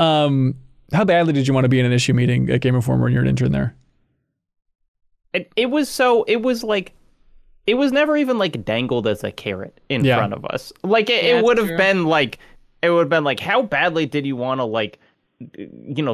How badly did you want to be in an issue meeting at Game Informer when you're an intern there? It was never even like dangled as a carrot in front of us. Like it would have been like, how badly did you want to like,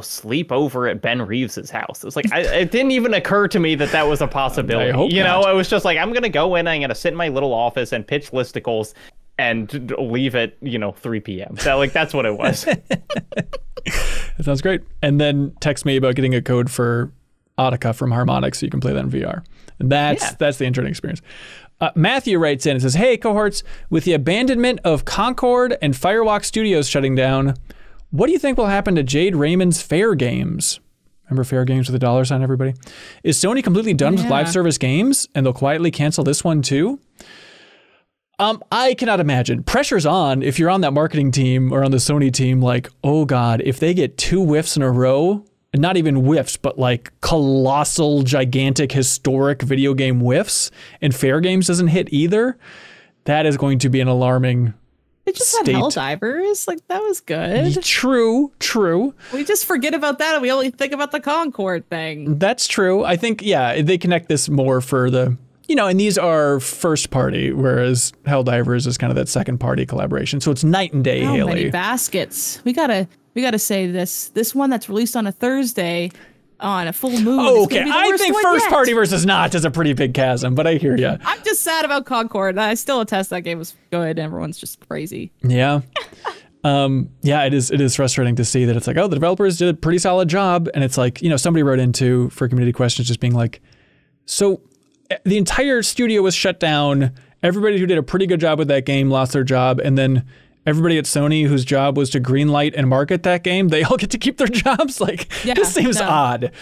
sleep over at Ben Reeves's house? It's like, it didn't even occur to me that was a possibility. I hope not. It was just like, I'm going to go in, I'm going to sit in my little office and pitch listicles and leave at, 3 p.m. So that's what it was. That sounds great. And then text me about getting a code for Audica from Harmonix so you can play that in VR. And that's the intern experience. Matthew writes in and says, hey, cohorts, with the abandonment of Concord and Firewalk Studios shutting down, what do you think will happen to Jade Raymond's Fair Games? Remember Fair Games with a dollar sign, everybody? Is Sony completely done with live service games and they'll quietly cancel this one too? I cannot imagine. Pressure's on if you're on that marketing team or on the Sony team, like, oh God, if they get 2 whiffs in a row, and not even whiffs, but like colossal, gigantic, historic video game whiffs, and Fair Games doesn't hit either, that is going to be an alarming They just state. had Helldivers. Like, that was good. True. We just forget about that and we only think about the Concord thing. That's true. I think, they connect this more for the, and these are first party, whereas Helldivers is kind of that second party collaboration. So it's night and day, How Haley. many baskets? We gotta say this one that's released on a Thursday on a full moon. Oh, okay, I think first party versus not is a pretty big chasm, but I hear you. I'm just sad about Concord. I still attest that game was good. Everyone's just crazy. Yeah. It is frustrating to see that it's like, oh, the developers did a pretty solid job. And it's like, somebody wrote into for community questions just being like, so the entire studio was shut down. Everybody who did a pretty good job with that game lost their job. And then everybody at Sony whose job was to greenlight and market that game, they all get to keep their jobs. Like, this seems odd.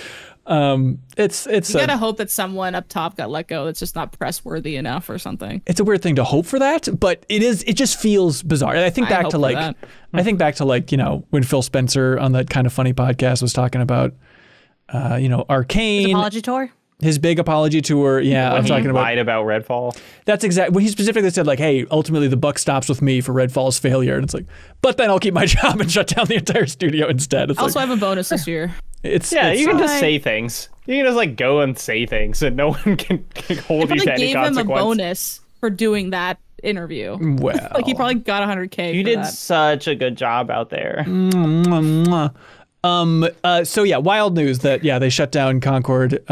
It's you gotta hope that someone up top got let go that's just not press worthy enough or something. It's a weird thing to hope for that, but it just feels bizarre. I think back to when Phil Spencer on that Kind of Funny podcast was talking about Arcane. His apology tour? His big apology tour. Yeah, I'm talking about. Lied about Redfall. That's exactly when he specifically said, like, hey, ultimately the buck stops with me for Redfall's failure. And it's like, but then I'll keep my job and shut down the entire studio instead. It's also, like, I have a bonus this year. You can just say things. You can just like go and say things and no one can hold you to any consequence. I gave him a bonus for doing that interview. Well. Like he probably got 100K. You did such a good job out there. Wild news that, they shut down Concord.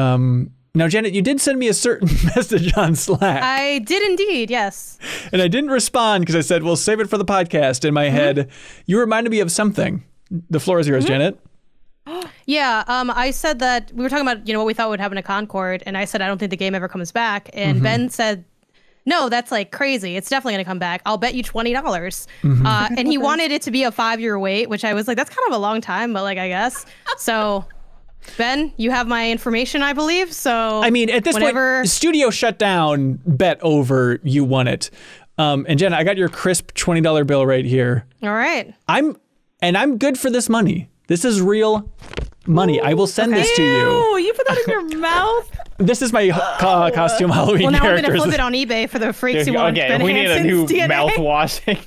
Now, Janet, you did send me a certain message on Slack. I did indeed, yes. And I didn't respond because I said, we'll save it for the podcast. In my head, you reminded me of something. The floor is yours, Janet. Yeah, I said that we were talking about, what we thought would happen to Concord, and I said I don't think the game ever comes back. And Ben said, no, that's like crazy. It's definitely going to come back. I'll bet you $20. And he wanted it to be a 5-year wait, which I was like, that's kind of a long time, but like, I guess. So... Ben, you have my information, I believe. So I mean, at this point, studio shut down, bet over, you won it. And Jenna, I got your crisp $20 bill right here. All right. I'm good for this money. This is real money. I will send this to you. Ew, you put that in your mouth? This is my costume Halloween now characters. I'm going to flip it on eBay for the freaks who want Ben we need a new mouthwashing.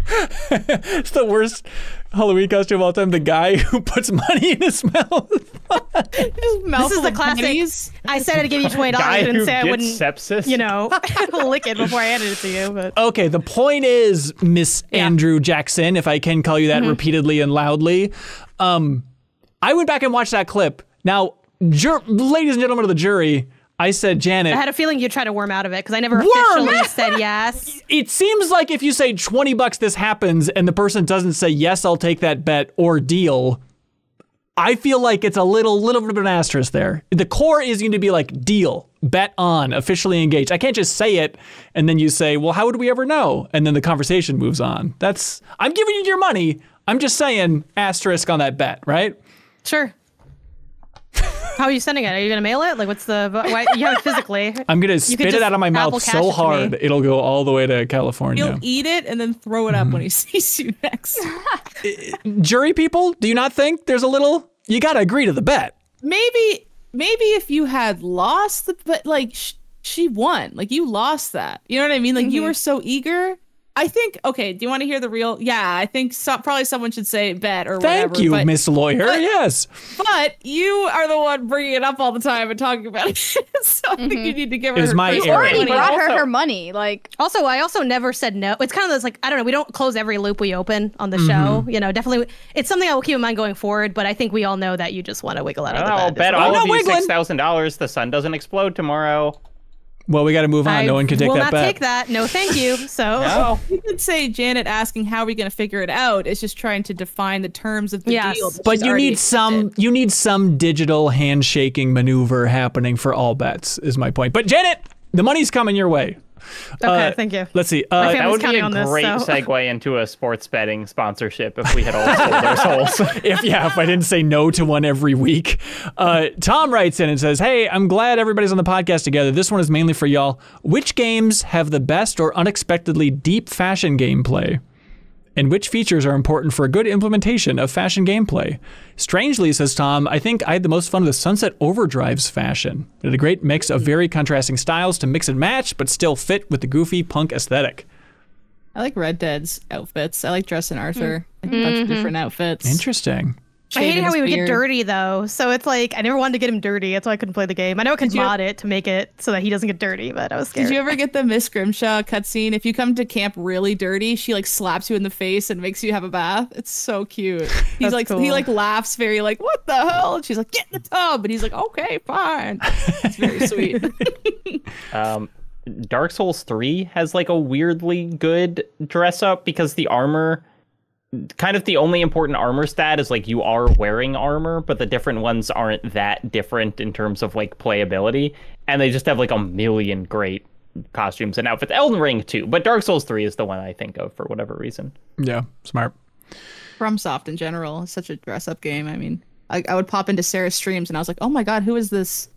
It's the worst Halloween costume of all time. The guy who puts money in his mouth. This is the classic. Pennies. I said I'd give you $20. I didn't say I wouldn't, sepsis. Lick it before I handed it to you. But okay, the point is, Miss Andrew Jackson, if I can call you that repeatedly and loudly, I went back and watched that clip. Now, ladies and gentlemen of the jury, I said, Janet. I had a feeling you'd try to worm out of it because I never officially said yes. It seems like if you say $20 this happens and the person doesn't say, yes, I'll take that bet or deal, I feel like it's a little bit of an asterisk there. The core is going to be like deal, bet on, officially engaged. I can't just say it and then you say, well, how would we ever know? And then the conversation moves on. I'm giving you your money. I'm just saying asterisk on that bet, right? Sure. How are you sending it? Are you gonna mail it? Like, what's the? Why you have it physically? I'm gonna spit it out of my mouth so hard it'll go all the way to California. He'll eat it and then throw it up when he sees you next. Jury people, do you not think there's a little? You gotta agree to the bet. Maybe if you had lost the bet, like she won, like you lost that. You know what I mean? Like you were so eager. I think, okay, do you want to hear the real? Yeah, I think probably someone should say bet or whatever. Thank you, Miss Lawyer. Yes. But you are the one bringing it up all the time and talking about it. So I think you need to give her her my You already brought her money. Like, also, I also never said no. It's kind of this, like, I don't know, we don't close every loop we open on the show. You know, definitely, it's something I will keep in mind going forward, but I think we all know that you just want to wiggle out of the bed. I'll bet all of you $6,000 the sun doesn't explode tomorrow. Well, we got to move on. No one can take that bet. will not take that. No, thank you. So No. You could say Janet asking how are we going to figure it out is just trying to define the terms of the deal. But you need some digital handshaking maneuver happening for all bets is my point. But Janet, the money's coming your way. Okay, thank you. Let's see. That would be a great segue into a sports betting sponsorship if we had all sold our souls. if I didn't say no to one every week. Tom writes in and says, hey, I'm glad everybody's on the podcast together. This one is mainly for y'all. Which games have the best or unexpectedly deep fashion gameplay? And which features are important for a good implementation of fashion gameplay? Strangely, says Tom, I think I had the most fun with Sunset Overdrive's fashion. It had a great mix of very contrasting styles to mix and match, but still fit with the goofy punk aesthetic. I like Red Dead's outfits. I like dressing Arthur in a bunch of different outfits. Interesting. I hated how he would get dirty, though. So it's like, I never wanted to get him dirty. That's why I couldn't play the game. I know I could mod it to make it so that he doesn't get dirty, but I was scared. Did you ever get the Miss Grimshaw cutscene? If you come to camp really dirty, she like slaps you in the face and makes you have a bath. It's so cute. He's like, cool. He like laughs very like, what the hell? And she's like, get in the tub. And he's like, okay, fine. It's very sweet. Dark Souls 3 has like a weirdly good dress up because the armor, kind of the only important armor stat is like you are wearing armor, but the different ones aren't that different in terms of like playability, and they just have like a million great costumes and outfits. Elden Ring too, but Dark Souls 3 is the one I think of for whatever reason. Yeah, smart. FromSoft in general is such a dress up game. I mean, I would pop into Sarah's streams and I was like, oh my god, who is this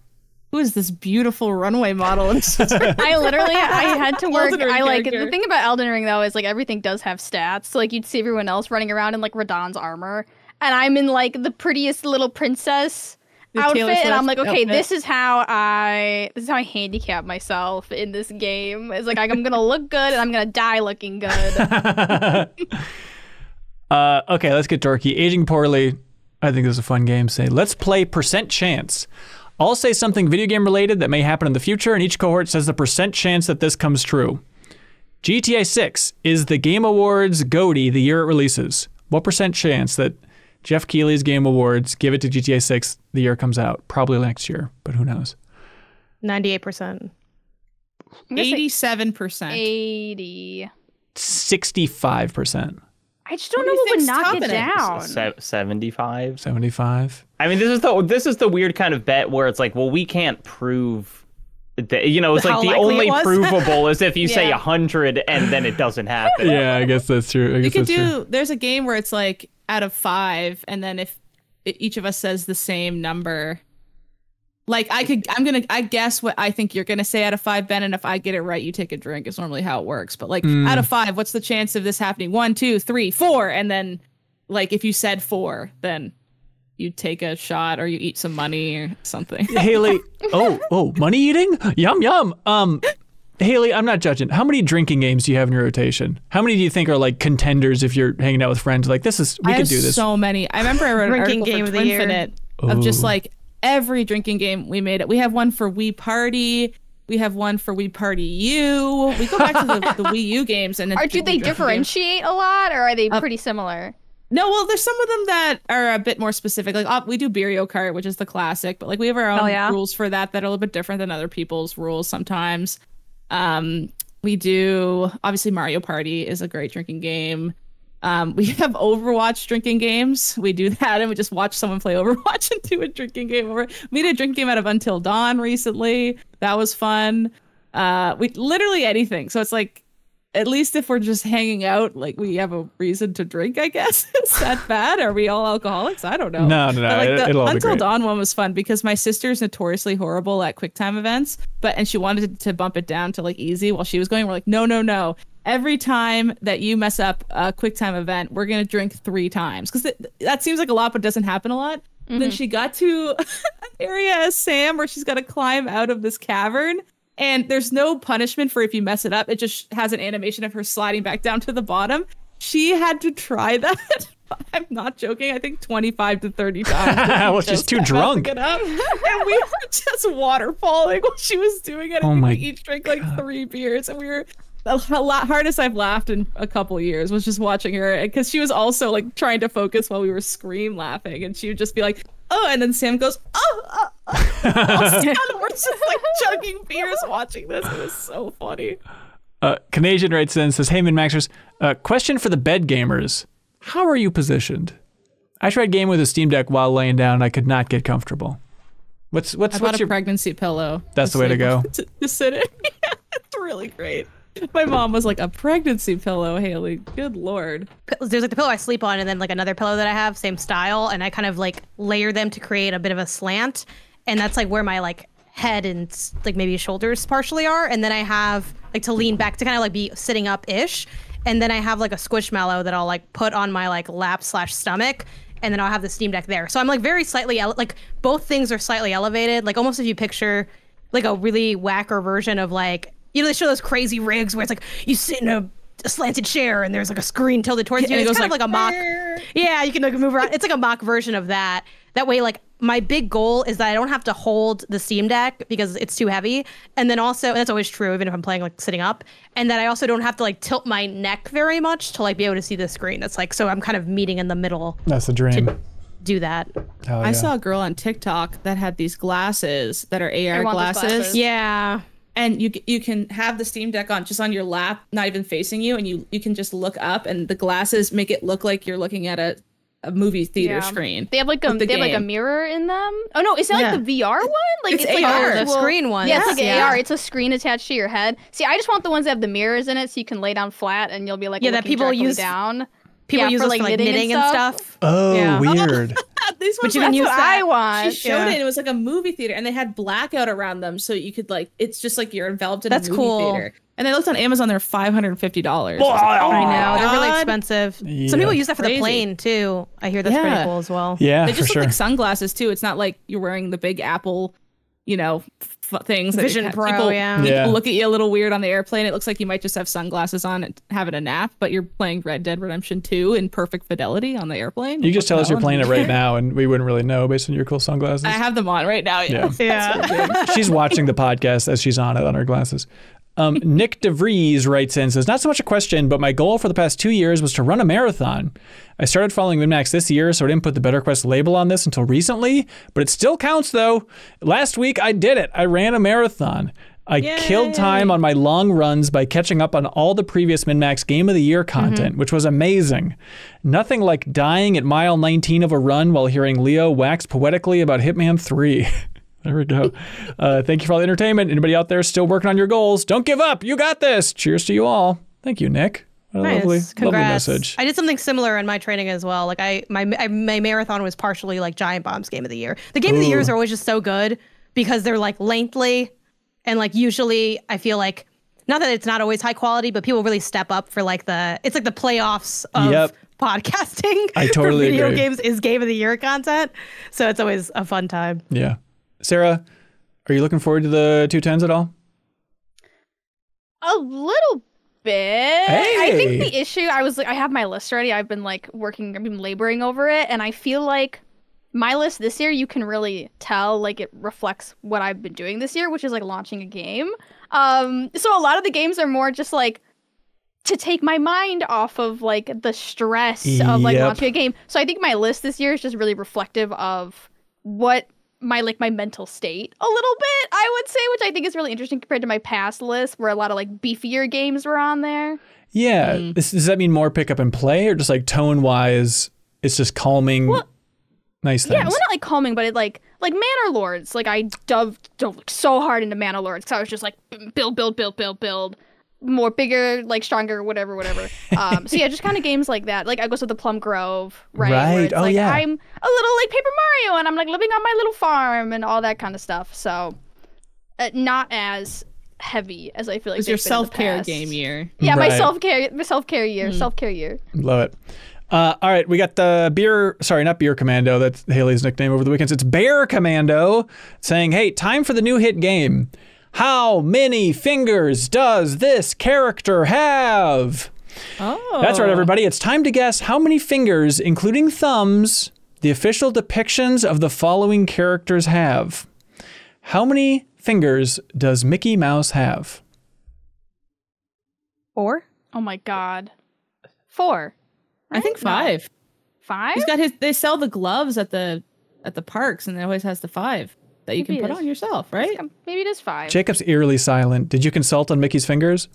beautiful runway model? I had to work. I like the thing about Elden Ring though is like everything does have stats. So like you'd see everyone else running around in like Radahn's armor, and I'm in like the prettiest little princess outfit, and I'm like, okay, this is how I handicap myself in this game. It's like I'm gonna look good and I'm gonna die looking good. Okay, let's get dorky. Aging Poorly. I think this is a fun game. Say, let's play percent chance. I'll say something video game related that may happen in the future, and each cohort says the percent chance that this comes true. GTA 6 is the Game Awards GOTY the year it releases. What percent chance that Jeff Keighley's Game Awards give it to GTA 6 the year it comes out? Probably next year, but who knows? 98%. 87%. 80. 65%. I just don't know what would knock it down. 75. 75. I mean, this is the weird kind of bet where it's like, well, we can't prove that, you know, it's like the only provable is if you say 100 and then it doesn't happen. Yeah, I guess that's true. There's a game where it's like out of 5, and then if each of us says the same number, like I guess what I think you're gonna say out of 5, Ben, and if I get it right, you take a drink. It's normally how it works. But like out of 5, what's the chance of this happening? 1, 2, 3, 4, and then like if you said 4, then you take a shot or you eat some money or something. Haley, oh, money eating? Yum yum. Haley, I'm not judging. How many drinking games do you have in your rotation? How many do you think are like contenders if you're hanging out with friends? Like we could do this. So many. I remember I wrote an article game for of the year Twinfinite of just like every drinking game we made it. We have one for Wii Party. We have one for Wii Party U. We go back to the Wii U games. And do they differentiate a lot, or are they pretty similar? No, well, there's some of them that are a bit more specific. Like we do Mario Kart, which is the classic, but like we have our own rules for that are a little bit different than other people's rules sometimes. We do, obviously Mario Party is a great drinking game. We have Overwatch drinking games. We do that and we just watch someone play Overwatch and do a drinking game over. We did a drinking game out of Until Dawn recently. That was fun. We literally anything. So it's like at least if we're just hanging out, like we have a reason to drink, I guess. Is that bad? Are we all alcoholics? I don't know. No. But like It'll all be Until great. Dawn one was fun because my sister's notoriously horrible at QuickTime events, and she wanted to bump it down to like easy while she was going. We're like, no. Every time that you mess up a QuickTime event, we're going to drink 3 times. Because that seems like a lot, but doesn't happen a lot. Then she got to an area as Sam where she's got to climb out of this cavern. And there's no punishment for if you mess it up. It just has an animation of her sliding back down to the bottom. She had to try that. I'm not joking. I think 25 to 30 times. Well, she's too drunk. It up. And we were just waterfalling while she was doing it. Oh And my we each drank like 3 beers. And we were... The hardest I've laughed in a couple of years was just watching her, because she was also like trying to focus while we were scream laughing, and she would just be like, oh, and then Sam goes, oh. We're just like chugging beers watching this. It was so funny. Canadian writes in and says, hey, MinnMaxers, question for the bed gamers. How are you positioned? I tried gaming with a Steam Deck while laying down and I could not get comfortable. What's your your pregnancy pillow? That's the way to go. To sit in. Yeah, it's really great. My mom was like, a pregnancy pillow, Haley. Good Lord. There's like the pillow I sleep on and then like another pillow that I have, same style. And I kind of like layer them to create a bit of a slant. And that's like where my like head and like maybe shoulders partially are. And then I have like to lean back to kind of like be sitting up-ish. And then I have like a squishmallow that I'll like put on my like lap/stomach. And then I'll have the Steam Deck there. So I'm like very slightly, like both things are slightly elevated. Like almost if you picture like a really whacker version of like, you know, they show those crazy rigs where it's like you sit in a slanted chair and there's like a screen tilted towards you. And It's it goes kind of like a mock. Yeah, you can like move around. It's like a mock version of that. That way, like my big goal is that I don't have to hold the Steam Deck because it's too heavy. And then also, and that's always true, even if I'm playing like sitting up. And that I also don't have to like tilt my neck very much to like be able to see the screen. That's like, so I'm kind of meeting in the middle. That's the dream. To do that. Hell I yeah. saw a girl on TikTok that had these glasses that are AR want those glasses. glasses. Yeah. And you can have the Steam Deck on just on your lap, not even facing you, and you can just look up, and the glasses make it look like you're looking at a movie theater screen. They have like a mirror in them. Oh no, is that like the VR one? Like It's like AR. The screen one. Yeah, it's like Yeah. AR. It's a screen attached to your head. See, I just want the ones that have the mirrors in it, so you can lay down flat and you'll be like that people directly use- down. People use those for like knitting and stuff. Oh, Yeah. weird. These But ones you can that's use what that. I want. She showed it, and it was like a movie theater, and they had blackout around them, so you could like, it's just like you're enveloped in That's a movie cool. theater. And I looked on Amazon, they're $550. I know, they're really God. expensive. Yeah. Some people use that for the Crazy. plane too. I hear that's Yeah. pretty cool as well. Yeah, They for just sure. look like sunglasses too. It's not like you're wearing the big Apple, things. that Vision Pro, people, yeah. Yeah. People look at you a little weird on the airplane. It looks like you might just have sunglasses on and having a nap, but you're playing Red Dead Redemption 2 in perfect fidelity on the airplane. You just tell us you're playing it right right now, and we wouldn't really know based on your cool sunglasses. I have them on right now. Yeah. Yeah. She's watching the podcast as she's on it on her glasses. Nick DeVries writes in and says, not so much a question, but my goal for the past 2 years was to run a marathon. I started following MinnMax this year, so I didn't put the Better Quest label on this until recently, but it still counts though. Last week I did it. I ran a marathon. I killed time on my long runs by catching up on all the previous MinnMax Game of the Year content, which was amazing. Nothing like dying at mile 19 of a run while hearing Leo wax poetically about Hitman 3. There we go. Thank you for all the entertainment. Anybody out there still working on your goals? Don't give up. You got this. Cheers to you all. Thank you, Nick. What a Nice. lovely Congrats. message. I did something similar in my training as well. Like my marathon was partially like Giant Bomb's Game of the Year. The Game of the Years are always just so good because they're like lengthy and like usually I feel like, not that it's not always high quality, but people really step up for like it's like the playoffs of podcasting. I totally for video agree. games is Game of the Year content. So it's always a fun time. Yeah. Sarah, are you looking forward to the 210s at all? A little bit. Hey. I think the issue, I have my list already. I've been laboring over it, and I feel like my list this year, you can really tell like it reflects what I've been doing this year, which is like launching a game. So a lot of the games are more just like to take my mind off of like the stress of like Yep. launching a game. So I think my list this year is just really reflective of what my mental state a little bit, I would say, which I think is really interesting compared to my past list where a lot of like beefier games were on there. Yeah. Does that mean more pick up and play, or just like tone wise, it's just calming, nice things? Yeah, well, not like calming, but it like Manor Lords. Like I dove so hard into Manor Lords because I was just like build. more bigger, like stronger, whatever. So yeah, just kind of games like that. Like I goes to the Plum Grove, right? Where it's like I'm a little like Paper Mario, and I'm like living on my little farm and all that kind of stuff. So not as heavy as I feel like it's your self-care game year. Yeah, my self-care year. Love it. All right, we got the not Beer Commando, that's Haley's nickname over the weekends. It's Bear Commando saying, hey, time for the new hit game. How many fingers does this character have? Oh. That's right, everybody. It's time to guess how many fingers, including thumbs, the official depictions of the following characters have. How many fingers does Mickey Mouse have? 4? Oh my God. 4. I think 5. 5? He's got they sell the gloves at the parks, and it always has the 5 that you can put on yourself, right? Maybe it is 5. Jacob's eerily silent. Did you consult on Mickey's fingers?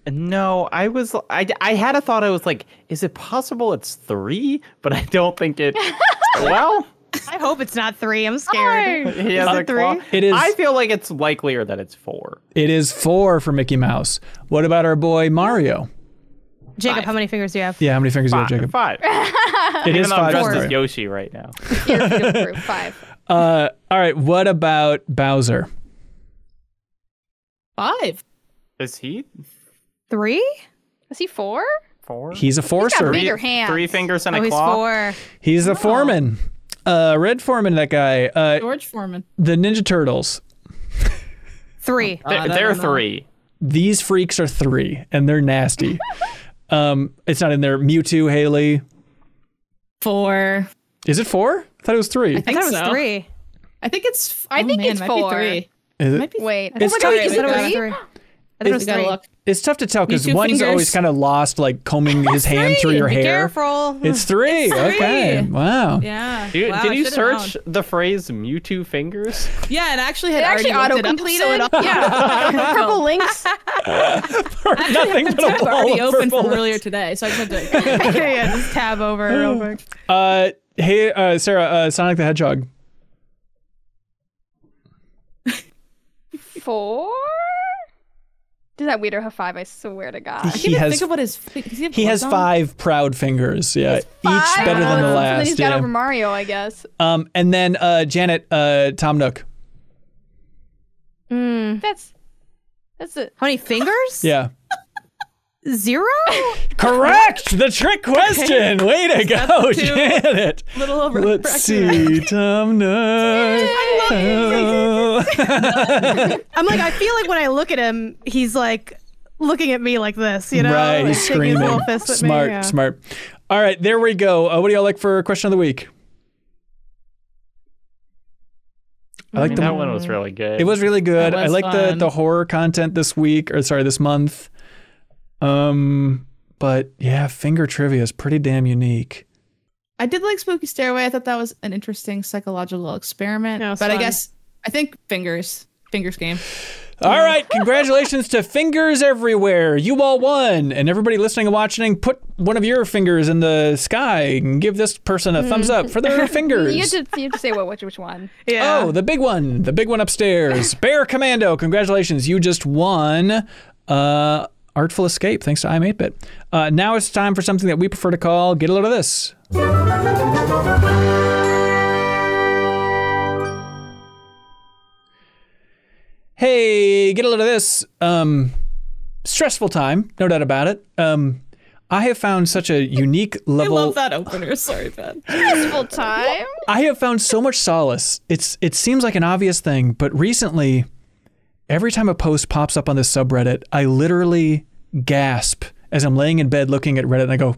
No, I had a thought. I was like, is it possible it's 3? But I don't think it. Well, I hope it's not 3. I'm scared. he has a 3. It is. I feel like it's likelier that it's 4. It is 4 for Mickey Mouse. What about our boy Mario? Jacob, 5. How many fingers do you have? Yeah, how many fingers do you have, Jacob? 5. It Even is though I'm 5. dressed Sorry. as Yoshi right now. You're 5. All right, what about Bowser? 5. Is he 3? Is he 4? 4? He's a forcer. bigger hands. 3 fingers and Oh, a he's claw. 4. He's a foreman. Red Foreman, that guy. George Foreman. The Ninja Turtles. 3. They're 3. These freaks are 3, and they're nasty. It's not in there. Mewtwo, Haley. 4. Is it 4? I thought it was 3. I thought it was 3. I think it's. I think it's might be 4. 3. Is it? Might be. Wait. It's oh my tough- God, is it I thought it was 3? 3. I thought it was We gotta 3. look. It's tough to tell because Two one's fingers. always kind of lost, like combing his hand through your Be hair. careful. It's 3. Okay. Wow. Yeah. Did Wow, I you should've search known. the phrase Mewtwo fingers? Yeah, it actually It had actually already looked auto-completed. it up. So Yeah. Purple links. Nothing but a I've wall already of opened purple from links. earlier today, so I just had to. Yeah, just tab over real quick. Hey, Sarah, Sonic the Hedgehog. 4? Does that Weeder have 5? I swear to God. He has Think of what his. he has 5 proud fingers. Yeah, each better than the And then last. he's got Yeah. over Mario, I guess. And then Janet, Tom Nook. That's it. How many fingers? Yeah. 0? Correct. The trick question. Way to go, 2. Janet. Little over. Let's see, Tom Nook. I'm like, I feel like when I look at him, he's like looking at me like this, you know? Right, like, he's shaking his screaming. little fist at Smart, me. Yeah. smart. All right, there we go. What do y'all like for question of the week? I like that one was really good. It was really good. That I was like fun. the horror content this week, or sorry, this month. But yeah, finger trivia is pretty damn unique. I did like Spooky Stairway. I thought that was an interesting psychological experiment. Yeah, it was but I fun. guess I think fingers game. All right, congratulations to Fingers Everywhere. You all won. And everybody listening and watching, put one of your fingers in the sky and give this person a thumbs up for their fingers. You have to say which one. Yeah. Oh, the big one upstairs. Bear Commando, congratulations. You just won Artful Escape, thanks to I'm 8-Bit. Now it's time for something that we prefer to call Get a Load of This. Hey, get a load of this. Stressful time, no doubt about it. I have found such a unique level. I love that opener. Sorry, Ben. Full time. I have found so much solace. It seems like an obvious thing, but recently, every time a post pops up on this subreddit, I literally gasp as I'm laying in bed looking at Reddit and I go,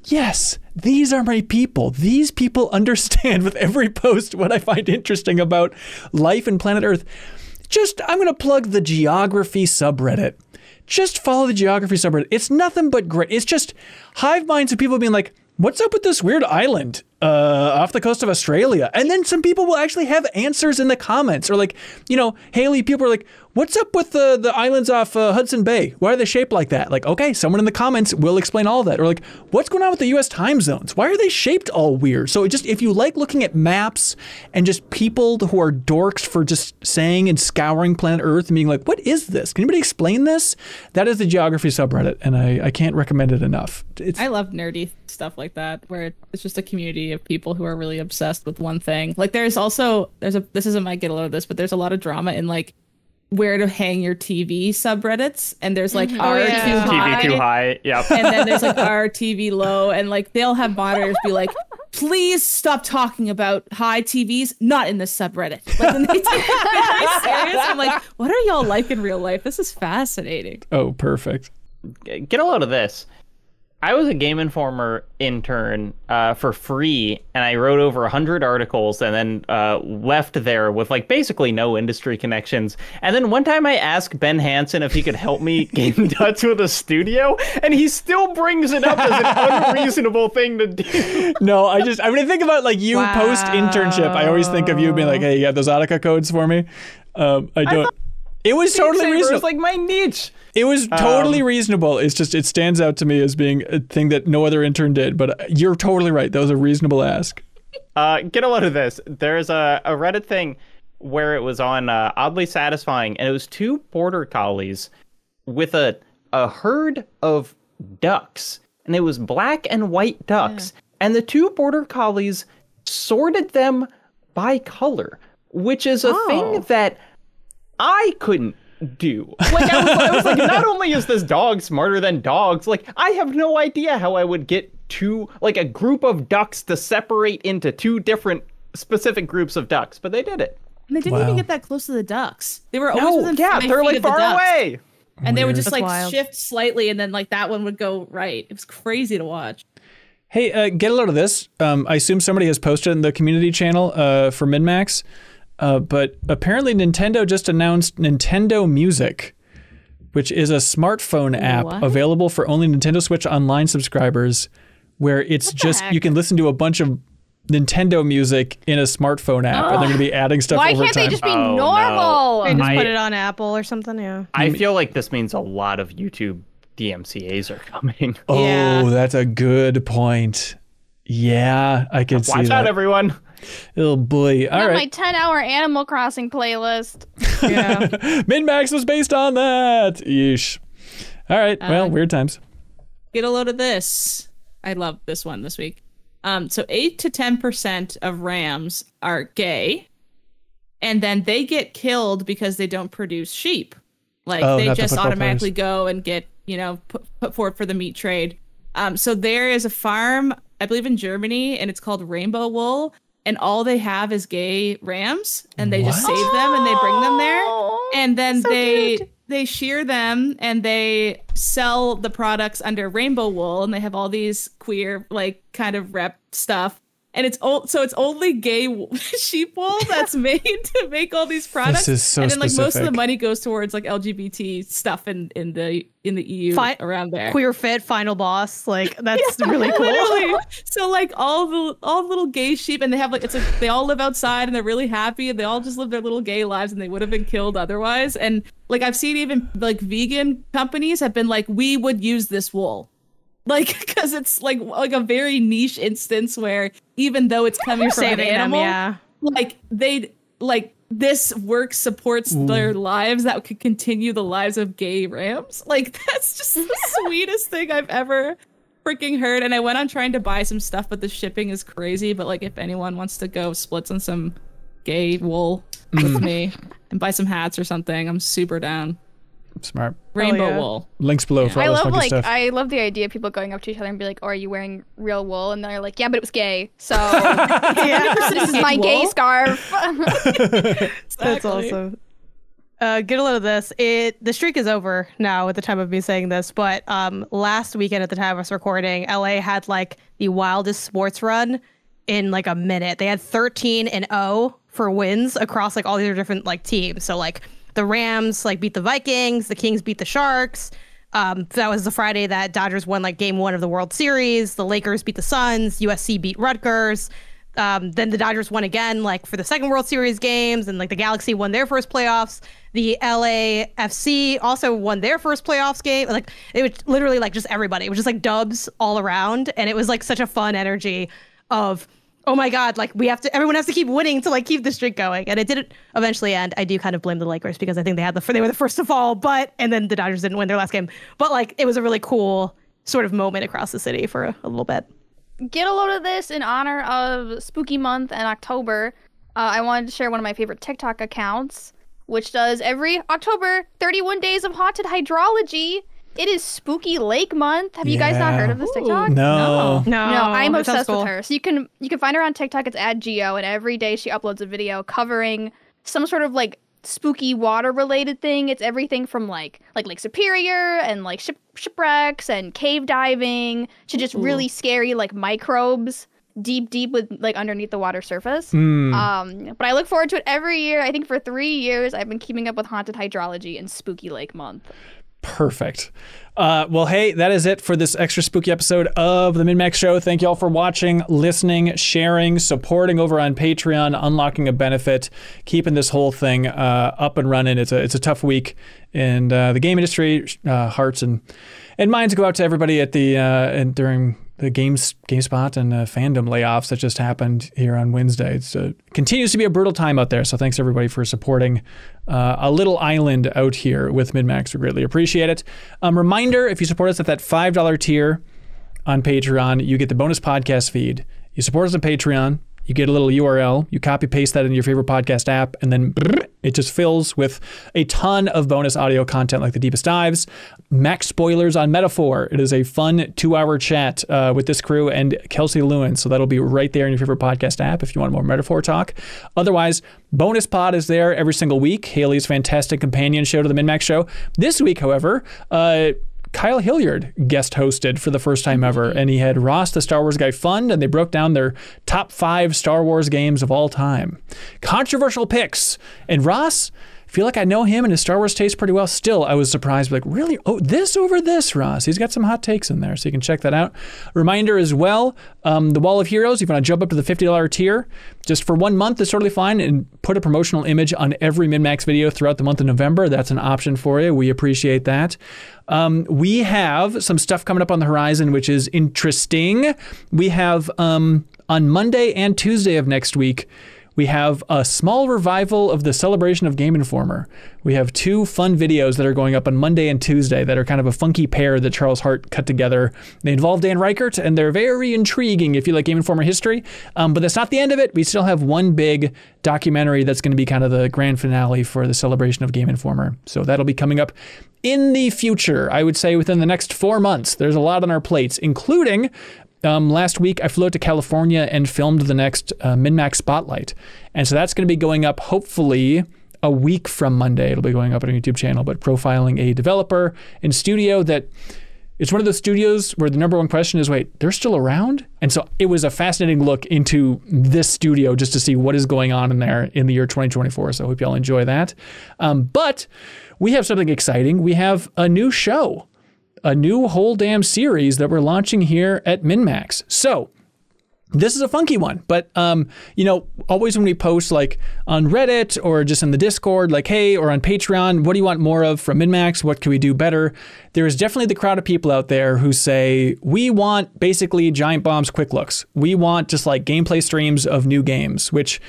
yes, these are my people. These people understand with every post what I find interesting about life and planet Earth. I'm going to plug the geography subreddit. Just follow the geography subreddit. It's nothing but great. It's just hive minds of people being like, what's up with this weird island? off the coast of Australia. And then some people will actually have answers in the comments, or like, Haley, people are like, what's up with the islands off Hudson Bay? Why are they shaped like that? Like, okay, someone in the comments will explain all of that. Or like, what's going on with the US time zones? Why are they shaped all weird? So if you like looking at maps and just people who are dorks for just saying and scouring planet Earth and being like, what is this? Can anybody explain this? That is the geography subreddit, and I can't recommend it enough. I love nerdy stuff like that, where it's just a community of people who are really obsessed with one thing. Like this isn't my get a load of this, but there's a lot of drama in like where to hang your TV subreddits, and there's like TV too high, yep. And then there's like our TV low, and like they'll have monitors be like, please stop talking about high TVs, not in this subreddit. Like, and they take it very serious. I'm like, what are y'all like in real life? This is fascinating. Oh, perfect. Get a load of this. I was a Game Informer intern for free, and I wrote over 100 articles and then left there with like basically no industry connections. And then one time I asked Ben Hansen if he could help me get in touch with a studio, and he still brings it up as an unreasonable thing to do. No, I think about like you post internship. I always think of you being like, hey, you got those Audica codes for me? It was totally reasonable. It's like my niche. It was totally reasonable. It's just, it stands out to me as being a thing that no other intern did. But you're totally right. That was a reasonable ask. Get a load of this. There's a Reddit thing where it was on Oddly Satisfying, and it was 2 border collies with a herd of ducks. And it was black and white ducks. Yeah. And the 2 border collies sorted them by color, which is a thing that I couldn't do. Like I was like, not only is this dog smarter than dogs, like I have no idea how I would get a group of ducks to separate into 2 different specific groups of ducks, but they did it. And they didn't even get that close to the ducks. They were always within 5 feet they're like of the far ducks. away. And they would just like wild. shift slightly, and then like that one would go right. It was crazy to watch. Hey, get a load of this. I assume somebody has posted in the community channel for MinnMax. But apparently Nintendo just announced Nintendo Music, which is a smartphone app available for only Nintendo Switch Online subscribers, where it's just, you can listen to a bunch of Nintendo music in a smartphone app, and they're going to be adding stuff over time. Why can't they just be normal? They just put it on Apple or something, yeah. I feel like this means a lot of YouTube DMCAs are coming. Oh, that's a good point. Yeah, I can see that. Watch out, everyone. Oh boy. All right. My 10-hour Animal Crossing playlist. Yeah. MinnMax was based on that. Yeesh. All right. Well, weird times. Get a load of this. I love this one this week. So 8 to 10% of rams are gay, and then they get killed because they don't produce sheep. Like they just automatically go and get, put forward for the meat trade. So there is a farm, I believe in Germany, and it's called Rainbow Wool. And all they have is gay rams, and they just save them and they bring them there, and then they shear them and they sell the products under Rainbow Wool, and they have all these queer like kind of rep stuff, and it's only gay sheep wool that's made to make all these products. This is so and then like specific. most of the money goes towards like LGBT stuff in the EU around there. Queer fit, final boss, like that's really cool. Literally. So like all the little gay sheep, and they have like they all live outside and they're really happy, and they all just live their little gay lives, and they would have been killed otherwise. And like I've seen even like vegan companies have been like, we would use this wool. Like, because it's like a very niche instance where even though it's coming from an animal, like this work supports their lives that could continue the lives of gay rams. Like that's just the sweetest thing I've ever freaking heard. And I went on trying to buy some stuff, but the shipping is crazy. But like if anyone wants to go splits on some gay wool with me and buy some hats or something, I'm super down. Smart. Rainbow wool. Links below for all this funky stuff. I love the idea of people going up to each other and be like, "Oh, are you wearing real wool?" And they're like, "Yeah, but it was gay." So this is my gay scarf. That's awesome. Get a load of this. The streak is over now at the time of me saying this, but last weekend at the time of us recording, LA had like the wildest sports run in like a minute. They had 13-0 for wins across like all these different like teams. So like the Rams like beat the Vikings, the Kings beat the Sharks, That was the Friday that Dodgers won like game 1 of the World Series. The Lakers beat the Suns. USC beat Rutgers. Then the Dodgers won again, like for the second World Series games, and like the Galaxy won their first playoffs. The LAFC also won their first playoffs game. Like it was literally like just everybody. It was just like dubs all around, and it was like such a fun energy of, oh my God, like everyone has to keep winning to like keep the streak going. And it didn't eventually end. I do kind of blame the Lakers because I think they were the first to fall, and then the Dodgers didn't win their last game. But like it was a really cool sort of moment across the city for a little bit. Get a load of this in honor of Spooky Month and October. I wanted to share one of my favorite TikTok accounts, which does every October 31 days of haunted hydrology. It is Spooky Lake Month. Have you guys not heard of this TikTok? No. I'm obsessed cool. with her. So you can find her on TikTok. It's @Geo, and every day she uploads a video covering some sort of like spooky water related thing. It's everything from like Lake Superior and like shipwrecks and cave diving to just really scary like microbes deep with like underneath the water surface. But I look forward to it every year. I think for 3 years I've been keeping up with haunted hydrology and Spooky Lake Month. Perfect. Well, hey, that is it for this extra spooky episode of the MinnMax Show. Thank you all for watching, listening, sharing, supporting over on Patreon, unlocking a benefit, keeping this whole thing up and running. It's a tough week in the game industry. Hearts and minds go out to everybody at and during the GameSpot and fandom layoffs that just happened here on Wednesday. It continues to be a brutal time out there, so thanks everybody for supporting a little island out here with MinnMax. We greatly appreciate it. Reminder, if you support us at that $5 tier on Patreon, you get the bonus podcast feed. You support us on Patreon, you get a little URL, you copy paste that into your favorite podcast app, and then it just fills with a ton of bonus audio content like the deepest dives, max spoilers on Metaphor. It is a fun 2-hour chat with this crew and Kelsey Lewin. So that'll be right there in your favorite podcast app if you want more Metaphor talk. Otherwise, bonus pod is there every single week. Haley's fantastic companion show to the MinnMax Show. This week, however, Kyle Hilliard guest hosted for the first time ever, and he had Ross, the Star Wars Guy Fund, and they broke down their top 5 Star Wars games of all time. Controversial picks. And Ross, I feel like I know him and his Star Wars taste pretty well. Still, I was surprised, like, really? Oh, this over this, Ross. He's got some hot takes in there, so you can check that out. Reminder as well, the Wall of Heroes, if you want to jump up to the $50 tier, just for 1 month is totally fine, and put a promotional image on every MinnMax video throughout the month of November. That's an option for you. We appreciate that. We have some stuff coming up on the horizon, which is interesting. We have, on Monday and Tuesday of next week, we have a small revival of the Celebration of Game Informer. We have 2 fun videos that are going up on Monday and Tuesday that are kind of a funky pair that Charles Hart cut together. They involve Dan Reichert, and they're very intriguing if you like Game Informer history. But that's not the end of it. We still have one big documentary that's going to be kind of the grand finale for the Celebration of Game Informer. So that'll be coming up in the future. I would say within the next 4 months. There's a lot on our plates, including last week I flew out to California and filmed the next MinnMax Spotlight. And so that's going to be going up hopefully a week from Monday. It'll be going up on our YouTube channel, but profiling a developer in studio that it's one of those studios where the number one question is, wait, they're still around? And so it was a fascinating look into this studio just to see what is going on in there in the year 2024. So I hope y'all enjoy that. But we have something exciting. We have a new show. A new whole damn series that we're launching here at MinnMax. So this is a funky one, but always when we post like on Reddit or just in the Discord, like, hey, or on Patreon, what do you want more of from MinnMax? What can we do better? There is definitely the crowd of people out there who say, we want basically Giant Bomb's quick looks. We want just like gameplay streams of new games, which,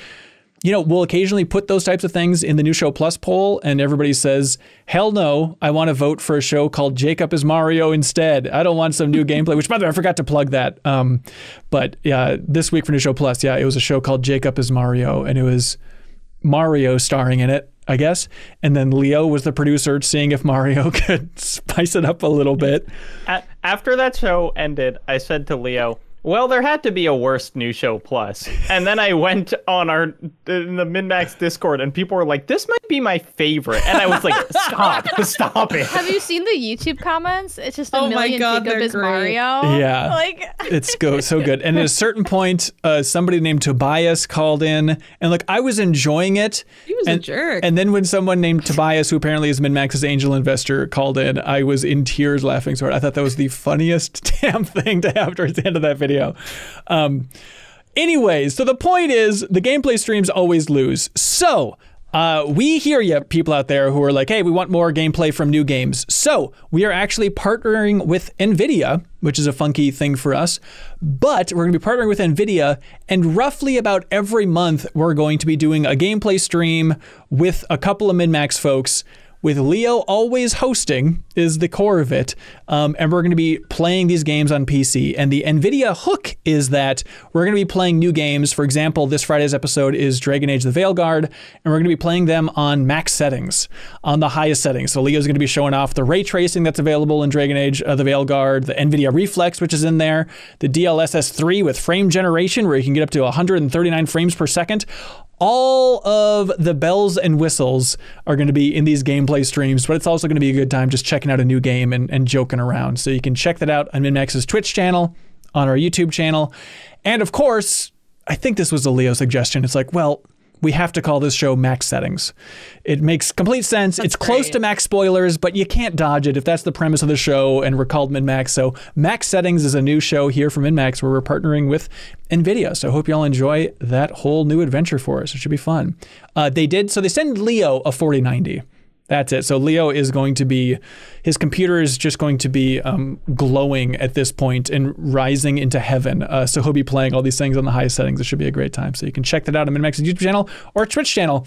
we'll occasionally put those types of things in the New Show Plus poll, and everybody says, hell no, I want to vote for a show called Jacob is Mario instead. I don't want some new gameplay, which, by the way, I forgot to plug that. But yeah, this week for New Show Plus, yeah, it was a show called Jacob is Mario, and it was Mario starring in it, I guess. And then Leo was the producer, seeing if Mario could spice it up a little bit. After that show ended, I said to Leo, Well, there had to be a worst new show plus. And then I went on in the MinnMax Discord and people were like, this might be my favorite. And I was like, stop it. Have you seen the YouTube comments? It's just a million God, Jacob they're is great. Mario. Yeah. Like It's so good. And at a certain point, somebody named Tobias called in, and like I was enjoying it. He was a jerk. And then when someone named Tobias, who apparently is MinnMax's angel investor, called in, I was in tears laughing so hard. I thought that was the funniest damn thing to have towards the end of that video. Anyways, so the point is the gameplay streams always lose. So we hear you, people out there who are like, hey, we want more gameplay from new games. So we are actually partnering with NVIDIA, which is a funky thing for us. But we're going to be partnering with NVIDIA, and roughly about every month, we're going to be doing a gameplay stream with a couple of MinnMax folks, with Leo always hosting is the core of it. And we're going to be playing these games on PC. And the NVIDIA hook is that we're going to be playing new games. For example, this Friday's episode is Dragon Age the Veilguard, and we're going to be playing them on max settings, on the highest settings. So Leo's going to be showing off the ray tracing that's available in Dragon Age the Veilguard, the NVIDIA Reflex, which is in there, the DLSS 3 with frame generation, where you can get up to 139 frames per second. All of the bells and whistles are going to be in these gameplay streams, but it's also going to be a good time just checking out a new game and joking around. So you can check that out on MinnMax's Twitch channel, on our YouTube channel. And of course, I think this was a Leo suggestion. It's like, well, we have to call this show Max Settings. It makes complete sense. It's close to Max Spoilers, but you can't dodge it if that's the premise of the show, and we're called MinnMax. So Max Settings is a new show here from MinnMax where we're partnering with NVIDIA. So I hope you all enjoy that whole new adventure for us. It should be fun. So they send Leo a 4090. That's it. So Leo is going to be, his computer is just going to be glowing at this point and rising into heaven. So he'll be playing all these things on the highest settings. It should be a great time. So you can check that out on MinnMax's YouTube channel or Twitch channel.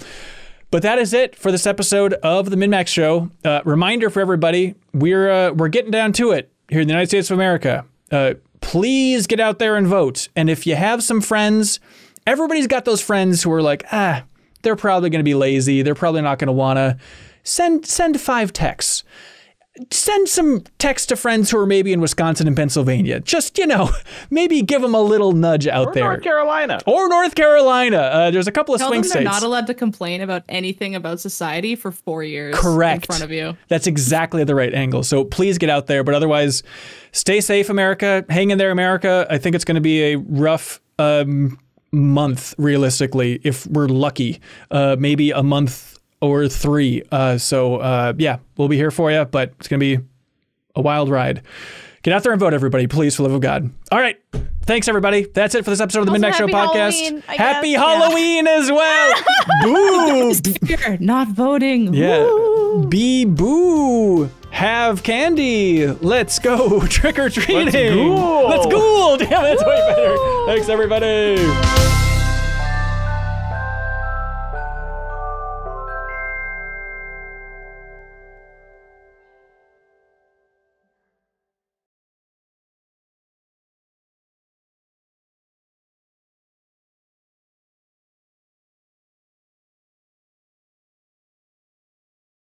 But that is it for this episode of the MinnMax Show. Reminder for everybody, we're getting down to it here in the United States of America. Please get out there and vote. And if you have some friends, everybody's got those friends who are like, they're probably going to be lazy. They're probably not going to want to. Send 5 texts. Send some texts to friends who are maybe in Wisconsin and Pennsylvania. Just, maybe give them a little nudge out there. Or North Carolina. There's a couple of swing states. They're not allowed to complain about anything about society for 4 years. Correct. In front of you. That's exactly the right angle. So please get out there. But otherwise, stay safe, America. Hang in there, America. I think it's going to be a rough month, realistically, if we're lucky. Maybe a month or 3. Yeah, we'll be here for you, but it's going to be a wild ride. Get out there and vote, everybody, please, for the love of God. All right. Thanks, everybody. That's it for this episode of the MinnMax Show podcast. Happy Halloween as well. Boo. You're not voting. Yeah. Woo. Be boo. Have candy. Let's go trick or treating. Let's go. Damn, that's way better. Thanks, everybody.